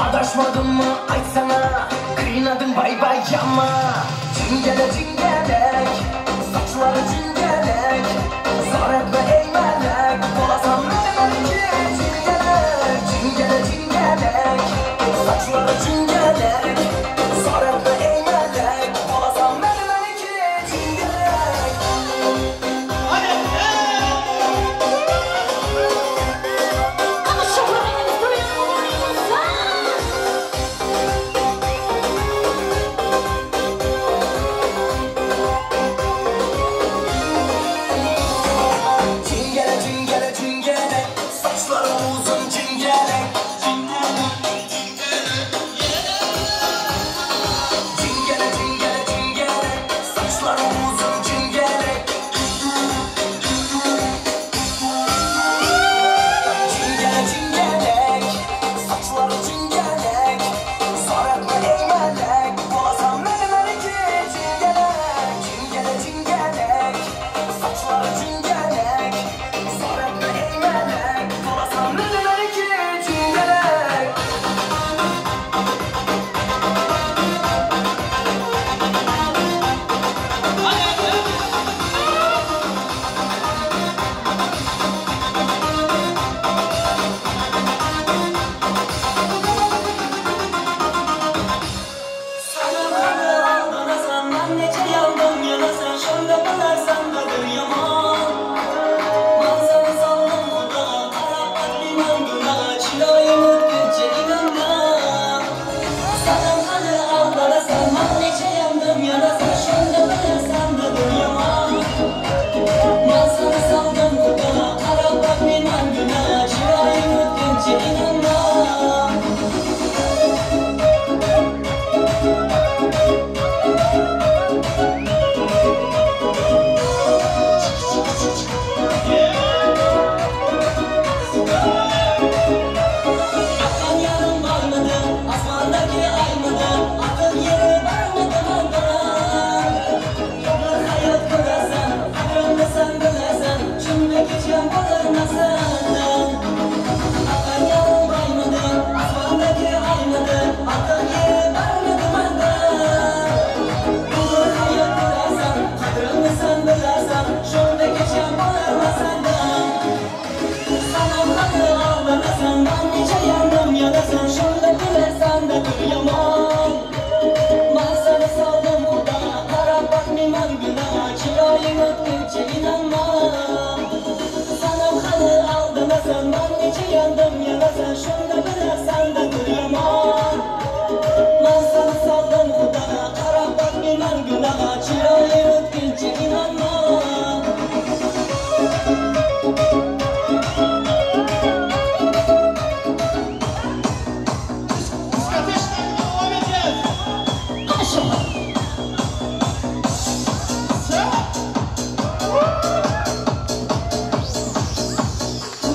[SPEAKER 3] Adaşmadın mı aytsana, kıynadın bay bay yama. Çingele çingelek, saçları çingelek, sarıklı eğmelek, dolasam mermerki çingelek. Çingele çingelek, saçları çingelek, sarıklı eğmelek, dolasam mermerki çingelek.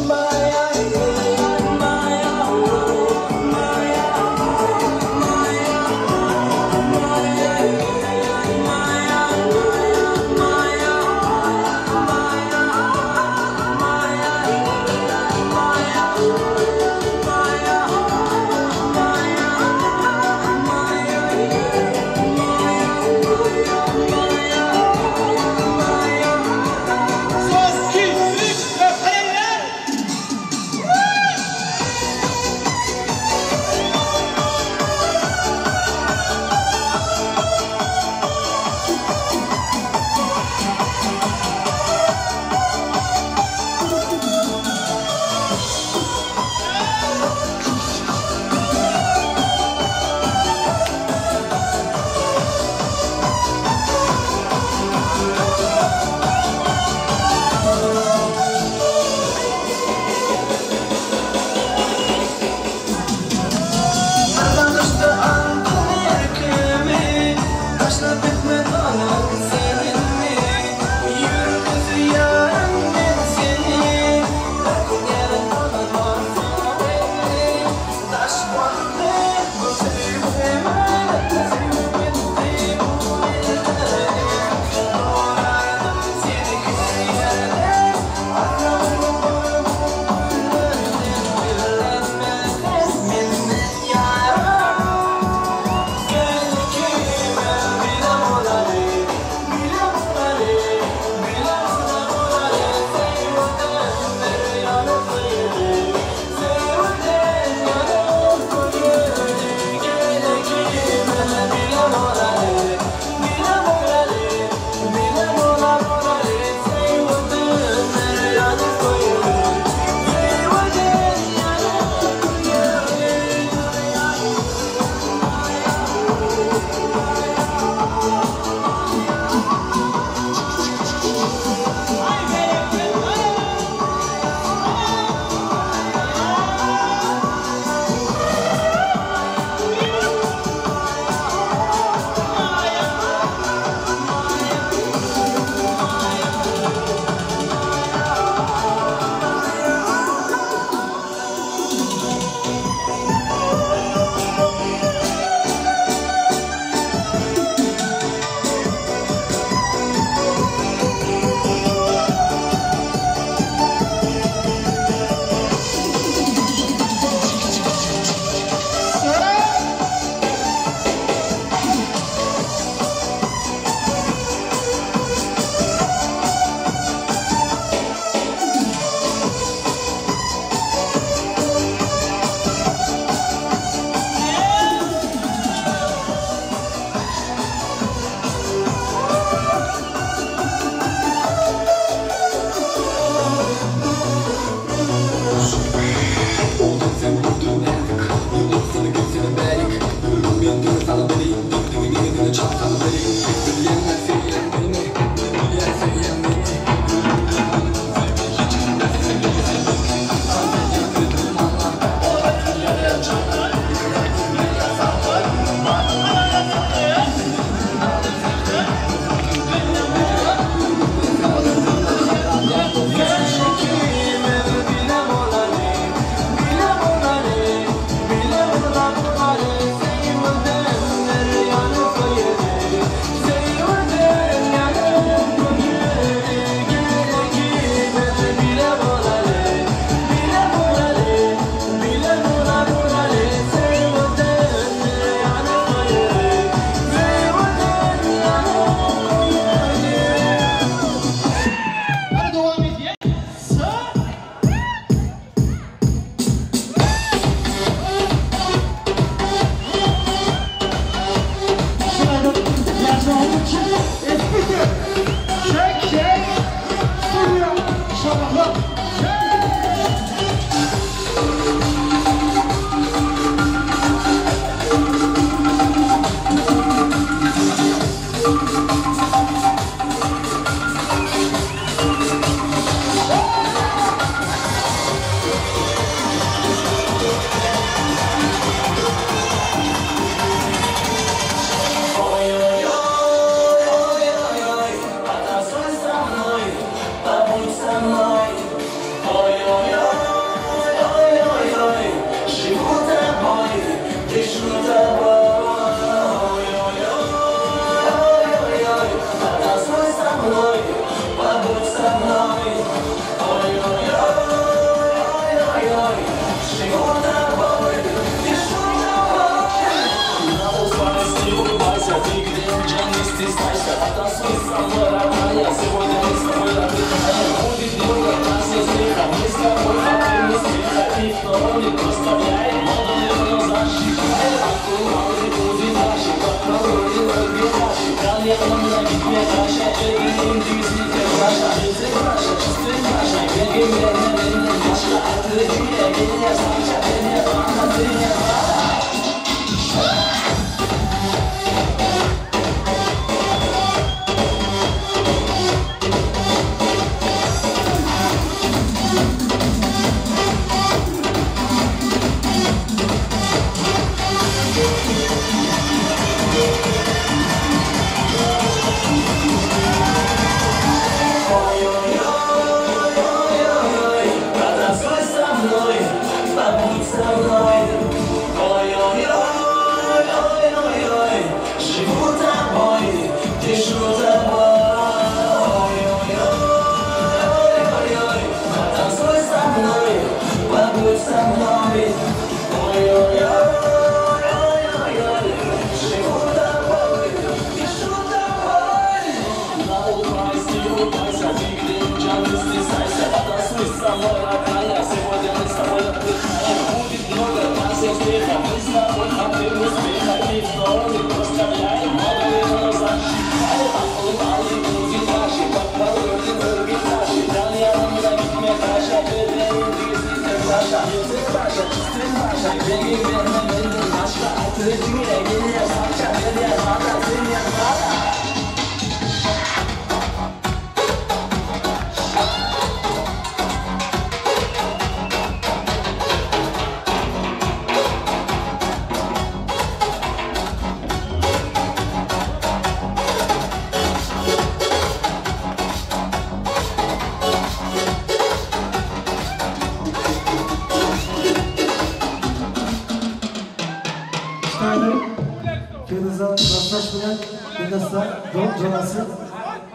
[SPEAKER 3] Maya, Maya, Maya.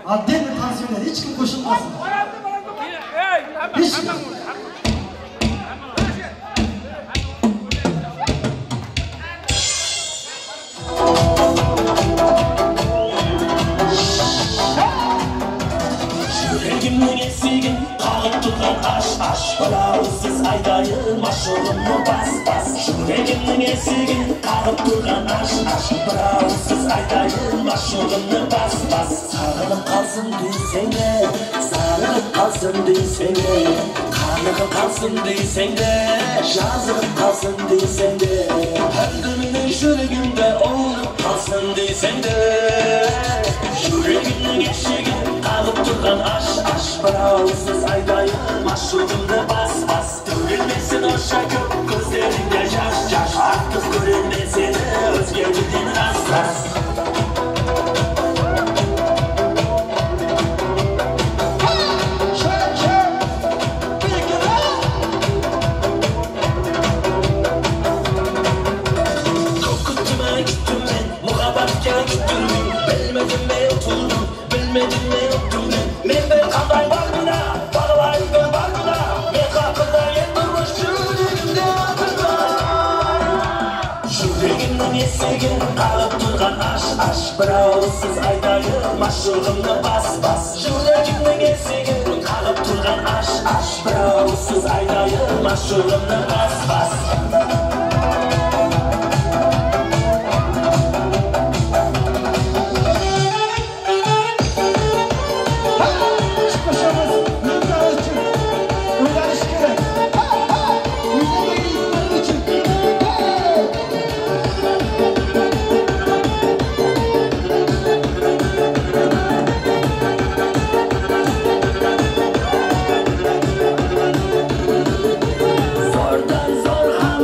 [SPEAKER 12] Adden tansiyonlar hiç kim koşulmasın. Hiç kim.
[SPEAKER 3] Yüreğimnin esigin kalıp tutan aş Balağısız aydayın maşurunu bas Yüreğimnin esigin kalıp tutan aş Balağısız aydayın maşurunu bas Sağlık kalsın değilsen de Sağlık kalsın değilsen de Kanlık kalsın değilsen de Şazlık kalsın değilsen de Her günün yüreğimde olup kalsın değilsen de Yüreğimnin esigin kalıp tutan aş Balağısız aydayın maşurunu bas Görülmesin o şakır gözlerinde yaş Artık görülmesin özgürlüğün rast Kokutuma gittim ben, muhabbetka gittim ben Bilmedim ne oturdum, bilmedim ne yoktum ben Mende kanday var mı da, bağlar ve var mı da Ne kapıda yettirmiş yüreğimde akıda Yüreğimden esegin kalıp durgan aş Balağısız aydayın maşurunu bas Yüreğimden esegin kalıp durgan aş Balağısız aydayın maşurunu bas Zordan zor ham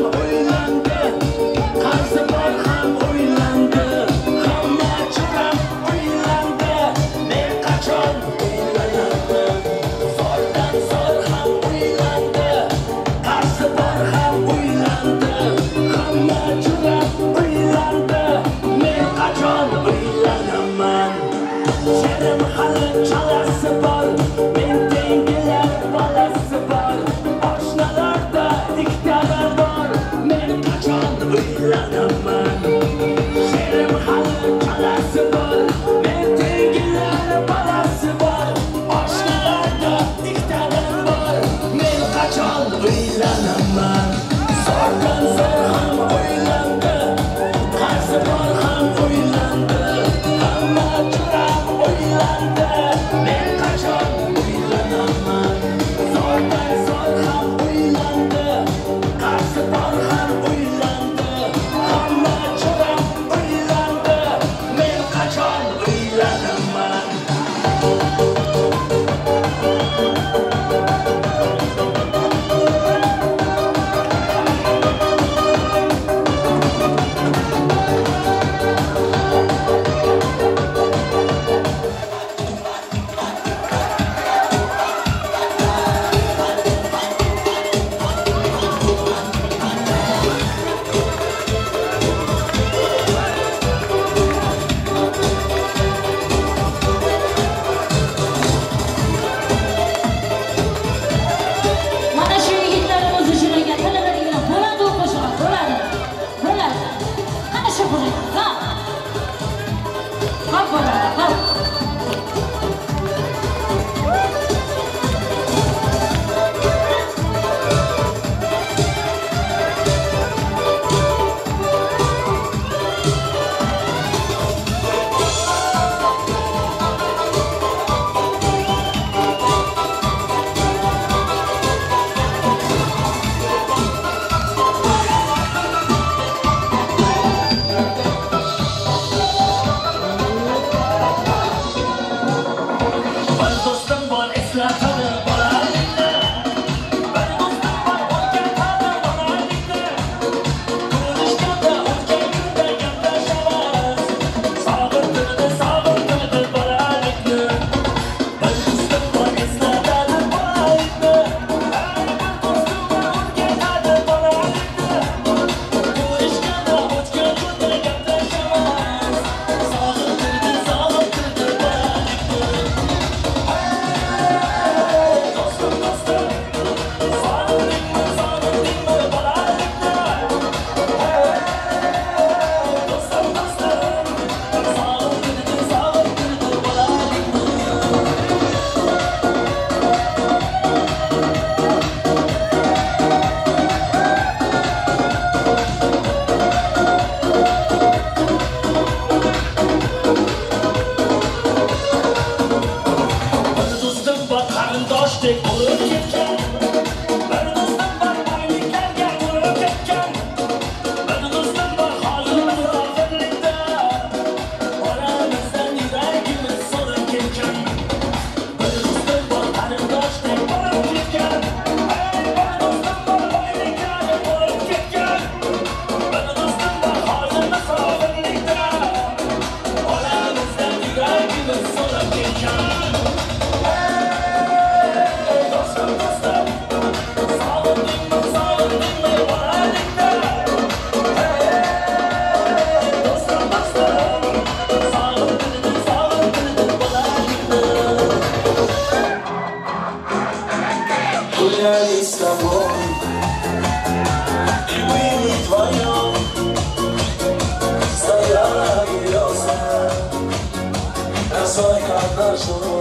[SPEAKER 4] marzo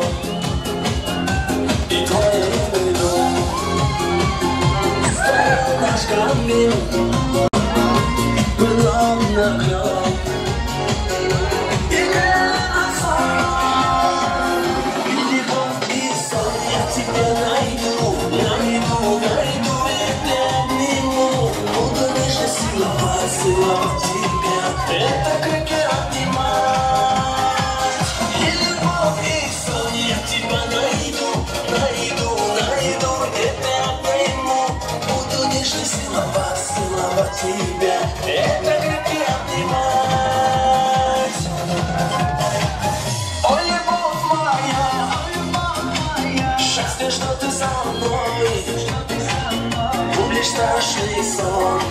[SPEAKER 4] y trae velo Stanas camino Belam naklam Это как я обнимать И любовь, и сон я тебя найду Это я пойму Буду нежно целовать тебя Это как я обнимать О, любовь моя Счастье, что ты со мной Помнишь страшный сон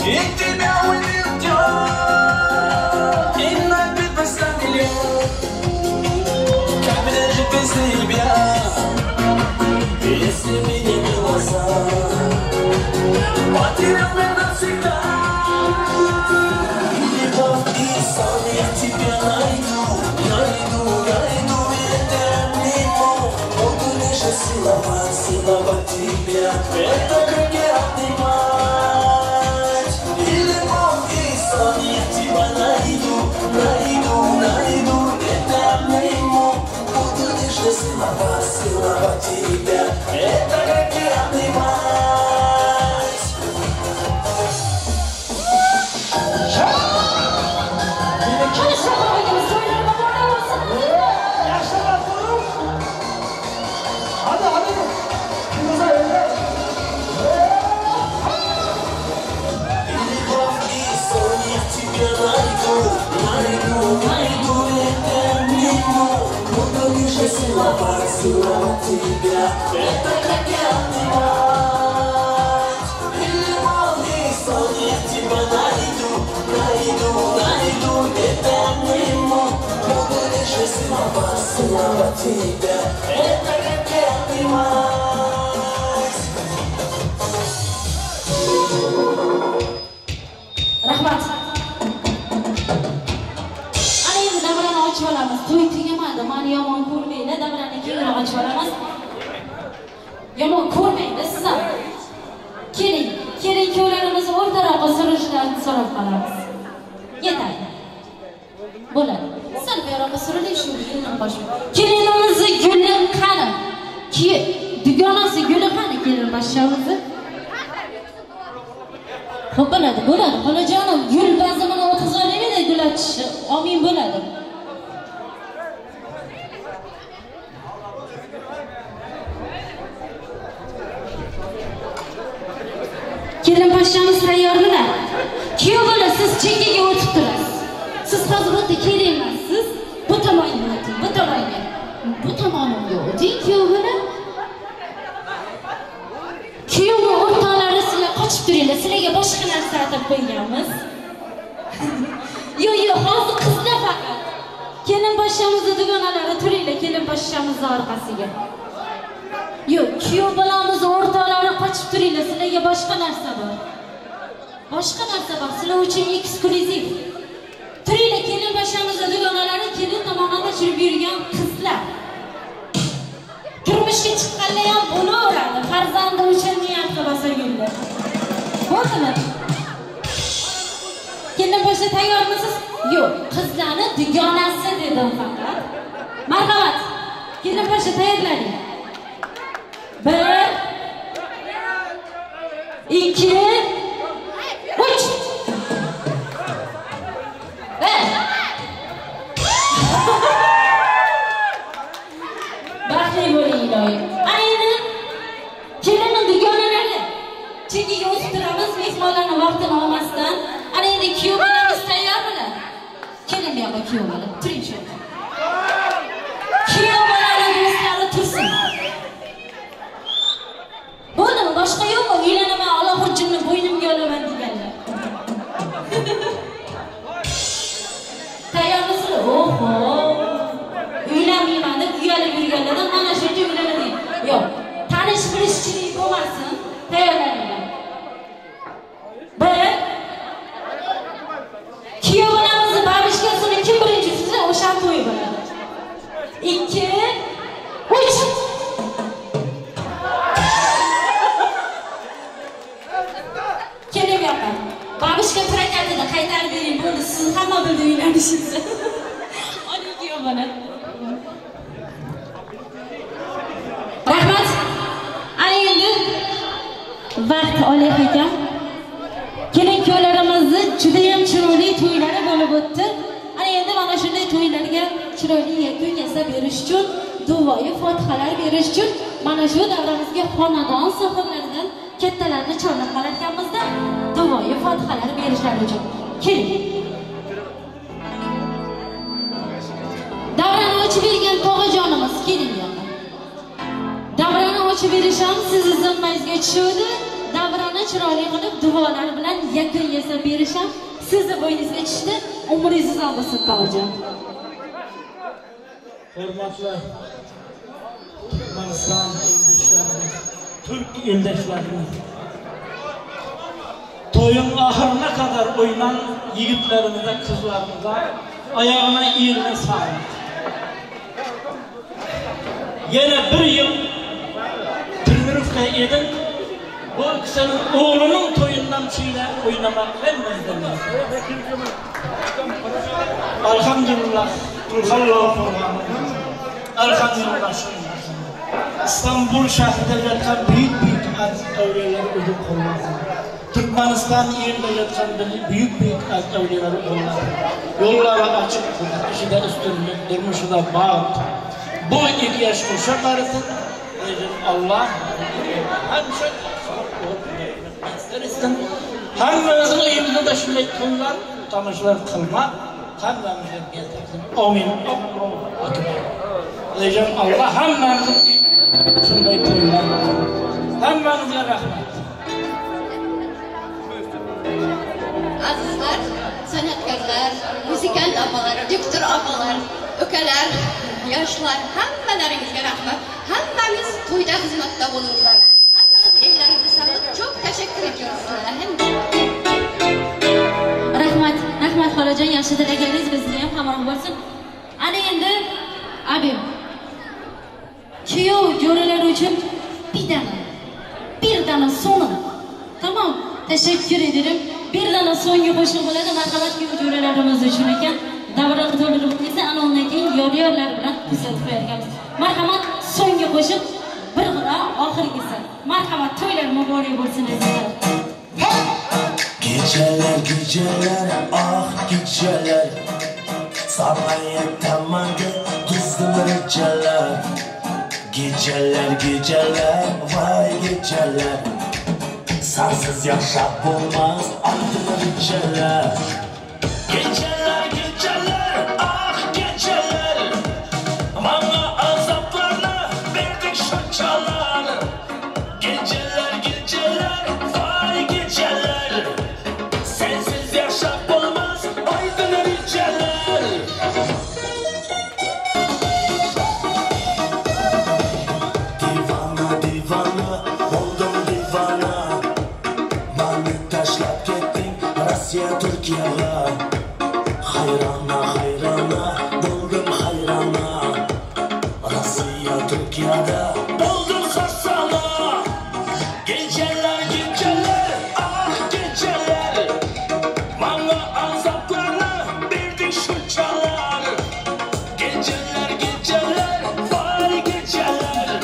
[SPEAKER 4] И тебя увидел, и напит поставил, как меня же без тебя, если меня глаза, потерял меня навсегда. И любовь, и сон я тебя найду, это мимо, буду нежно целовать тебя, это как я обнимать. И любовь, и сон я тебя найду, это мимо, буду нежно целовать тебя, это как я обнимать. Целовать тебя, это как я обнимать. И любовь, и сон я тебя найду, это мимо, буду нежно целовать тебя, это как я обнимать.
[SPEAKER 2] Rahmat. Ana endi davrani ochib olamiz. To'y tugamadi. Meni yomon ko'rmaydi. Davrani keyin ochib olamiz. Yomon ko'rmaydi siz ham. Keling kuyovlarimizni o'rtaroqqa surishlarini so'rab qolamiz. Yetadi. Bo'ladi. Sal buyoqqa suriling shu yilning boshi. Kelinimizni guli qani? Dugonasi guli qani kelin boshimizni? Xo'p bo'ladi. Xolajonim, gul bazmini o'tkazib olaylik-da, gul ochishi. Omin bo'ladi. Kelin pashshamiz tayyorlar. Kuyov bola siz chekkaga o'tib turasiz. Siz hozir bu yerda keling emassiz. Bu tomonga o'ting, bu tomonga. Bu tomonga o'ting, kuyov bola. Kuyovning o'rtoqlari sizlar qochib turinglar. Sizlarga boshqa narsa aytib qo'yganmiz. Yo'q, hozir qizlar faqat. Kelin pashshamizning dugonalari turinglar, kelin pashshamizning orqasiga. Yo'q, kuyov bolamizning o'rtoqlari qochib turinglar. Sizlarga boshqa narsa bor. Sizlar uchun eksklyuziv. Turinglar, kelin pashshamizning dugonalari, kelin tomonida yurib yurgan qizlar. Turmushga chiqqanlar ham bo'laveradi. Farzandi uchun niyat qilsa gullar. Bo'ldimi? Kelin pashsha tayyormisiz? Yo'q, qizlarning dugonasi dedim faqat. Marhamat. Kelin pashsha tayyorlaning. 1 2 3 Baxtli bo'ling iloyim. Ayni kelinning dugonalari chekkaga o'tib turamiz, mehmonlarning vaqtini olmasdan. Ana endi kuyov bolamiz tayyormilar? Kelin bu yoqqa kuyov bola. Turing shu yerda. Kuyov bolaning do'stlari tursin. Bo'ldimi? Boshqa yo'qmi? Uylanaman, Alloh hujjatni bo'ynimga olaman deganlar. Tayyormisizlar? Oho. Uylanmayman deb uyalib yurganlardan mana shuncha uylanadi. Yo'q, tanish bilishchilik bo'lmasin. Tayyorlaninglar. 1 kuyov bolamizni babishkasini kim birinchi tutsa, o'sha to'y deyishibdi. Olayga bana. Rahmat. Ana endi vaqt olaylik ekan. Kelin-kuyovlarimizni juda ham chiroyli to'ylari bo'lib o'tdi. Ana endi mana shunday to'ylarga chiroyli yakun yasab berish uchun, duoyi fotihalar berish uchun mana shu davramizga xonadon sohiblaridan kattalarni chorlab qolarkanmizda, duoyi fotihalar berishlari uchun. Keling. Davrani ochib bergan tog'ajonimiz keling yana. Davrani ochib berish ham sizni zimmangizga tushadi. Davrani chiroyli qilib duolar bilan yakun yasab berish ham sizni bo'yningizga tushdi. Umringiz olsin tog'ajon.
[SPEAKER 6] Hurmatli Turkmaniston eldoshlarim, Türk eldoshlarim. To'yin oxirina qadar o'ynan yigitlarimizga, qizlarimizga oyog'ina elni sog'lik. Yana bir yil Pirmirovga edim. Bu kishining o'g'lining to'yindan chiqib o'ynamoq bilmaydi. Alhamdulillah. Alhamdulillah. İstanbul şehrinde yatan büyük avliyalar o'zib qolmasin. Turkmaniston yerida yatan büyük avliyalar bo'ladi. Yo'llari ochiq, ishida ustunlik, turmushida baxt. Bu ihtiyoj qo'sha qarasin. Allah hamma hammamizning uyimizda da shunday kunlar, tomoshalar qilma, hammamizga bersin. Amin. Lekin Allah hammamizga shunday kunlar. Hammamizga rahmat.
[SPEAKER 13] Azizlar, san'atkorlar, muzikant opalar, doktor opalar, ukalar, yoshlar, hammalaringizga rahmat. Hammamiz to'yda xizmatda bo'linglar. Hammamiz evlaringizda sog'lik, çok teşekkür ediyoruz sizlarga.
[SPEAKER 2] Rahmat, rahmat xolajon, yaxshi tilaklaringiz bizni ham hamroh bo'lsin. Ana endi abim kuyov jo'ralar uchun bir dana so'ni. Tamam, teşekkür ederim. Bir dana so'nggi qo'shiq bo'ladi, marhamat kuyov jo'ralarimiz uchun ekan. Davra to'ldirib kelsa, ana undan keyin yor-yorlar bilan kuzatib qo'yarkanmiz. Marhamat, so'nggi qo'shiq bir g'ira oxirgisi. Marhamat, to'ylar muborak bo'lsin azizlar.
[SPEAKER 3] Geceler geceler ah geceler sarmaya tamadı kızdım geceler. Geceler geceler vay geceler sensiz yaşap olmaz aydın geceler. Geceler geceler ah geceler bana azaplarla verdik şaçalar. Geceler geceler vay geceler sensiz yaşap olmaz aydın geceler. Divana divana oldum divana beni taşlap gittin Rusya Türkiye'ye. Hayrana hayrana buldum hayrana Rusya Türkiye'de buldum hasana. Geceler geceler ah geceler bana azaplarla verdik şu çalar. Geceler geceler vay geceler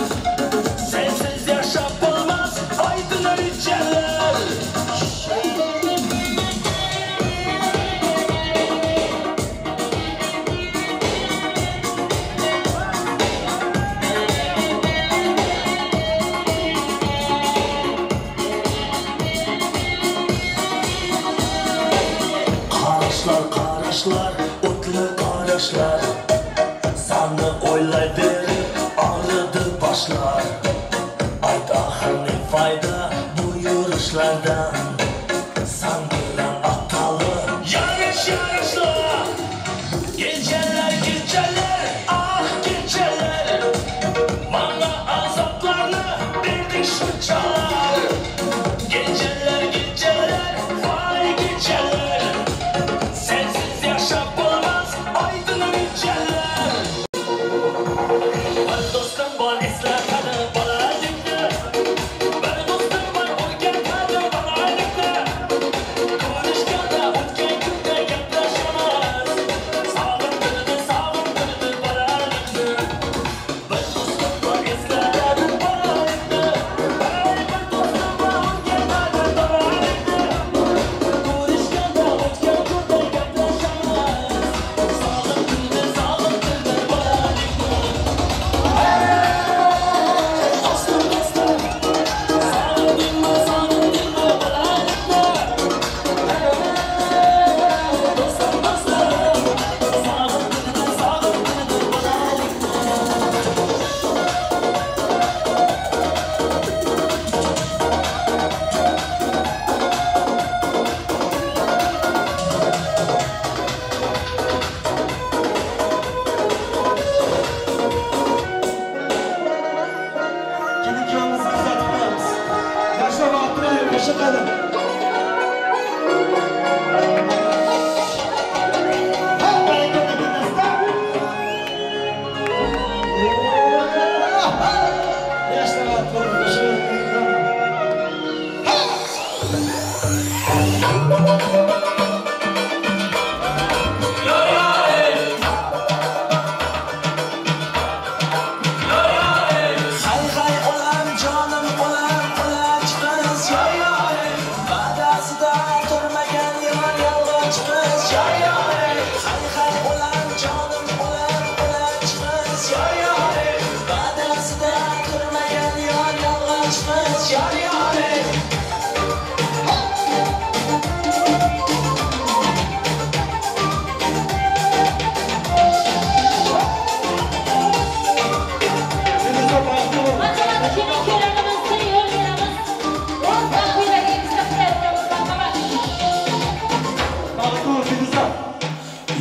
[SPEAKER 3] sensiz yaşap olmaz aydın geceler. Karışlar karışlar otlu karışlar sana oylay verip ağrıdı başlar. Ayt ahır ne fayda bu yürüyüşlerden sen bilen atalı yarış yarışla. Geceler geceler ah geceler bana azaplarla verdik şu çalar. Geceler geceler vay geceler sensiz yaşap olmaz aydın geceler. Dostum bol esler kadı bol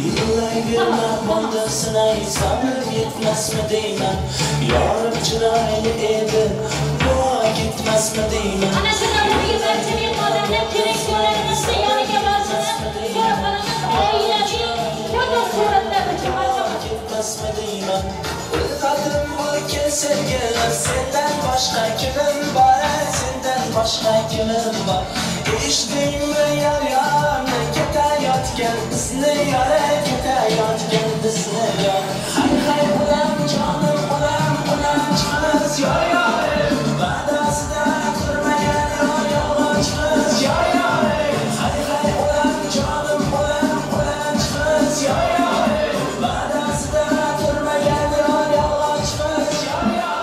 [SPEAKER 3] Yıllarına bondasın ay sabır yetmez mi deyman. Yarım çıraylı edi bu gitmez mi deyman.
[SPEAKER 2] Ana şunlarını barchaning odamlar kerak yo'larimizda yoniga borsini ko'rib qolamiz. Foto suratlarni
[SPEAKER 3] Gitmez mi deyman. Kadrim bu kesergeler senden başka kimim var? Senden başka kimim var? İşteyim yar yar ketayot kendisini yar ketayot kendisini yar. Hay ulan canım ulan çıkmaz yar yar. Badasida durmayan yolga çıkmaz yar yar. Hay ulan canım ulan çıkmaz yar yar. Badasida durmayan yolga çıkmaz yar yar.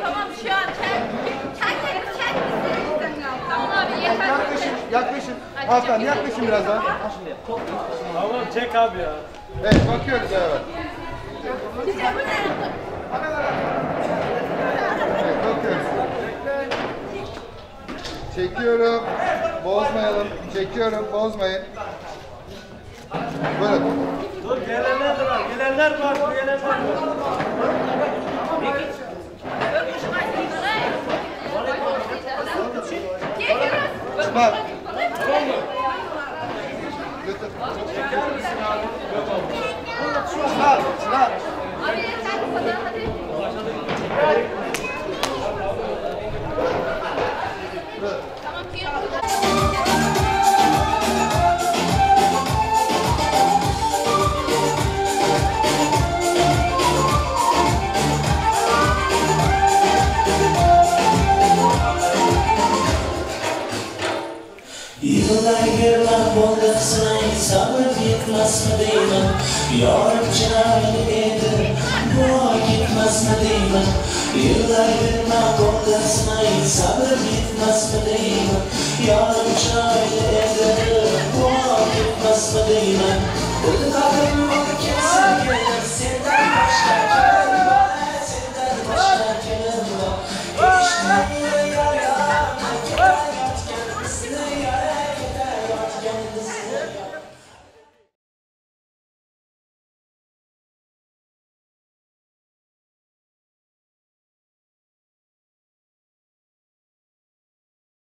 [SPEAKER 8] Tamam şu an çek. Tamam abi yeter.
[SPEAKER 14] Yaklaşın. Hakan yaklaşın biraz daha.
[SPEAKER 6] Tamam çek abi ya.
[SPEAKER 14] Evet bakıyoruz evet. Evet bakıyoruz. Çekiyorum. Bozmayalım. Çekiyorum. Bozmayın. Buyurun.
[SPEAKER 6] Dur gelenler var. Gelenler var.
[SPEAKER 14] Çıkar. Çıkar.
[SPEAKER 8] Abi yeter bu kadar hadi. Tamam
[SPEAKER 3] Yıllar bondasın ay sabır yetmez mi deyman. Yarım çıraylı edi bu gitmez mi deyman. Yıllar bondasın ay sabır yetmez mi deyman. Yarım çıraylı edi bu gitmez mi deyman. Kadrim